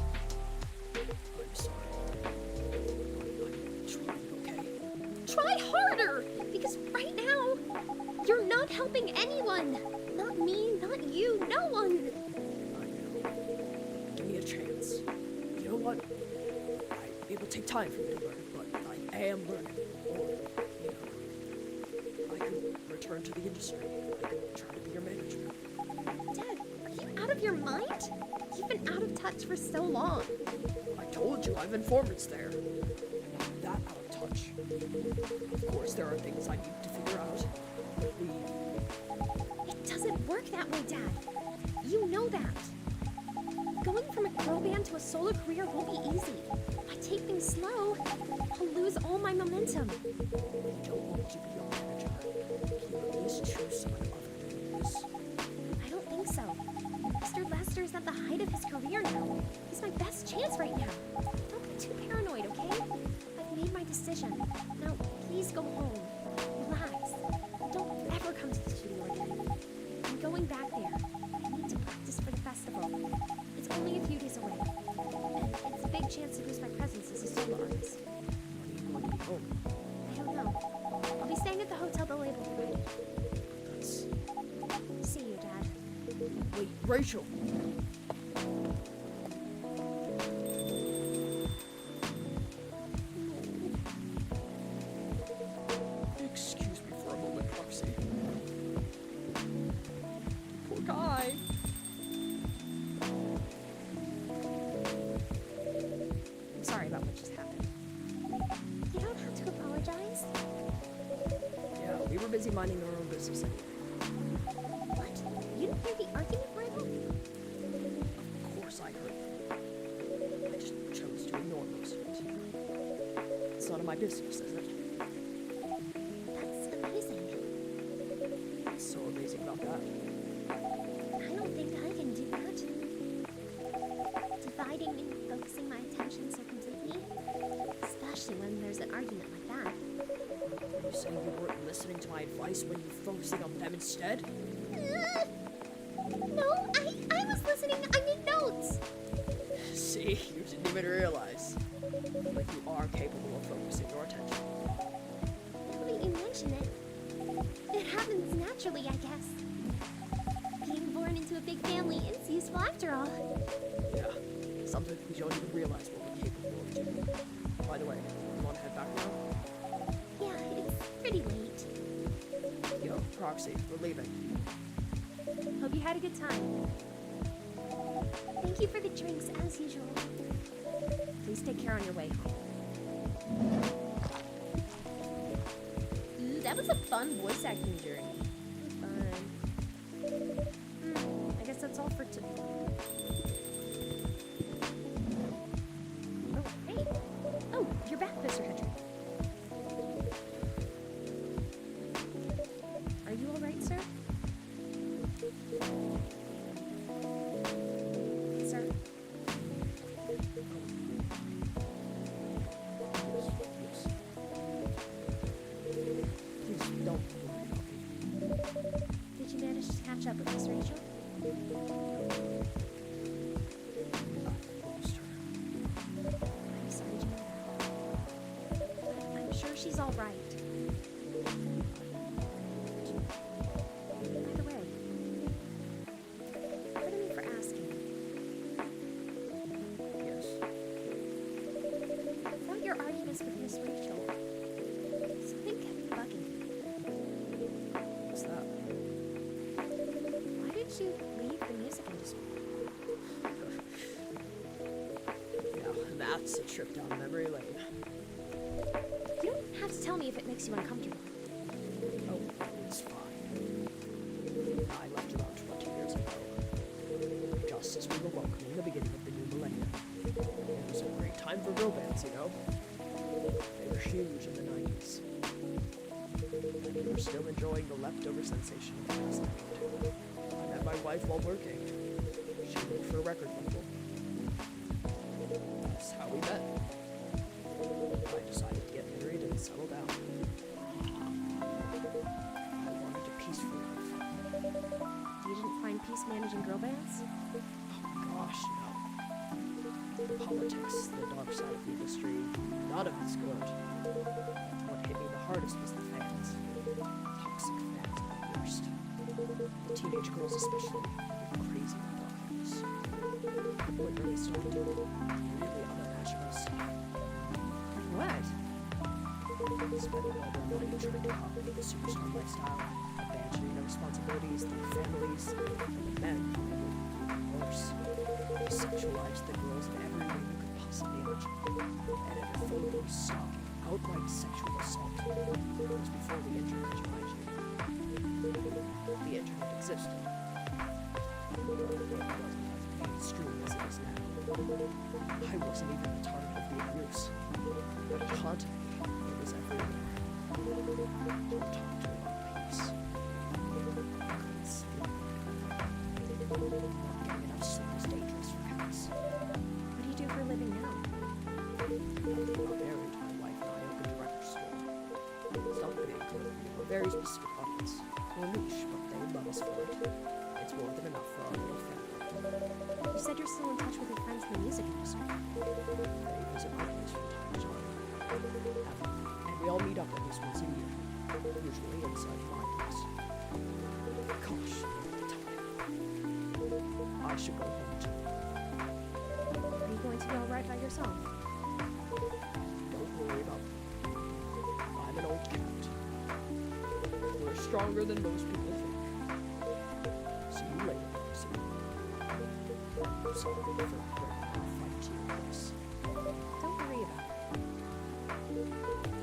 sorry. I'm trying, okay? Try harder, because right now, you're not helping anyone. Not me, not you, no one. I know. Give me a chance. You know what? It will take time for me to learn, but I am learning. Or, I could return to the industry. I could try to be your manager. Dad, are you out of your mind? You've been out of touch for so long. I told you, I've informants there. Not that out of touch. Of course, there are things I need to figure out. It doesn't work that way, Dad. You know that. Going from a girl band to a solo career won't be easy. If I take things slow, I'll lose all my momentum. I don't want to be your manager. Can you at least choose someone other than this? I don't think so. Mr. Lester's at the height of his career now. He's my best chance right now. Don't be too paranoid, okay? I've made my decision. Now, please go home. Relax. Don't ever come to the studio again. I'm going back there. I need to practice for the festival. It's only a few days away. And it's a big chance to boost my presence as a solo artist. When are you going to be home? I don't know. I'll be staying at the hotel the label provided. That's... See you, Dad. Wait, Rachel! Excuse me for a moment, Proxy. Poor guy. I'm sorry about what just happened. You don't have to apologize. Yeah, we were busy minding our own business anyway. What? You didn't hear the argument, Randall? Of course I heard. I just chose to ignore most of it. It's none of my business, is it? That's amazing. What's so amazing about that? I don't think I can do that. Dividing and focusing my attention so completely. Especially when there's an argument like that. Are you saying you weren't listening to my advice when you were focusing on them instead? No, I was listening. I made notes. See, you didn't even realize. But you are capable of focusing your attention. Now that you mention it, it happens naturally, I guess. Being born into a big family is useful after all. Yeah, something we don't even realize what we're capable of doing. By the way, you want to head back now? Yeah, it's pretty late. Yo, Proxy, we're leaving. Hope you had a good time. Thank you for the drinks, as usual. Please take care on your way home. Ooh, that was a fun voice acting journey. Fun. I guess that's all for Oh, hey. Oh, you're back, Mr. Hedrick. Are you alright, sir? Sir? Yes. Please don't worry about me. Did you manage to catch up with Miss Rachel? I lost her. I'm sorry to know that. I'm sure she's alright. By the way, pardon me for asking. Yes. About your arguments with Miss Rachel, something kept bugging me. What's that? Why did you leave the music industry? Now, that's a trip down memory lane. You don't have to tell me if it makes you uncomfortable. Oh, it's fine. I left about 20 years ago. Just as we were welcoming the beginning of the new millennium. It was a great time for girl bands, you know? They were huge in the 90s. And we were still enjoying the leftover sensation of the last decade. I met my wife while working. She worked for a record label. That's how we met. I decided to get married and settle down. I wanted a peaceful life. You didn't find peace managing girl bands? Oh gosh, no. Politics, the dark side of the industry, none of it's good. What hit me the hardest was the fans. Toxic fans are the worst. Teenage girls especially, were crazy about darkness. What really started to really unimaginable stuff. What? Spending all their money trying to copy the superstar lifestyle, abandoning their responsibilities, their families, and the men who were even worse. They sexualized the girls in every way you could possibly imagine. And it fully stalking, outright sexual assault. It was before the internet, mind you. The internet existed. It wasn't as mainstream as it is now. I wasn't even the target of the abuse. But it haunted me. It was everywhere. Don't talk to me about peace. I couldn't sleep. Not getting enough sleep was dangerous for cats. What do you do for a living now? After we were married, my wife and I opened a record store. It's not big, for a very specific audience. We're niche, but they love us for it. It's more than enough for our little family. You said you're still in touch with your friends in the music industry. They visit my place from time to time. And we all meet up at least once a year. Usually inside my place. Gosh, the time. I should go home too. Are you going to be alright by yourself? Don't worry about me. I'm an old cat. We're stronger than most people think. See you later, Lucy. I'm sorry for bringing our fight to your place. Don't worry about it.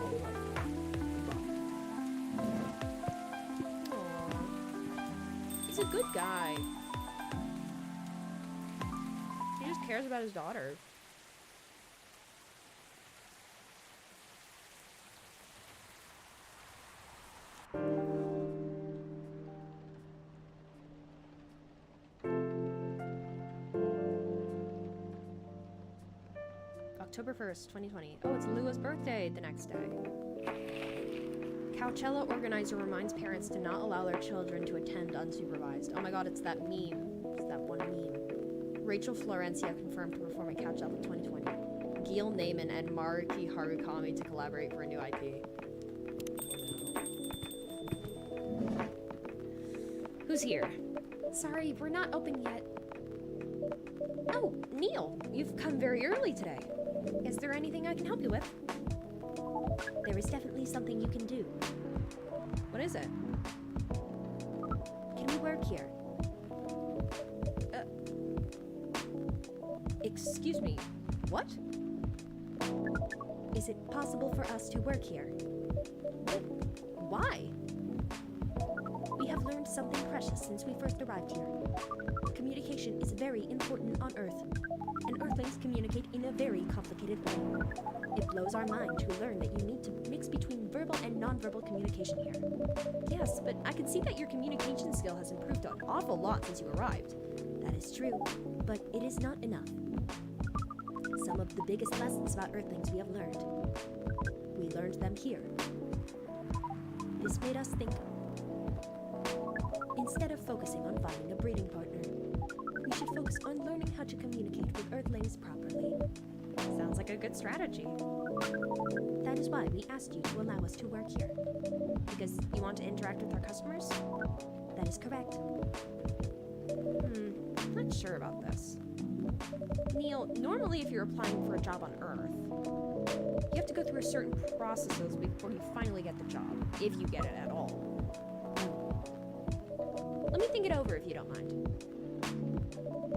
All right, goodbye. Aww. He's a good guy. He just cares about his daughter. October 1st, 2020. Oh, it's Lua's birthday the next day. Coachella organizer reminds parents to not allow their children to attend unsupervised. Oh my god, it's that meme. It's that one meme. Rachel Florencia confirmed to perform at Coachella 2020. Gil Naiman and Maruki Harukami to collaborate for a new IP. Who's here? Sorry, we're not open yet. Oh, Neil, you've come very early today. Is there anything I can help you with? There is definitely something you can do. What is it? Can we work here? Excuse me, what? Is it possible for us to work here? Why? We have learned something precious since we first arrived here. Communication is very important on Earth, and Earthlings communicate in a very complicated way. It blows our mind to learn that you need to mix between verbal and nonverbal communication here. Yes, but I can see that your communication skill has improved an awful lot since you arrived. That is true, but it is not enough. Some of the biggest lessons about Earthlings we have learned. We learned them here. This made us think. Instead of focusing on finding a breeding partner, we should focus on learning how to communicate with Earthlings properly. Sounds like a good strategy. That is why we asked you to allow us to work here. Because you want to interact with our customers? That is correct. Not sure about this. Neil, normally if you're applying for a job on Earth, you have to go through certain processes before you finally get the job, if you get it at all. Let me think it over if you don't mind.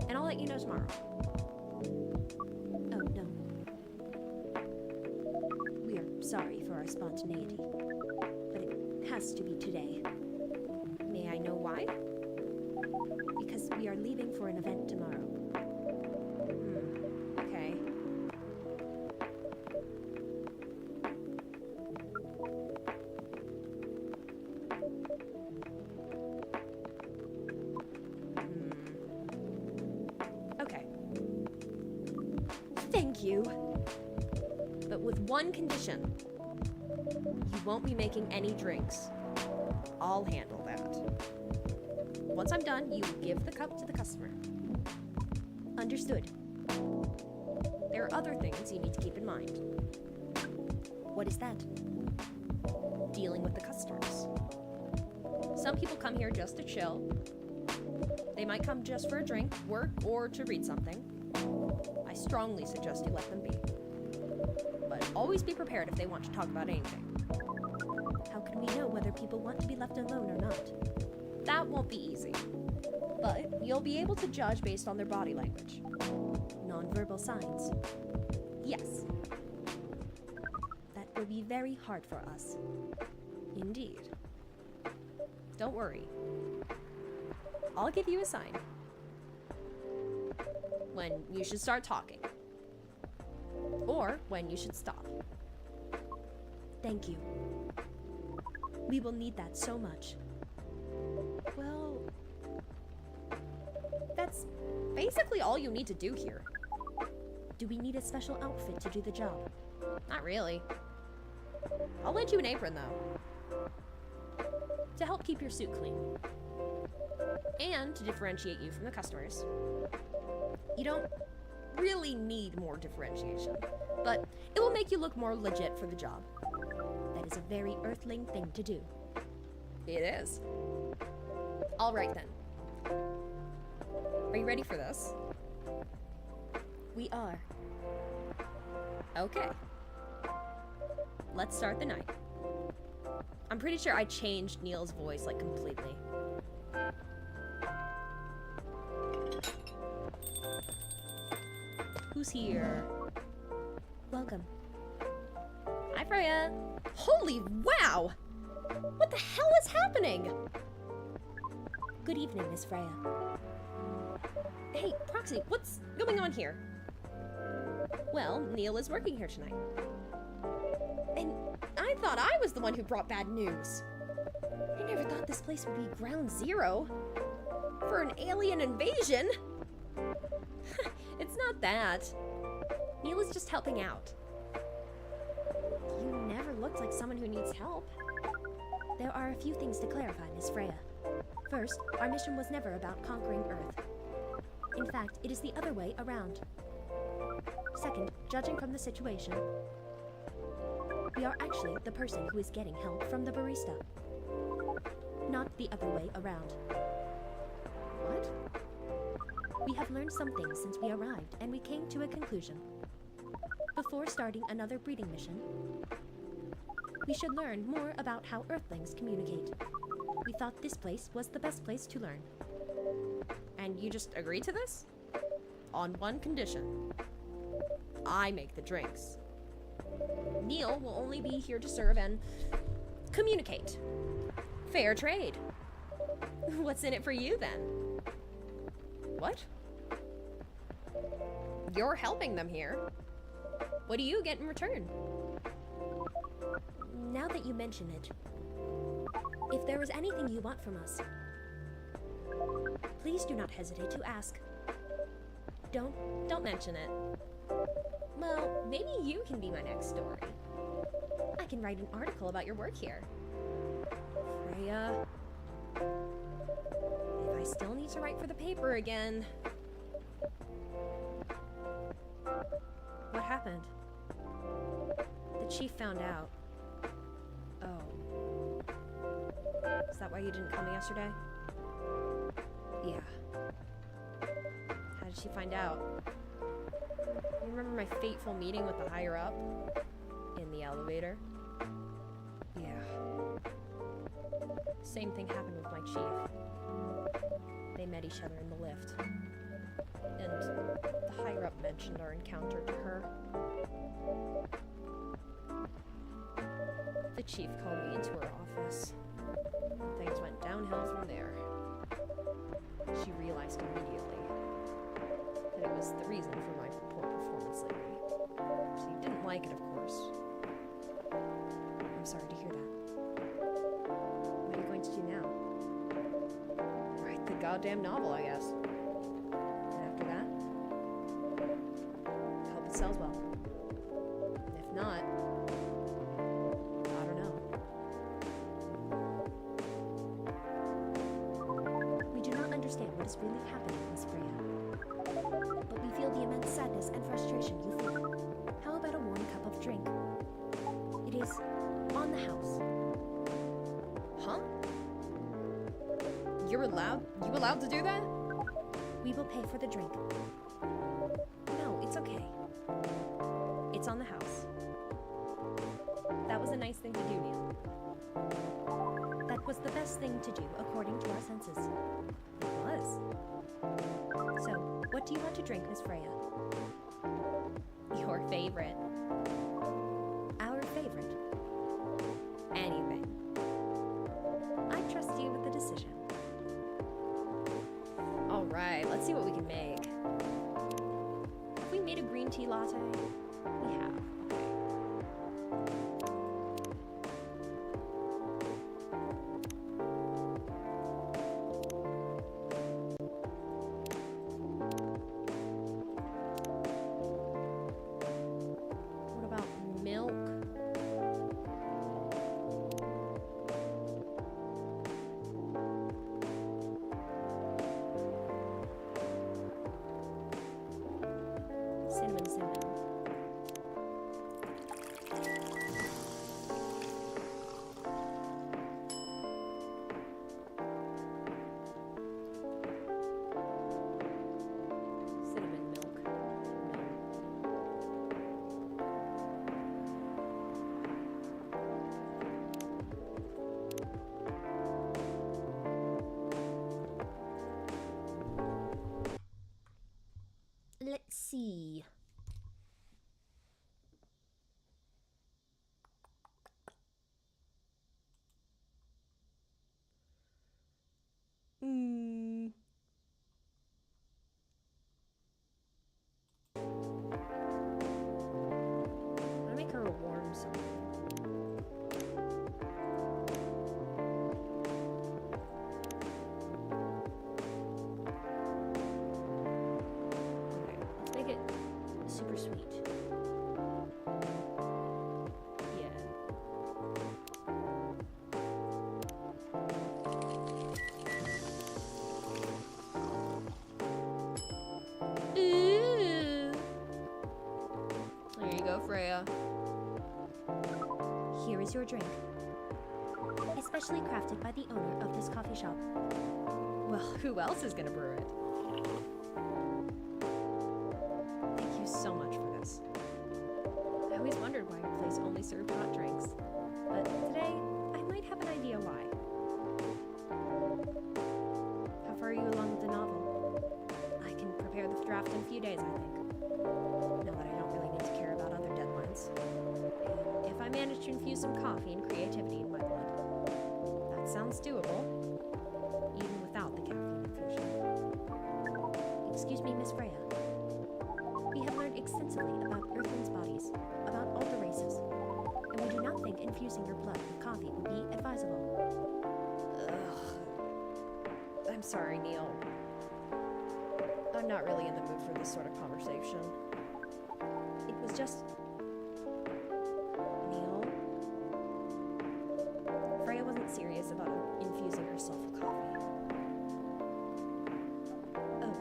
And I'll let you know tomorrow. Oh, no. We are sorry for our spontaneity, but it has to be today. May I know why? Because we are leaving for an event tomorrow. Okay. Okay. Thank you. But with one condition. You won't be making any drinks. I'll handle that. Once I'm done, you give the cup to the customer. Understood. There are other things you need to keep in mind. What is that? Dealing with the customers. Some people come here just to chill. They might come just for a drink, work, or to read something. I strongly suggest you let them be. But always be prepared if they want to talk about anything. How can we know whether people want to be left alone or not? That won't be easy. But you'll be able to judge based on their body language. Nonverbal signs. Yes, That will be very hard for us. indeed. Don't worry. I'll give you a sign. When you should start talking. Or when you should stop. Thank you. We will need that so much. Well, that's basically all you need to do here. Do we need a special outfit to do the job? Not really. I'll lend you an apron, though. To help keep your suit clean. And to differentiate you from the customers. You don't really need more differentiation, but it will make you look more legit for the job. That is a very Earthling thing to do. It is. All right, then. Are you ready for this? We are. Okay. Let's start the night. I'm pretty sure I changed Neil's voice, like, completely. Who's here? Welcome. Hi, Freya. Holy wow! What the hell is happening? Good evening, Miss Freya. Hey, Proxy, what's going on here? Well, Neil is working here tonight. And I thought I was the one who brought bad news. I never thought this place would be ground zero for an alien invasion. It's not that. Neil is just helping out. You never looked like someone who needs help. There are a few things to clarify, Miss Freya. First, our mission was never about conquering Earth. In fact, it is the other way around. Second, judging from the situation, we are actually the person who is getting help from the barista. Not the other way around. What? We have learned some things since we arrived, and we came to a conclusion. Before starting another breeding mission, we should learn more about how Earthlings communicate. We thought this place was the best place to learn. And you just agreed to this? On one condition. I make the drinks. Neil will only be here to serve and communicate. Fair trade. What's in it for you then? What? You're helping them here. What do you get in return? Now that you mention it, if there is anything you want from us, please do not hesitate to ask. Don't mention it. Well, maybe you can be my next story. I can write an article about your work here. Freya. If I still need to write for the paper again. What happened? The chief found out. Oh. Is that why you didn't call me yesterday? Yeah. How did she find out? You remember my fateful meeting with the higher up? In the elevator? Yeah. Same thing happened with my chief. They met each other in the lift. And the higher up mentioned our encounter to her. The chief called me into her office. And things went downhill from there. She realized immediately that it was the reason for my poor performance lately. She didn't like it, of course. I'm sorry to hear that. What are you going to do now? Write the goddamn novel, I guess. And after that? Hope it sells well. If not, I don't know. We do not understand what is really happening, Miss Freya. But we feel the immense sadness and frustration you feel. How about a warm cup of drink? It is on the house. Huh? You allowed to do that? We will pay for the drink. No, it's okay. It's on the house. That was a nice thing to do, Neil. That was the best thing to do according to our senses. It was. So, what do you want to drink, Miss Freya? Your favorite. Our favorite. Anything. I trust you with the decision. Alright, let's see what we can make. Have we made a green tea latte? We have. Okay. What about milk? Cinnamon. Cinnamon milk. Let's see. I'm gonna make her a warm something. Okay, let's make it super sweet. Yeah. Ooh. There you go, Freya. Here is your drink. Especially crafted by the owner of this coffee shop. Well, who else is gonna brew it? Thank you so much for this. I always wondered why your place only served hot drinks. But today, I might have an idea why. How far are you along with the novel? I can prepare the draft in a few days, I think. Now that I don't really need to care about other deadlines. And if I manage to infuse some coffee and creativity in my blood, that sounds doable. Excuse me, Miss Freya. We have learned extensively about Earthlings' bodies, about all the races, and we do not think infusing your blood with coffee would be advisable. Ugh. I'm sorry, Neil. I'm not really in the mood for this sort of conversation. It was just... Neil? Freya wasn't serious about infusing herself with coffee. Oh.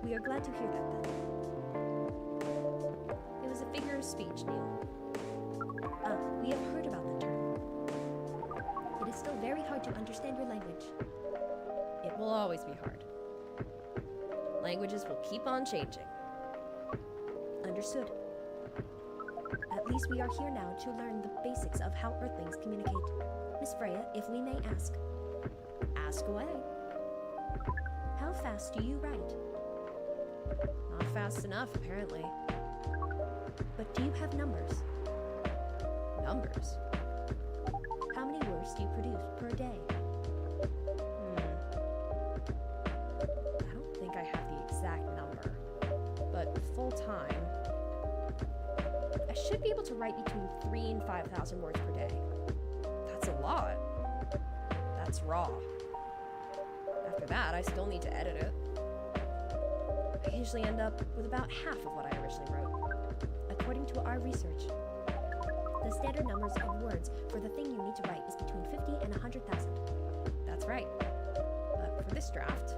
We are glad to hear that, then. It was a figure of speech, Neil. We have heard about the term. It is still very hard to understand your language. It will always be hard. Languages will keep on changing. Understood. At least we are here now to learn the basics of how Earthlings communicate. Miss Freya, if we may ask. Ask away. How fast do you write? Not fast enough, apparently. But do you have numbers? Numbers? How many words do you produce per day? I don't think I have the exact number. But full time, I should be able to write between 3,000 and 5,000 words per day. That's a lot. That's raw. After that, I still need to edit it. I usually end up with about half of what I originally wrote. According to our research, the standard numbers of words for the thing you need to write is between 50 and 100,000. That's right. But for this draft,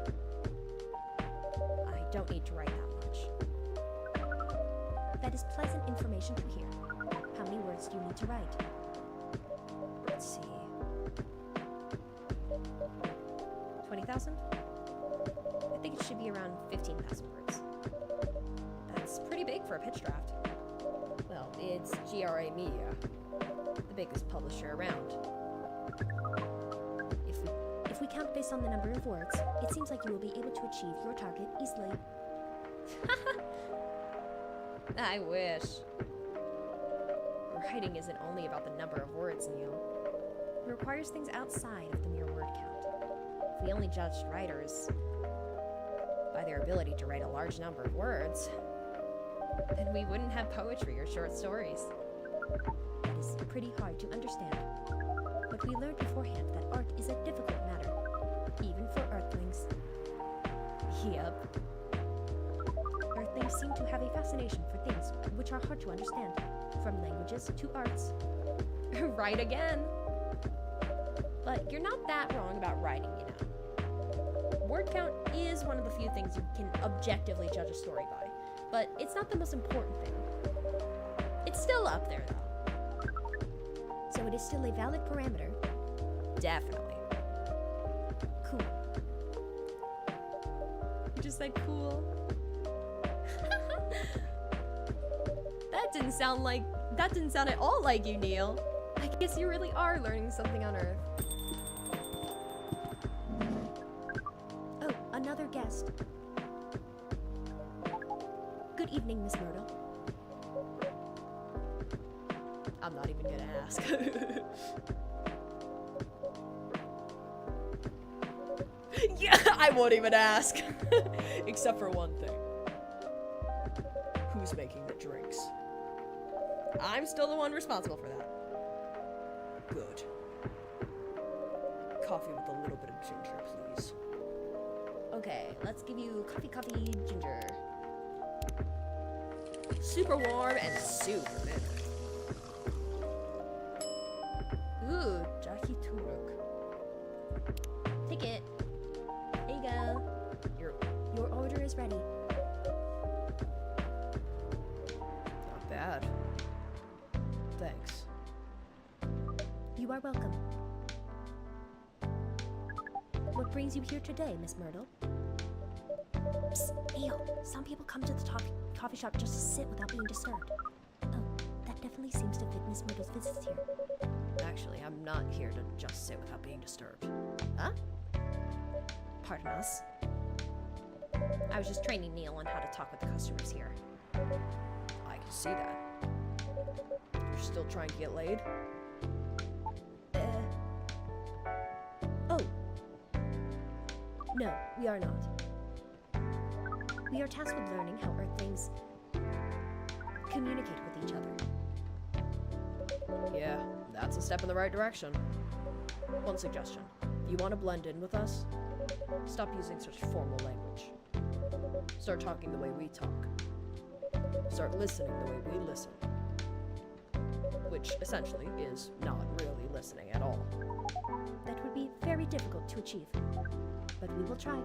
I don't need to write that much. That is pleasant information to hear. How many words do you need to write? Let's see. 20,000? I think it should be around 15,000 words. That's pretty big for a pitch draft. Well, it's GRA Media, the biggest publisher around. If we count based on the number of words, it seems like you will be able to achieve your target easily. I wish. Writing isn't only about the number of words, Neil. It requires things outside of the mere word count. If we only judged writers by their ability to write a large number of words, then we wouldn't have poetry or short stories. That is pretty hard to understand. But we learned beforehand that art is a difficult matter, even for Earthlings. Yep. Earthlings seem to have a fascination for things which are hard to understand, from languages to arts. Right again. But you're not that wrong about writing, you know. Word count is one of the few things you can objectively judge a story by, but it's not the most important thing. It's still up there, though. So it is still a valid parameter. Definitely. Cool. You just said cool. That didn't sound at all like you, Neil. I guess you really are learning something on Earth. Oh, another guest. Good evening, Miss Myrtle. I'm not even gonna ask. Yeah, I won't even ask. Except for one thing. Who's making the drinks? I'm still the one responsible for that. Good. Coffee with a little bit of ginger, please. Okay, let's give you coffee, ginger. Super warm and super bitter. Ooh, Jackie Turuk. Take it. There you go. Your order is ready. Not bad. Thanks. You are welcome. What brings you here today, Miss Myrtle? Psst, Neil. Some people come to the coffee shop just to sit without being disturbed. Oh, that definitely seems to fit Miss Myrtle's visits here. Actually, I'm not here to just sit without being disturbed. Huh? Pardon us. I was just training Neil on how to talk with the customers here. I can see that. You're still trying to get laid? Oh. No, we are not. We are tasked with learning how Earthlings communicate with each other. Yeah, that's a step in the right direction. One suggestion. If you want to blend in with us, stop using such formal language. Start talking the way we talk. Start listening the way we listen. Which essentially is not really listening at all. That would be very difficult to achieve, but we will try.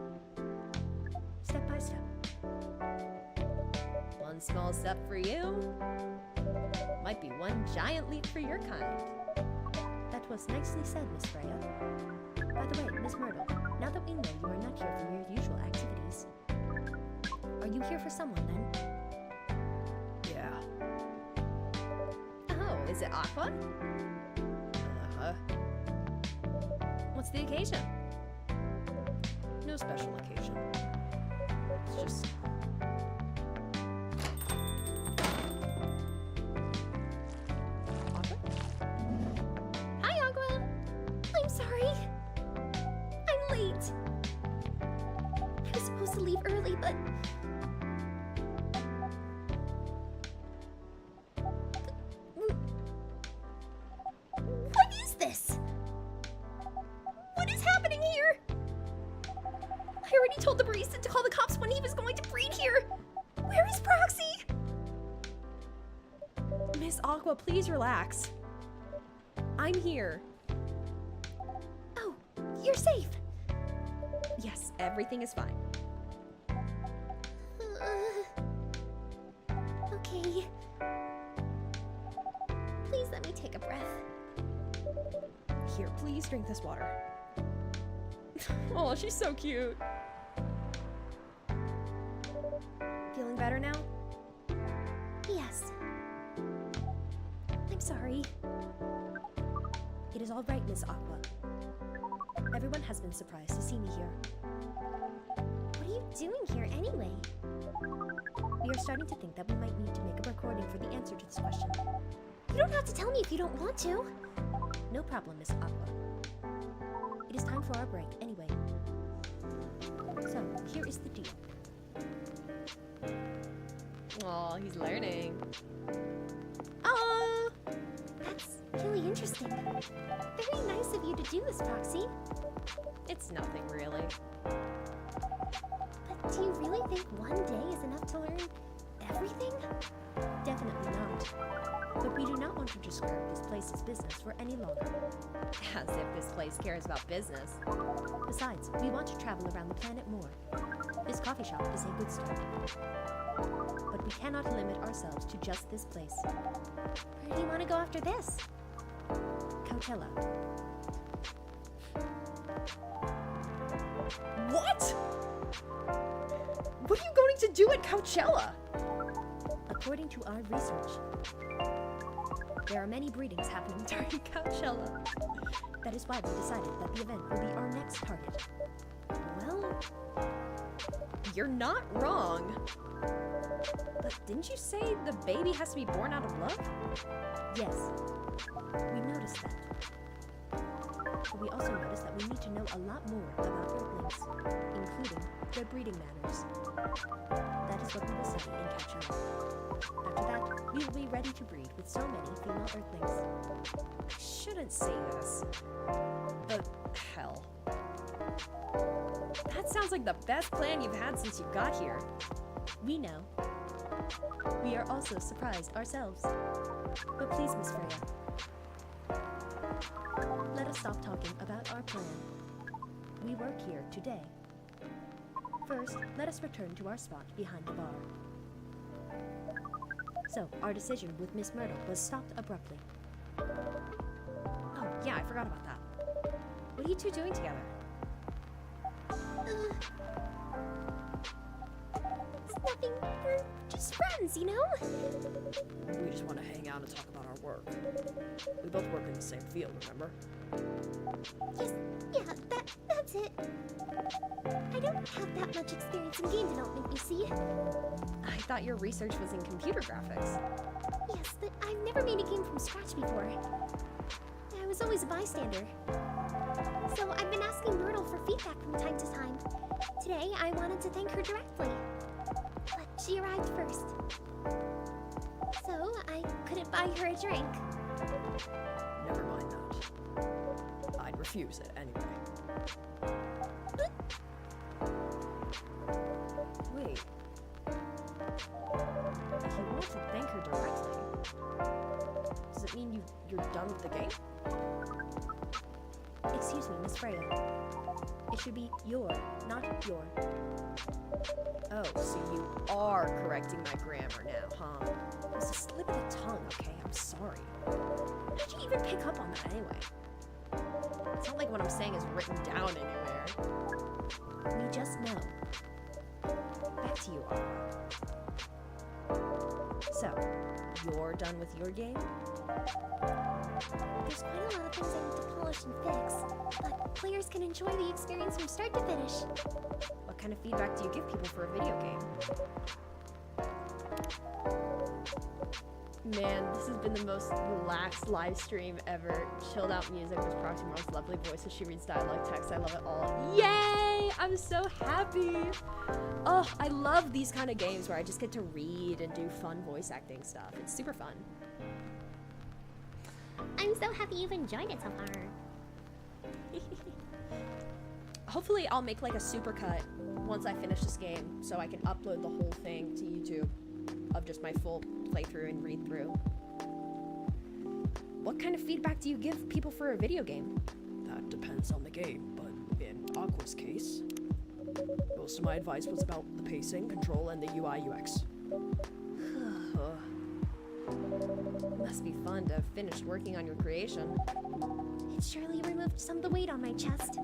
Step by step. One small step for you might be one giant leap for your kind. That was nicely said, Miss Freya. By the way, Miss Myrtle, now that we know you are not here for your usual activities, are you here for someone then? Yeah. Oh, is it Aqua? Uh-huh. What's the occasion? No special occasion. It's just... Aqua? Hi, Agua. I'm sorry. I'm late. I was supposed to leave early, but... What is this? What is happening here? I already told the barista to call the cops when he was going to breed here. Where is Proxy? Miss Aqua, please relax. I'm here. Oh, you're safe. Yes, everything is fine. Okay. Please let me take a breath. Here, please drink this water. Oh, she's so cute. Feeling better now? Yes. I'm sorry. It is all right, Miss Aqua. Everyone has been surprised to see me here. What are you doing here anyway? We are starting to think that we might need to make a recording for the answer to this question. You don't have to tell me if you don't want to. No problem, Miss Aqua. It is time for our break anyway. So, here is the deal. Oh, he's learning. That's really interesting. Very nice of you to do this, Proxy. It's nothing really. But do you really think one day is enough to learn everything? Definitely not. But we do not want to disturb this place's business for any longer. As if this place cares about business. Besides, we want to travel around the planet more. This coffee shop is a good start. But we cannot limit ourselves to just this place. Where do you want to go after this? Coachella. What? What are you going to do at Coachella? According to our research, there are many breedings happening during Coachella. That is why we decided that the event will be our next target. Well, you're not wrong. But didn't you say the baby has to be born out of love? Yes, we noticed that. But we also noticed that we need to know a lot more about Earthlings, including their breeding manners. That is what we will study in Coachella. After that, we will be ready to breed with so many female Earthlings. I shouldn't say this. But hell. That sounds like the best plan you've had since you got here. We know. We are also surprised ourselves. But please, Miss Freya, let us stop talking about our plan. We work here today. First, let us return to our spot behind the bar. So, our decision with Miss Myrtle was stopped abruptly. Oh, yeah, I forgot about that. What are you two doing together? It's nothing. We're just friends, you know? We just want to hang out and talk about our work. We both work in the same field, remember? Yes, yeah, that's it. I don't have that much experience in game development, you see. I thought your research was in computer graphics. Yes, but I've never made a game from scratch before. I was always a bystander. So I've been asking Myrtle for feedback from time to time. Today, I wanted to thank her directly. but she arrived first. So I couldn't buy her a drink. Never mind that. I'd refuse it anyway. Wait. If you want to thank her directly, does it mean you're done with the game? Excuse me, Miss Freya. It should be your, not your. Oh, so you are correcting my grammar now, huh? It was a slip of the tongue, okay? I'm sorry. How'd you even pick up on that anyway? It's not like what I'm saying is written down anywhere. We just know. Back to you, Aqua. So, you're done with your game? There's quite a lot of things I need to polish and fix, but players can enjoy the experience from start to finish. What kind of feedback do you give people for a video game? Man, this has been the most relaxed live stream ever. Chilled out music with Proxymoron's lovely voice as she reads dialogue text. I love it all. Yay! I'm so happy. Oh, I love these kind of games where I just get to read and do fun voice acting stuff. It's super fun. I'm so happy you've enjoyed it so far. Hopefully I'll make like a supercut once I finish this game so I can upload the whole thing to YouTube of just my full playthrough and read through. What kind of feedback do you give people for a video game? That depends on the game, but in Aqua's case, most of my advice was about the pacing, control, and the UI UX. It must be fun to have finished working on your creation. It surely removed some of the weight on my chest.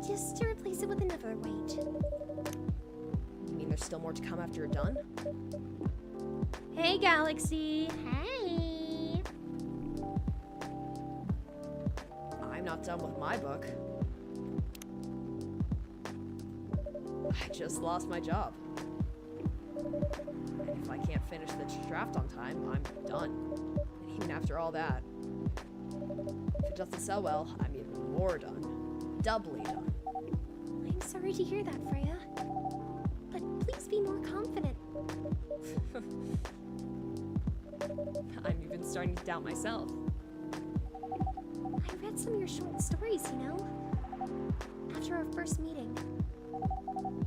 Just to replace it with another weight. You mean there's still more to come after you're done? Hey, Galaxy! Hey! I'm not done with my book. I just lost my job. And if I can't finish the draft on time, I'm done. And even after all that, if it doesn't sell well, I'm even more done. Doubly done. I'm sorry to hear that, Freya. But please be more confident. I'm even starting to doubt myself. I read some of your short stories, you know? After our first meeting.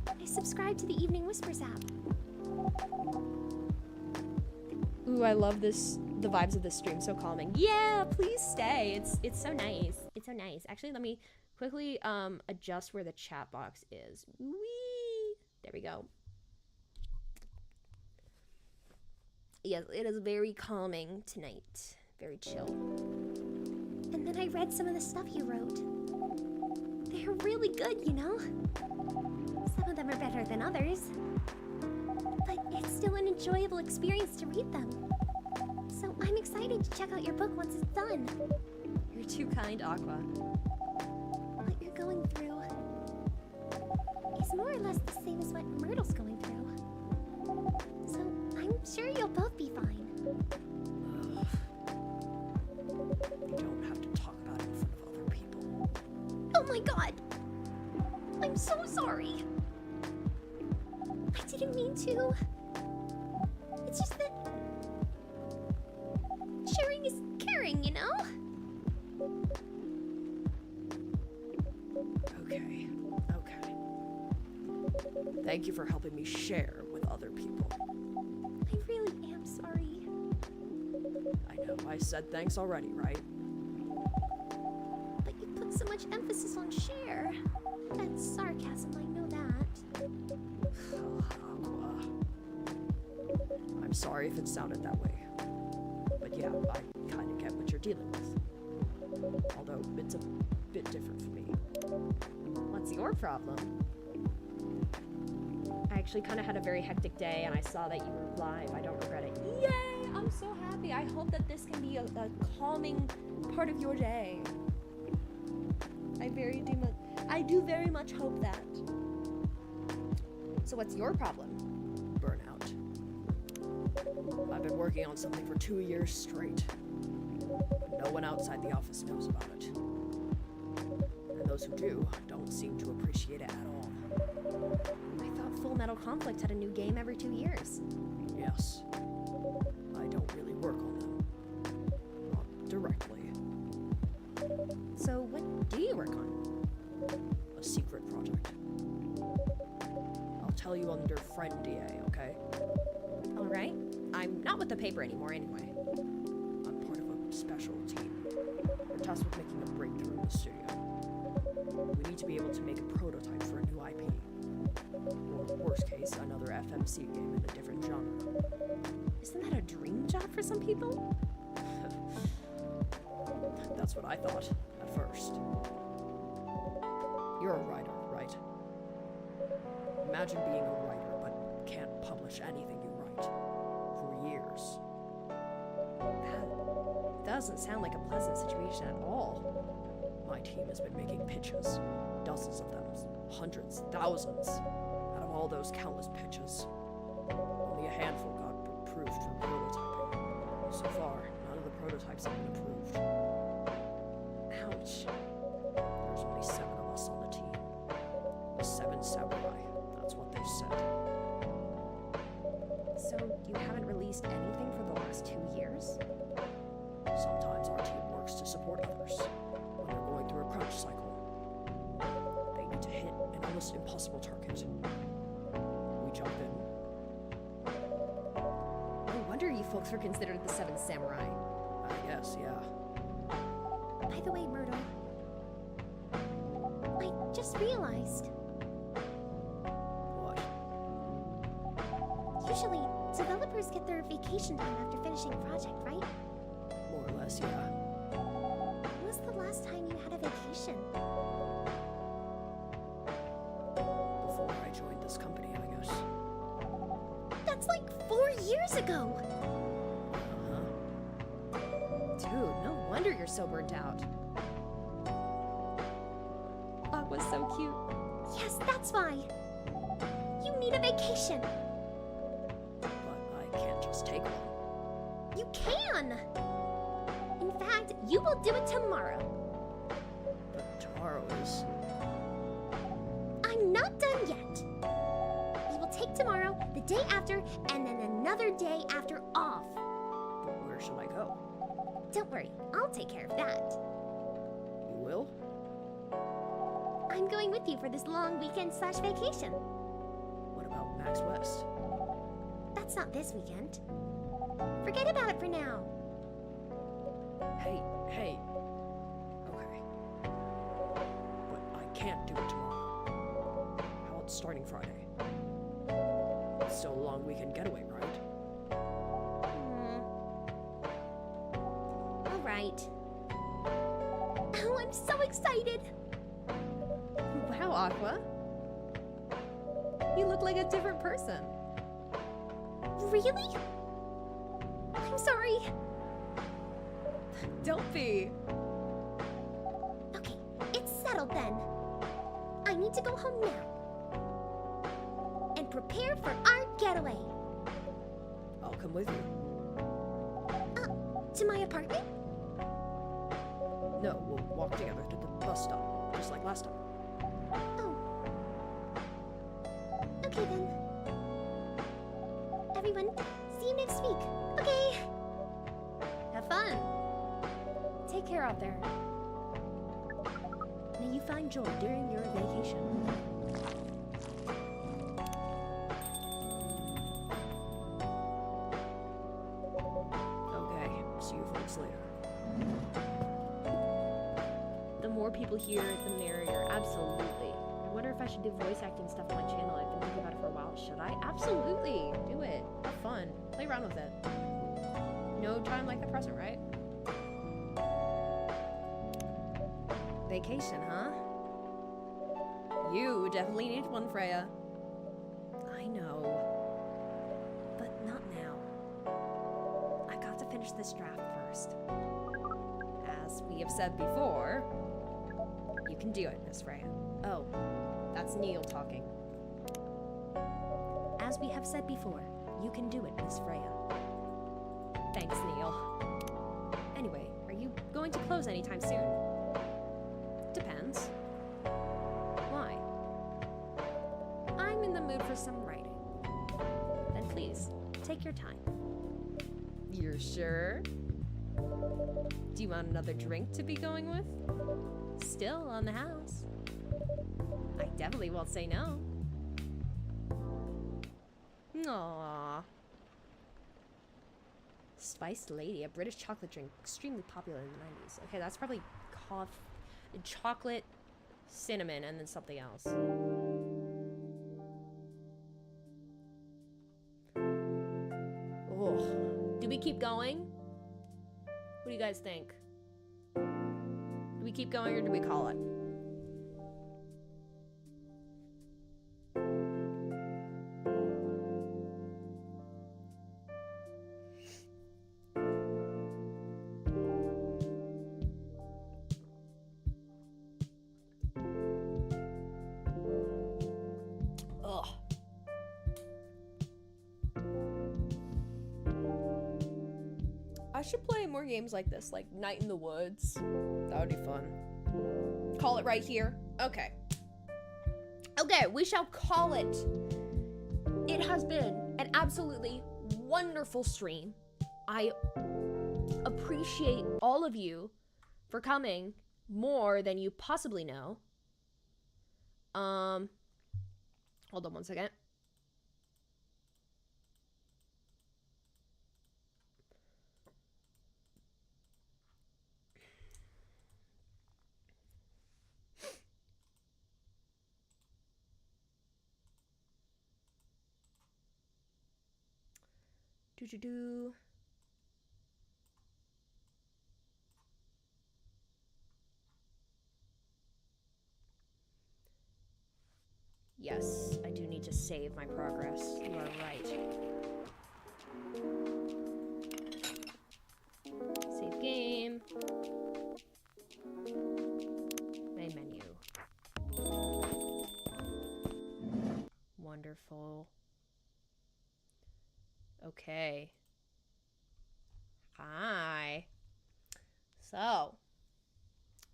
I subscribed to the Evening Whispers app. Ooh, I love this. The vibes of this stream, so calming. Yeah, please stay. It's so nice. It's so nice. Actually, let me quickly adjust where the chat box is. Whee! There we go. Yes, it is very calming tonight. Very chill. And then I read some of the stuff you wrote. They're really good, you know? Some of them are better than others. But it's still an enjoyable experience to read them. So I'm excited to check out your book once it's done. You're too kind, Aqua. What you're going through is more or less the same as what Myrtle's going through. So I'm sure you'll both be fine. You don't have to talk about it in front of other people. Oh my god! I'm so sorry! I didn't mean to. It's just that sharing is caring, you know? Okay. Thank you for helping me share with other people. I really am sorry. I know, I said thanks already, right? But you put so much emphasis on share. That's sarcasm, I know that. Aqua. I'm sorry if it sounded that way. But yeah, I kind of get what you're dealing with. Although it's a bit different for me. What's your problem? I actually kind of had a very hectic day and I saw that you were live. I don't regret it. Yay! I'm so happy. I hope that this can be a calming part of your day. I do very much hope that. So what's your problem? Burnout. I've been working on something for 2 years straight. But no one outside the office knows about it. And those who do don't seem to appreciate it at all. I thought Full Metal Conflict had a new game every 2 years. Yes. I don't really work on them. Not directly. So what do you work on? A secret project. I'll tell you under friend DA, okay? Alright. I'm not with the paper anymore anyway. I'm part of a special team. We're tasked with making a breakthrough in the studio. We need to be able to make a prototype for a new IP. Or, worst case, another FMC game in a different genre. Isn't that a dream job for some people? That's what I thought, at first. You're a writer, right? Imagine being a writer, but can't publish anything you write. For years. That doesn't sound like a pleasant situation at all. My team has been making pitches. Dozens of them. Hundreds, thousands. Out of all those countless pitches, only a handful got approved for prototyping. So far, none of the prototypes have been approved. Ouch. There's only 7 of us on the team. The 7 samurai. That's what they said. So you haven't released anything for the last 2 years? Sometimes our team works to support others when they're going through a crunch cycle. They need to hit an almost impossible target. We jump in. No wonder you folks were considered the 7 samurai. I guess, yeah. By the way, Myrtle, I just realized. What? Usually, developers get their vacation time after finishing a project, right? More or less, yeah. When was the last time you had a vacation? Before I joined this company, I guess. That's like 4 years ago! Uh-huh. Dude, no wonder you're so burnt out. Aqua's so cute. Yes, that's why! You need a vacation! But I can't just take one. You can! In fact, you will do it tomorrow. But tomorrow is... I'm not done yet. You will take tomorrow, the day after, and then another day after off. But where should I go? Don't worry, I'll take care of that. You will? I'm going with you for this long weekend/vacation. What about Max West? That's not this weekend. Forget about it for now. Hey. Okay. But I can't do it tomorrow. How about starting Friday? It's still a long weekend getaway, right? All right. Oh, I'm so excited. Wow, Aqua. You look like a different person. Really? I'm sorry. Don't be. Okay, it's settled then. I need to go home now. And prepare for our getaway. I'll come with you. To my apartment? No, we'll walk together to the bus stop, just like last time. Oh. Okay then. Everyone, see you next week. Okay. Have fun. Take care out there. May you find joy during your vacation. Okay, see you folks later. The more people hear, the merrier. Absolutely. I wonder if I should do voice acting stuff on my channel. I've been thinking about it for a while. Should I? Absolutely. Do it. Have fun. Play around with it. No time like the present, right? Vacation, huh? You definitely need one, Freya. I know. But not now. I got to finish this draft first. As we have said before, you can do it, Miss Freya. Oh, that's Neil talking. As we have said before, you can do it, Miss Freya. Thanks, Neil. Anyway, are you going to close anytime soon? Depends. Why? I'm in the mood for some writing. Then please, take your time. You're sure? Do you want another drink to be going with? Still on the house. I definitely won't say no. Aww. Spiced Lady, a British chocolate drink extremely popular in the 90s. Okay, that's probably chocolate, cinnamon, and then something else. Oh, do we keep going? What do you guys think? Do we keep going or do we call it? I should play more games like this, like Night in the Woods. That would be fun. Call it right here. Okay. Okay, we shall call it. It has been an absolutely wonderful stream. I appreciate all of you for coming more than you possibly know. Hold on one second. Do. Yes, I do need to save my progress. You are right. Save game. Main menu. Wonderful. Okay. Hi. So,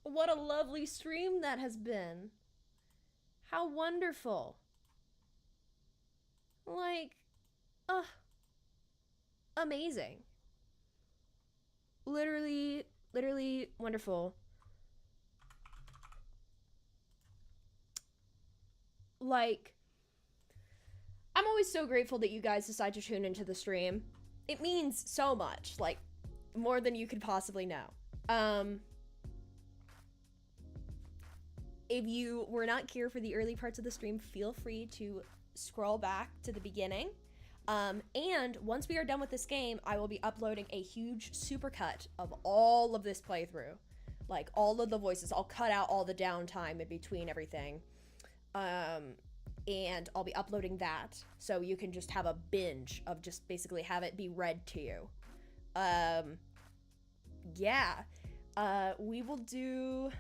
what a lovely stream that has been. How wonderful. Like, amazing. Literally wonderful. Like, I'm always so grateful that you guys decide to tune into the stream. It means so much, like, more than you could possibly know. If you were not here for the early parts of the stream, feel free to scroll back to the beginning. And once we are done with this game, I will be uploading a huge supercut of all of this playthrough. Like, all of the voices. I'll cut out all the downtime in between everything. And I'll be uploading that, so you can just have a binge of just basically have it be read to you. Yeah. We will do...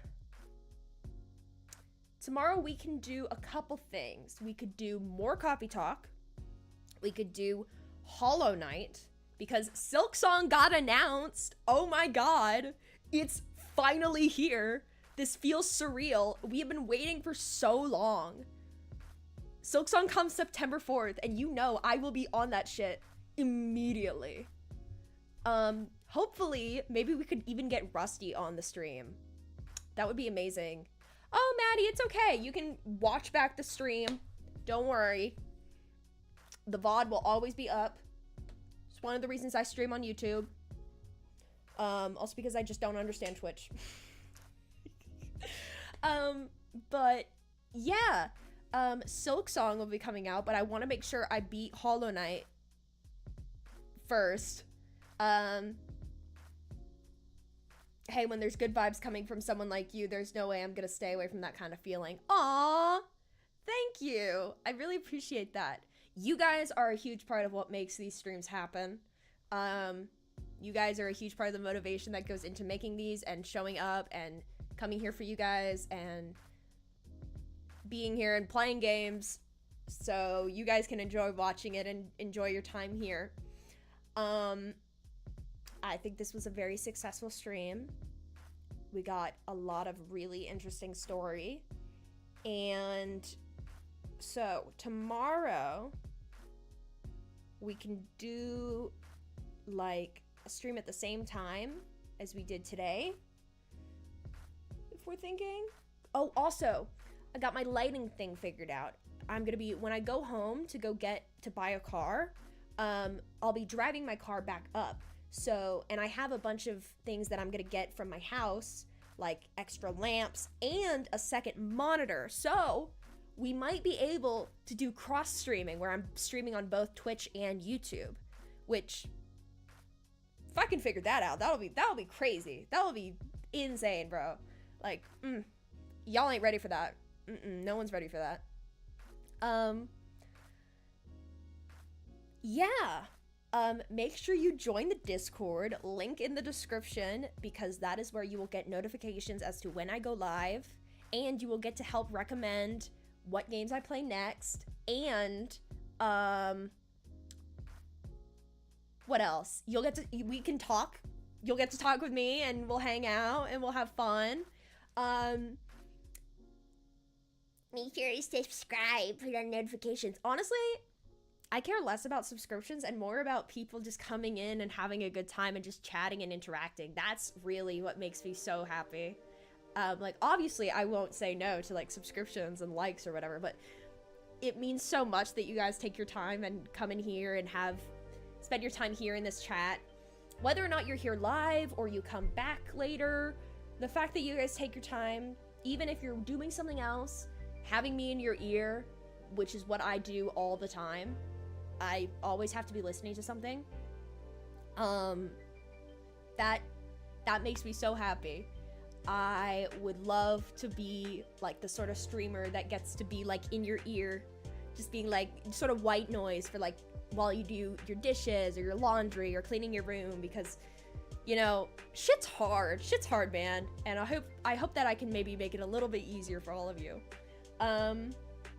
Tomorrow we can do a couple things. We could do more coffee talk. We could do Hollow Knight, because Silksong got announced. Oh my god. It's finally here. This feels surreal. We have been waiting for so long. Silksong comes September 4th, and you know I will be on that shit immediately. Hopefully, maybe we could even get Rusty on the stream. That would be amazing. Oh, Maddie, it's okay. You can watch back the stream. Don't worry. The VOD will always be up. It's one of the reasons I stream on YouTube. Also because I just don't understand Twitch. But yeah. Silksong will be coming out, but I want to make sure I beat Hollow Knight first. Hey, when there's good vibes coming from someone like you, there's no way I'm gonna stay away from that kind of feeling. Aww, thank you. I really appreciate that. You guys are a huge part of what makes these streams happen. You guys are a huge part of the motivation that goes into making these and showing up and coming here for you guys and being here and playing games so you guys can enjoy watching it and enjoy your time here. I think this was a very successful stream. We got a lot of really interesting story, and So tomorrow we can do like a stream at the same time as we did today, if we're thinking. Oh, also, I got my lighting thing figured out. I'm gonna be, when I go home to buy a car, I'll be driving my car back up. So, and I have a bunch of things that I'm gonna get from my house, like extra lamps and a second monitor. So we might be able to do cross streaming where I'm streaming on both Twitch and YouTube, which, if I can figure that out, that'll be crazy. That'll be insane, bro. Like, y'all ain't ready for that. No one's ready for that. Yeah. Make sure you join the Discord, link in the description, because that is where you will get notifications as to when I go live, and you will get to help recommend what games I play next, and, what else? We can talk. You'll get to talk with me, and we'll hang out, and we'll have fun. Make sure you subscribe for your notifications. Honestly, I care less about subscriptions and more about people just coming in and having a good time and just chatting and interacting. That's really what makes me so happy. Like, obviously, I won't say no to, like, subscriptions and likes or whatever, but it means so much that you guys take your time and come in here and spend your time here in this chat. Whether or not you're here live or you come back later, the fact that you guys take your time, even if you're doing something else, having me in your ear, which is what I do all the time. I always have to be listening to something. That makes me so happy. I would love to be like the sort of streamer that gets to be like in your ear, just being like sort of white noise for like while you do your dishes or your laundry or cleaning your room, because you know, shit's hard, man. And I hope that I can maybe make it a little bit easier for all of you.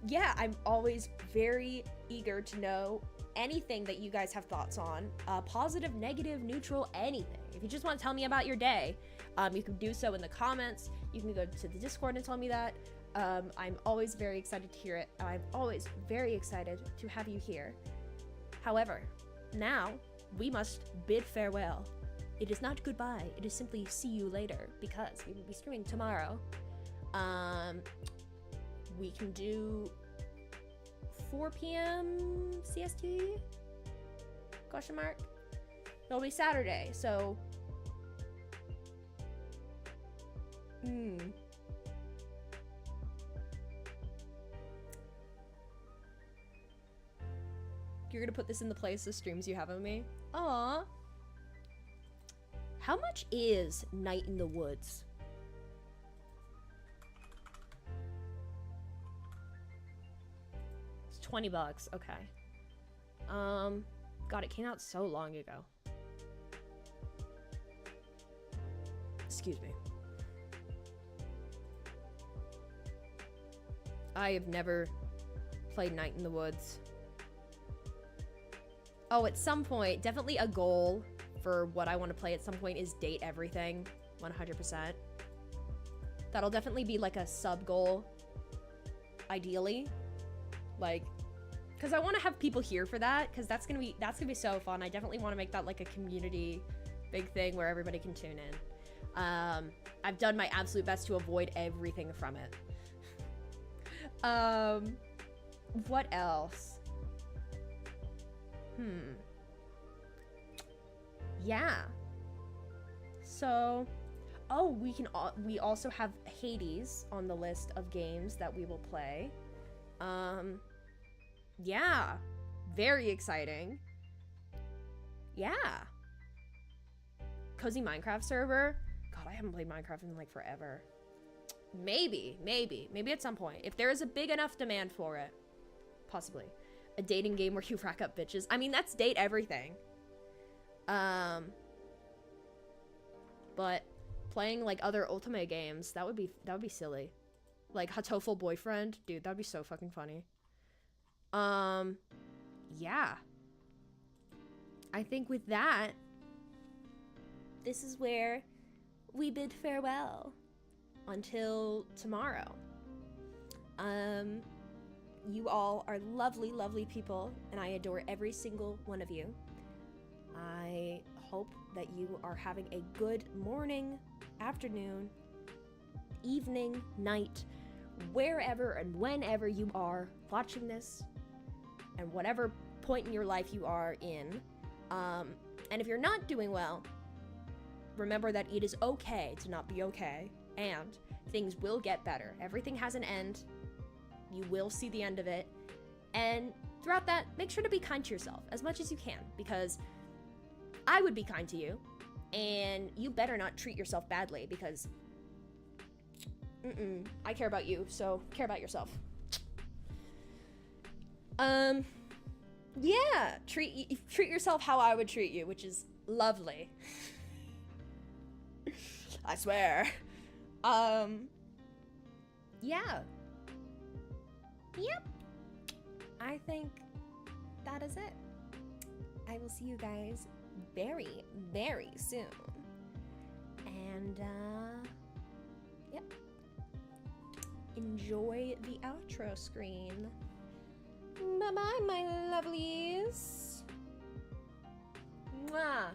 Yeah, I'm always very eager to know anything that you guys have thoughts on, positive, negative, neutral, anything. If you just want to tell me about your day, you can do so in the comments. You can go to the Discord and tell me that. I'm always very excited to hear it. I'm always very excited to have you here. However, now we must bid farewell. It is not goodbye, it is simply see you later, because we will be streaming tomorrow. We can do 4 p.m. CST? Question mark? It'll be Saturday, so... You're gonna put this in the playlist of streams you have of me? Aww. How much is Night in the Woods? It's $20, okay. God, it came out so long ago. Excuse me. I have never played Night in the Woods. Oh, at some point, definitely a goal for what I want to play at some point is date everything, 100%. That'll definitely be like a sub goal, ideally, like, because I want to have people here for that, because that's gonna be so fun. I definitely want to make that like a community big thing where everybody can tune in. I've done my absolute best to avoid everything from it. What else? Yeah. So, oh, we also have Hades on the list of games that we will play. Yeah. Very exciting. Yeah. Cozy Minecraft server. God, I haven't played Minecraft in like forever. Maybe at some point. If there is a big enough demand for it. Possibly. A dating game where you rack up bitches. I mean, that's date everything. But playing like other Ultimate games, that would be silly. Like Hatoful Boyfriend, dude, that'd be so fucking funny. Yeah. I think with that, this is where we bid farewell until tomorrow. You all are lovely, lovely people, and I adore every single one of you. I hope that you are having a good morning, afternoon, evening, night, wherever and whenever you are watching this, and whatever point in your life you are in. And if you're not doing well, remember that it is okay to not be okay, and things will get better. Everything has an end. You will see the end of it. And throughout that, make sure to be kind to yourself as much as you can, because I would be kind to you, and you better not treat yourself badly, because I care about you, so care about yourself. Yeah, treat yourself how I would treat you, which is lovely. I swear. Yeah. Yep. I think that is it. I will see you guys very, very soon. And, yep. Enjoy the outro screen. Bye-bye, my lovelies. Mwah.